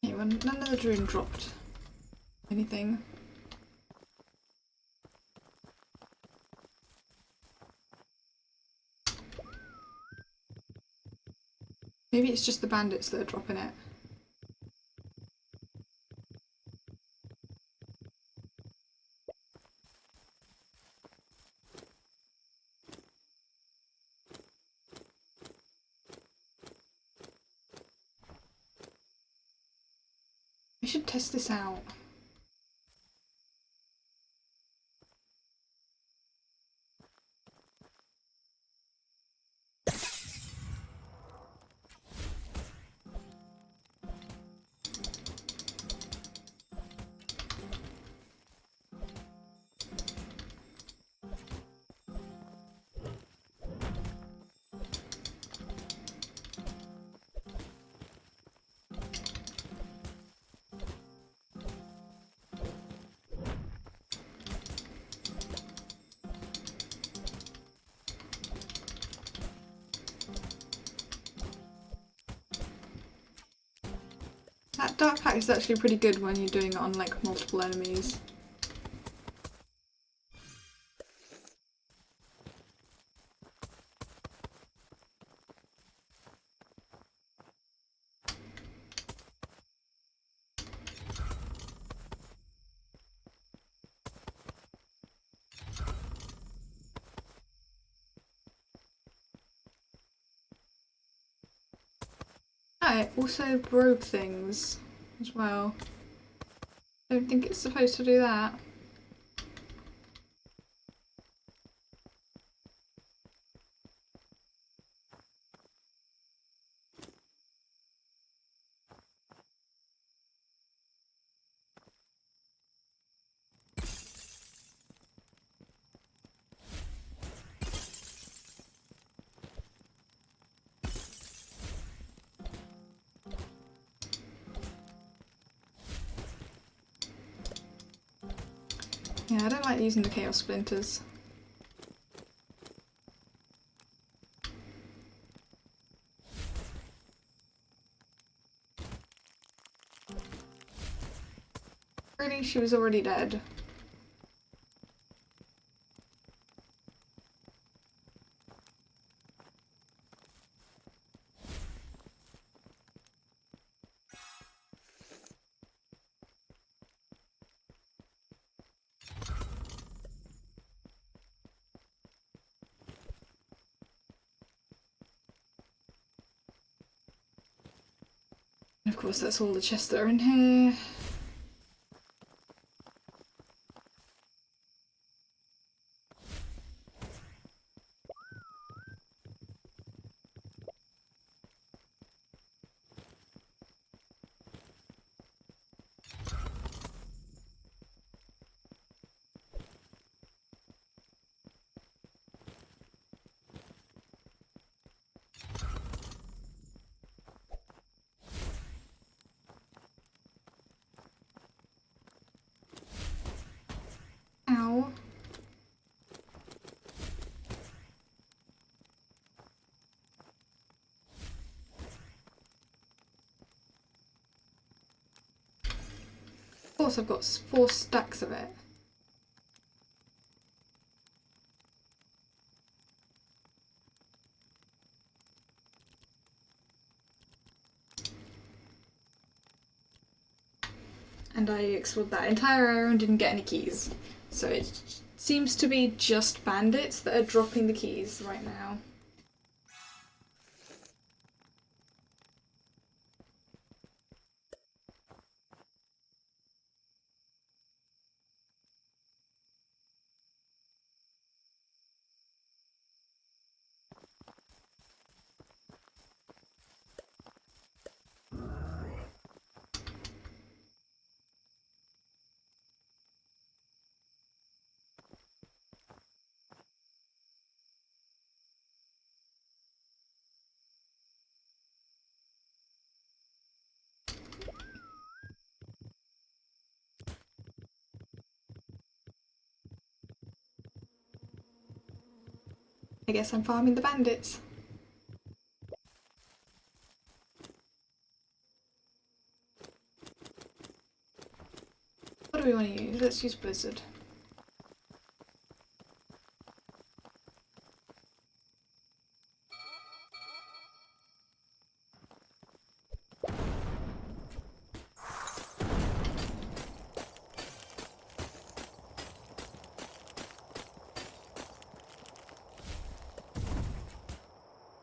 Speaker 1: Okay, well, none of the drone dropped anything. Maybe it's just the bandits that are dropping it. I should test this out. Dark Hack is actually pretty good when you're doing it on like multiple enemies. I also broke things as well. Don't think it's supposed to do that. Yeah, I don't like using the Chaos Splinters. Really, she was already dead. And of course, that's all the chests that are in here. Ow. Of course, I've got 4 stacks of it. And I explored that entire area and didn't get any keys. So it seems to be just bandits that are dropping the keys right now. I guess I'm farming the bandits. What do we want to use? Let's use Blizzard.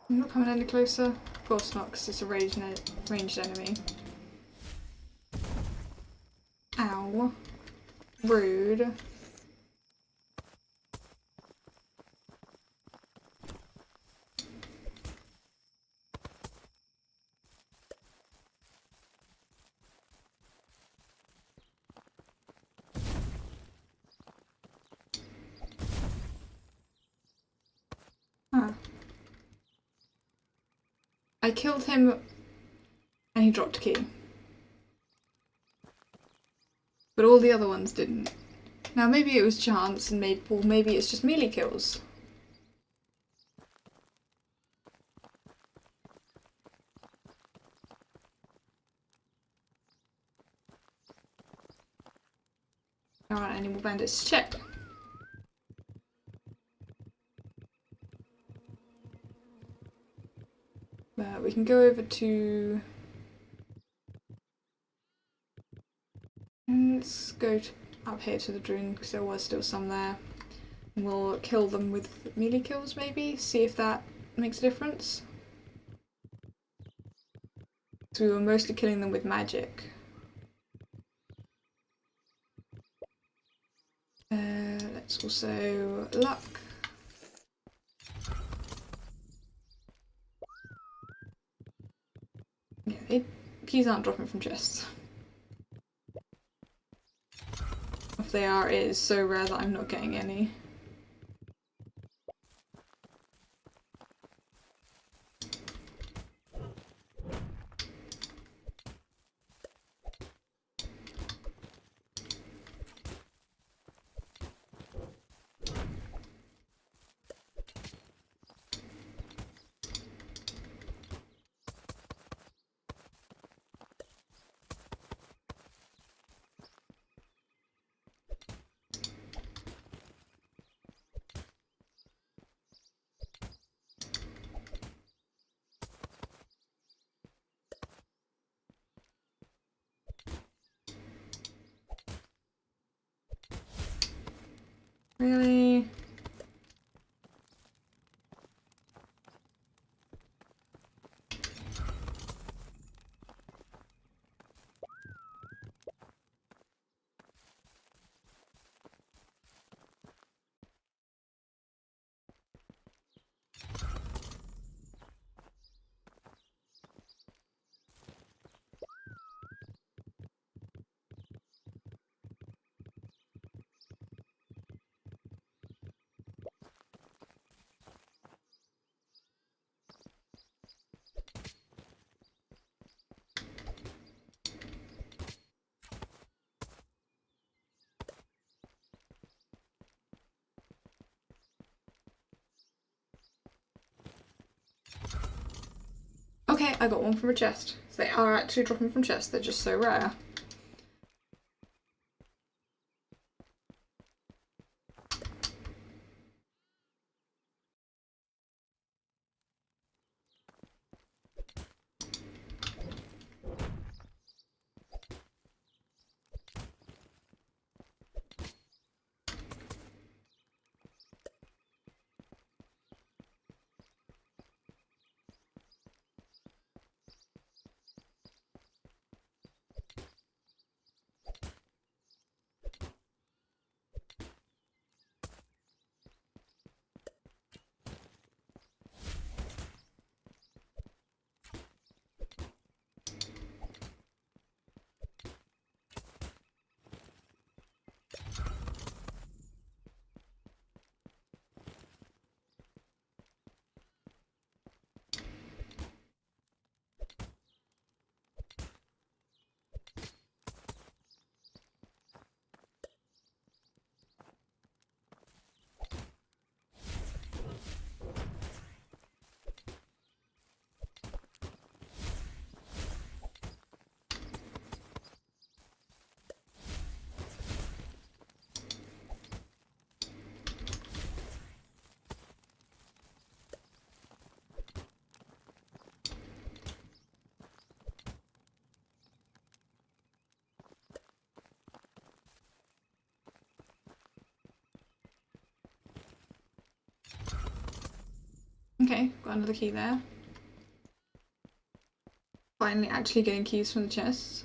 Speaker 1: I'm not coming any closer. Of course not, because it's a ranged enemy. Ow. Rude. Huh. I killed him and he dropped a key. But all the other ones didn't. Now maybe it was chance and maybe it's just melee kills. Alright, any more bandits? Check. We can go over to... Let's go up here to the drone because there was still some there. And we'll kill them with melee kills maybe, see if that makes a difference. So we were mostly killing them with magic. Let's also luck. Yeah, keys aren't dropping from chests. If they are, it is so rare that I'm not getting any. Really? Okay, I got one from a chest. So they are actually dropping from chests, they're just so rare. Okay, got another key there. Finally actually getting keys from the chests.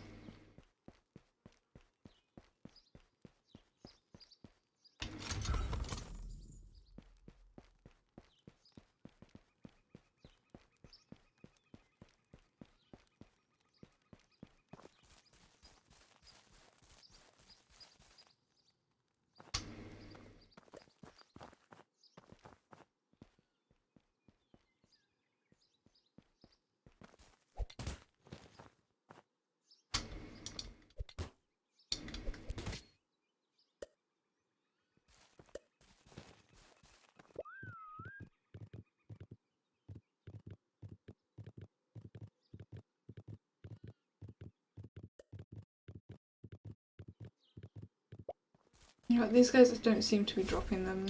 Speaker 1: You know what, these guys don't seem to be dropping them.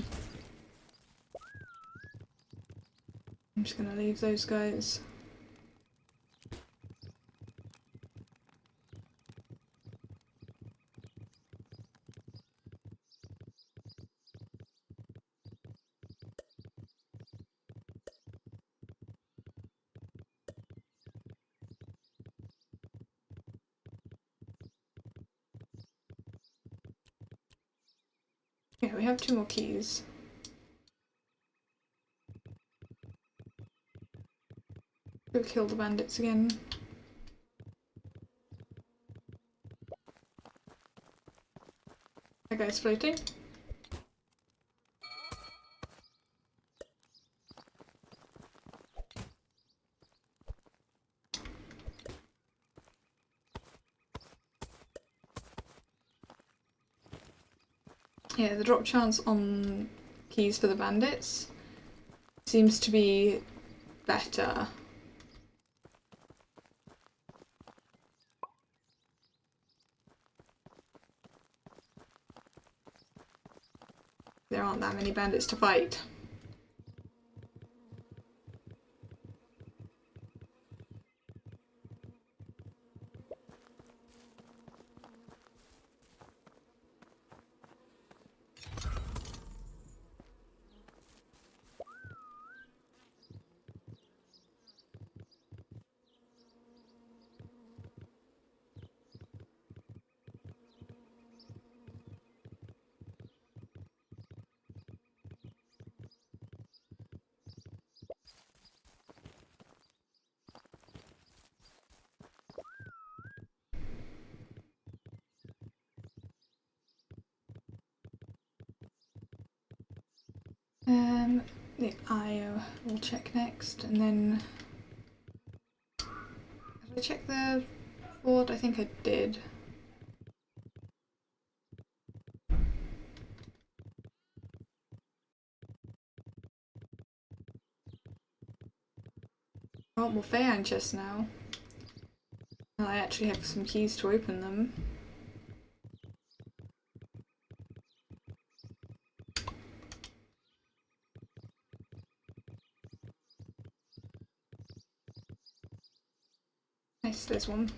Speaker 1: I'm just gonna leave those guys. Yeah, we have 2 more keys. Go kill the bandits again. That guy's floating. Yeah, the drop chance on keys for the bandits seems to be better. There aren't that many bandits to fight. The IO we'll check next, and then did I check the fort? I think I did. Oh, more Feian chests now. I actually have some keys to open them. Nice, there's one.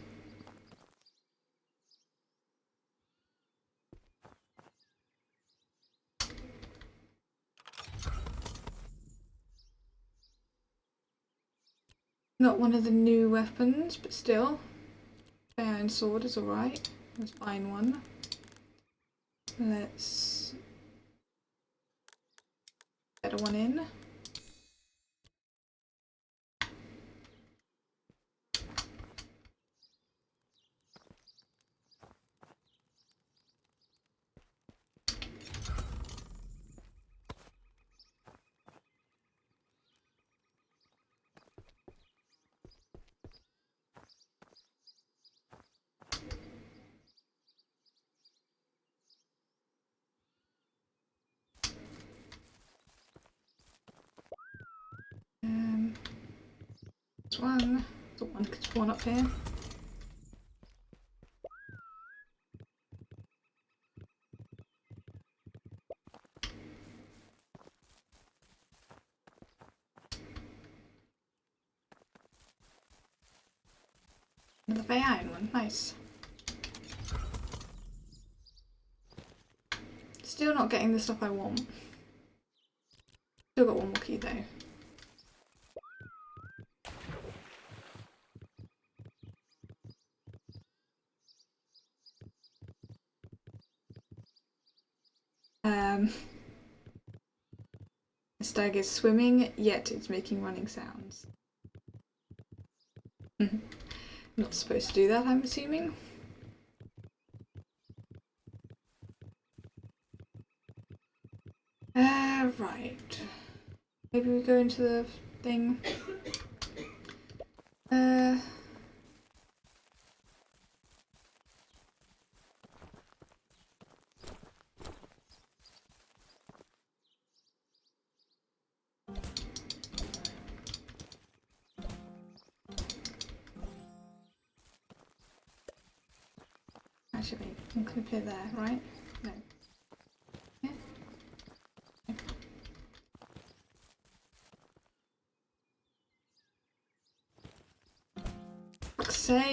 Speaker 1: Not one of the new weapons, but still. Iron sword is alright. Let's find one. Let's get one in. This one. The one could spawn up here. Another very iron one, nice. Still not getting the stuff I want. Still got one more key though. The stag is swimming, yet it's making running sounds. Not supposed to do that, I'm assuming. Right. Maybe we go into the thing. Actually, I'm gonna put there, right? No.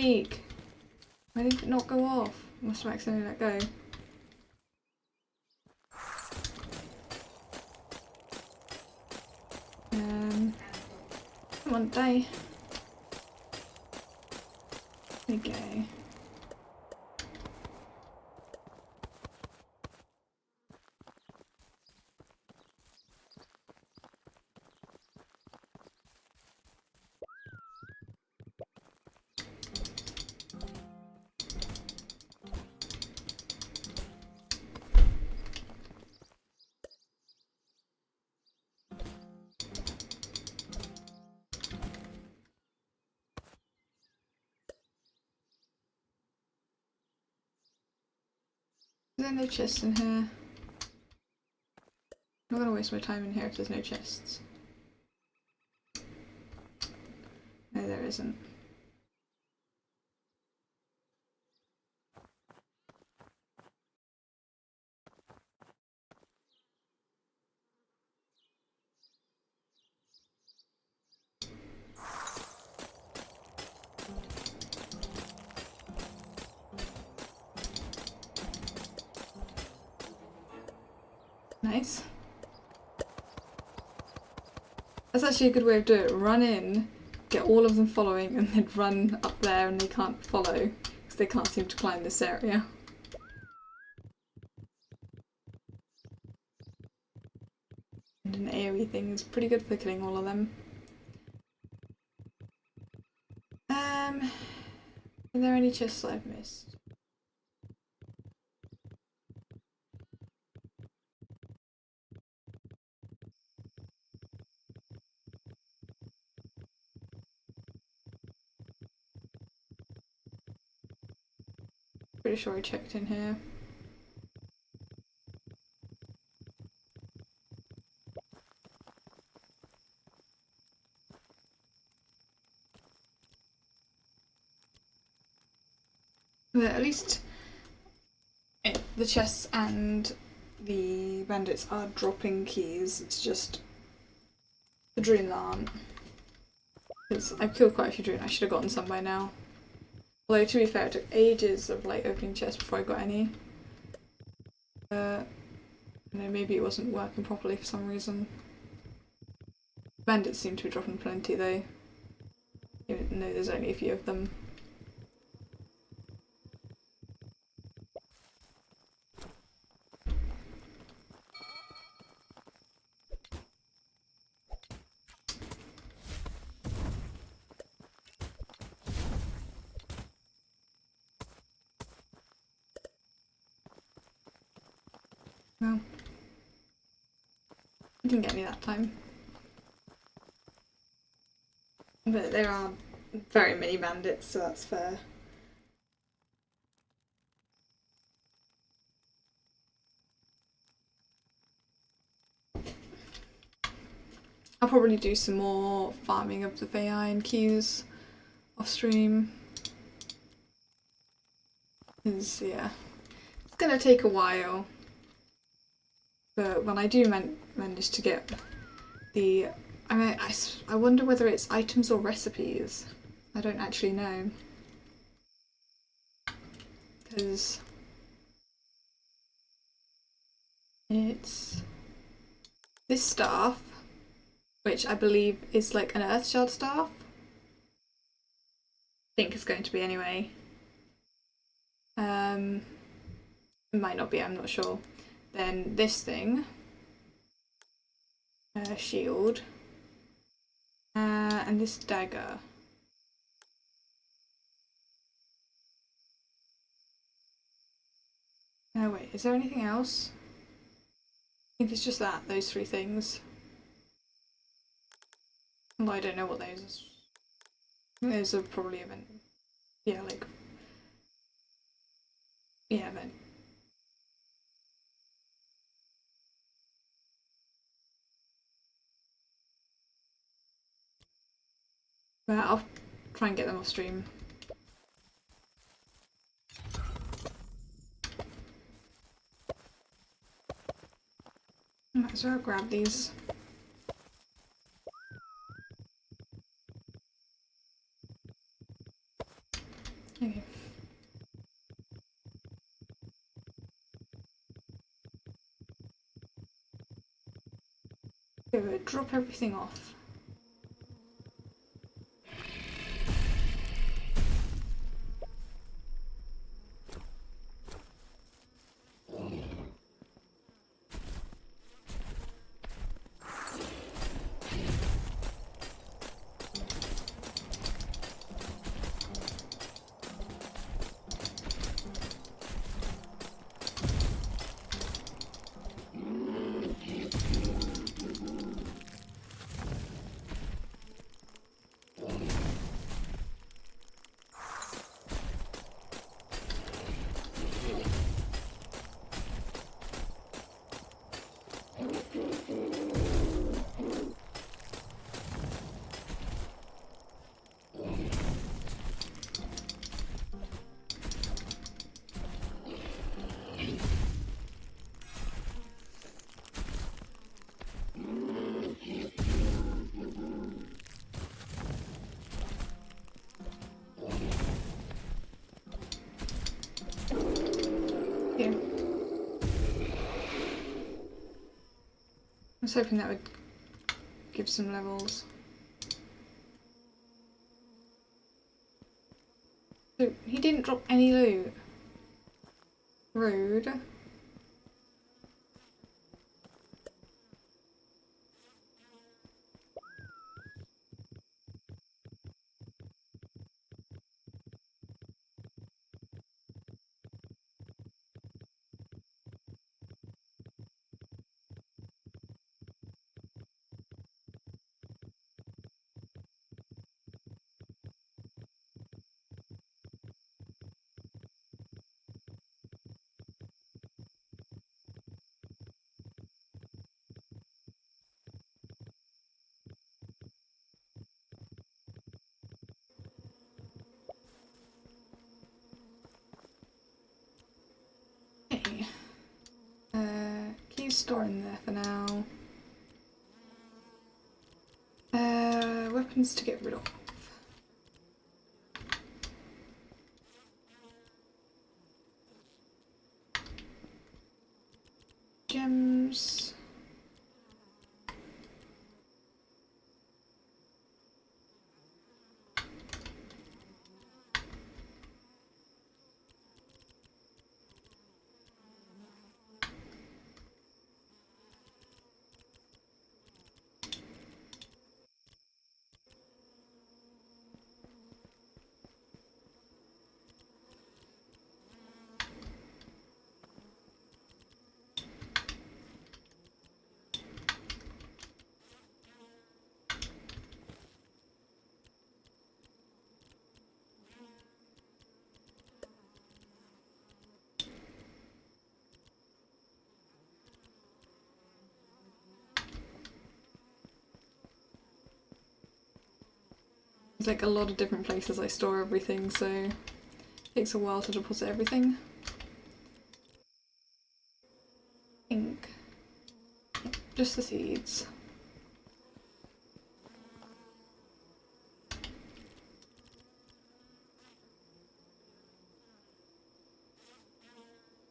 Speaker 1: sake. Why did it not go off? Must have accidentally let go. Come on, die. There we go. Is there no chests in here? I'm not gonna waste my time in here if there's no chests. No, there isn't. Nice. That's actually a good way of doing it. Run in, get all of them following, and then run up there and they can't follow because they can't seem to climb this area. And an AoE thing is pretty good for killing all of them. Are there any chests that I've missed? Pretty sure I checked in here. But at least the chests and the bandits are dropping keys. It's just the Droon aren't. Because I've killed quite a few Droon. I should have gotten some by now. Although to be fair, it took ages of like opening chests before I got any. Maybe it wasn't working properly for some reason. Bandits seem to be dropping plenty though. Even though there's only a few of them. Well, you didn't get me that time. But there are very many bandits, so that's fair. I'll probably do some more farming of the Vei and queues off stream. Because, yeah, it's gonna take a while. But when I do manage to get the... I wonder whether it's items or recipes. I don't actually know. Because it's this staff, which I believe is like an Earth Shard staff. I think it's going to be anyway. It might not be, I'm not sure. Then this thing, shield, and this dagger. Oh wait, is there anything else? I think it's just that, those three things. Well, I don't know what those are. Those are probably event. Yeah, like. Yeah, event. But I'll try and get them off stream. Might as well grab these. Good, drop everything off. Yeah. I was hoping that would give some levels. So he didn't drop any loot. Rude. Okay. Keys store in there for now. Weapons to get rid of. Gems. There's like a lot of different places I store everything, so it takes a while to deposit everything. I think just the seeds.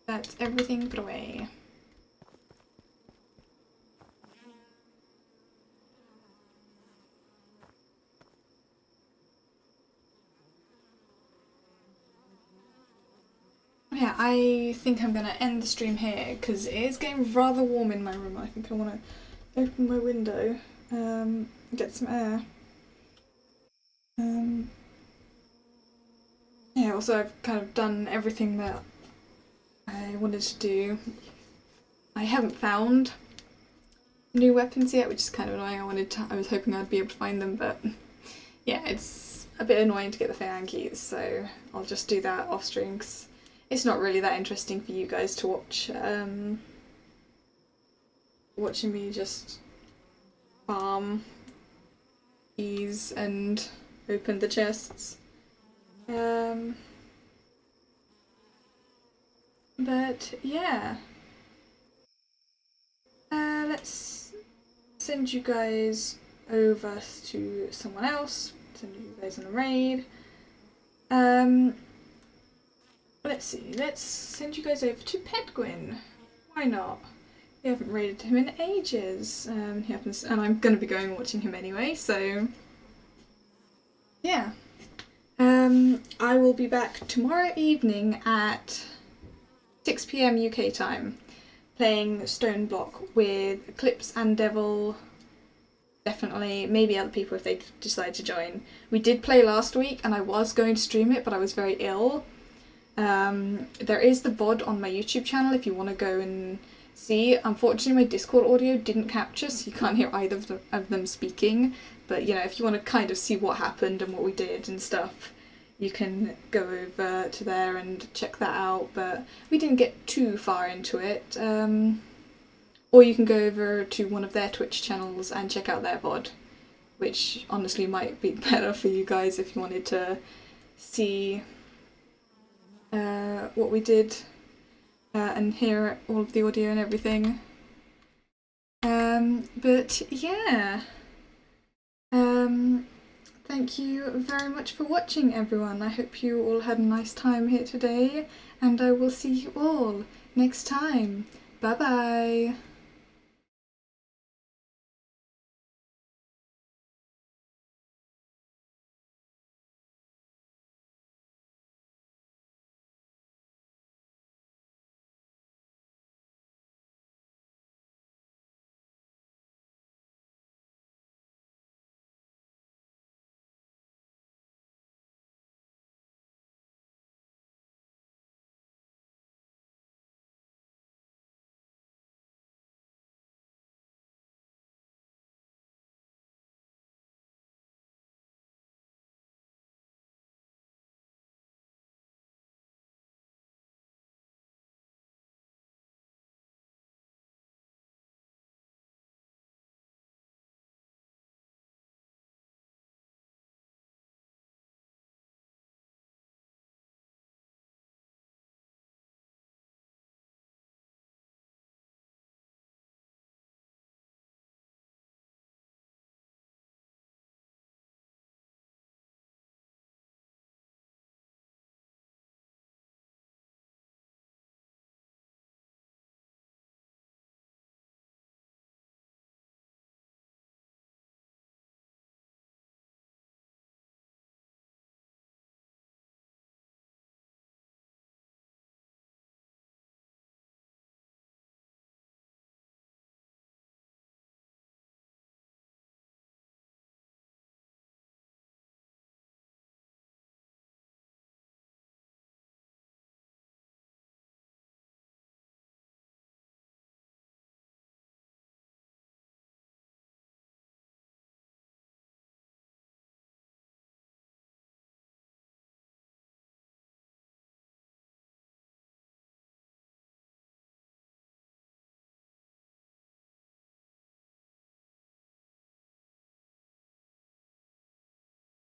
Speaker 1: That's everything put away. Yeah, I think I'm gonna end the stream here because it is getting rather warm in my room. I think I want to open my window, get some air. Yeah, also I've kind of done everything that I wanted to do. I haven't found new weapons yet, which is kind of annoying. I was hoping I'd be able to find them, but yeah, it's a bit annoying to get the fan keys, so I'll just do that off stream because it's not really that interesting for you guys to watch. Watching me just farm keys and open the chests. But yeah, let's send you guys over to someone else. Send you guys on a raid. Let's see. Let's send you guys over to Pedguin. Why not? We haven't rated him in ages. He happens, and I'm going to be going and watching him anyway, so yeah. I will be back tomorrow evening at 6 p.m. UK time, playing Stone Block with Eclipse and Devil. Definitely, maybe other people if they decide to join. We did play last week, and I was going to stream it, but I was very ill. There is the VOD on my YouTube channel if you want to go and see. Unfortunately, my Discord audio didn't capture, so you can't hear either of them speaking. But, you know, if you want to kind of see what happened and what we did and stuff, you can go over to there and check that out. But we didn't get too far into it. Or you can go over to one of their Twitch channels and check out their VOD, which honestly might be better for you guys if you wanted to see what we did and hear all of the audio and everything. But yeah, thank you very much for watching, everyone. I hope you all had a nice time here today, and I will see you all next time. Bye bye.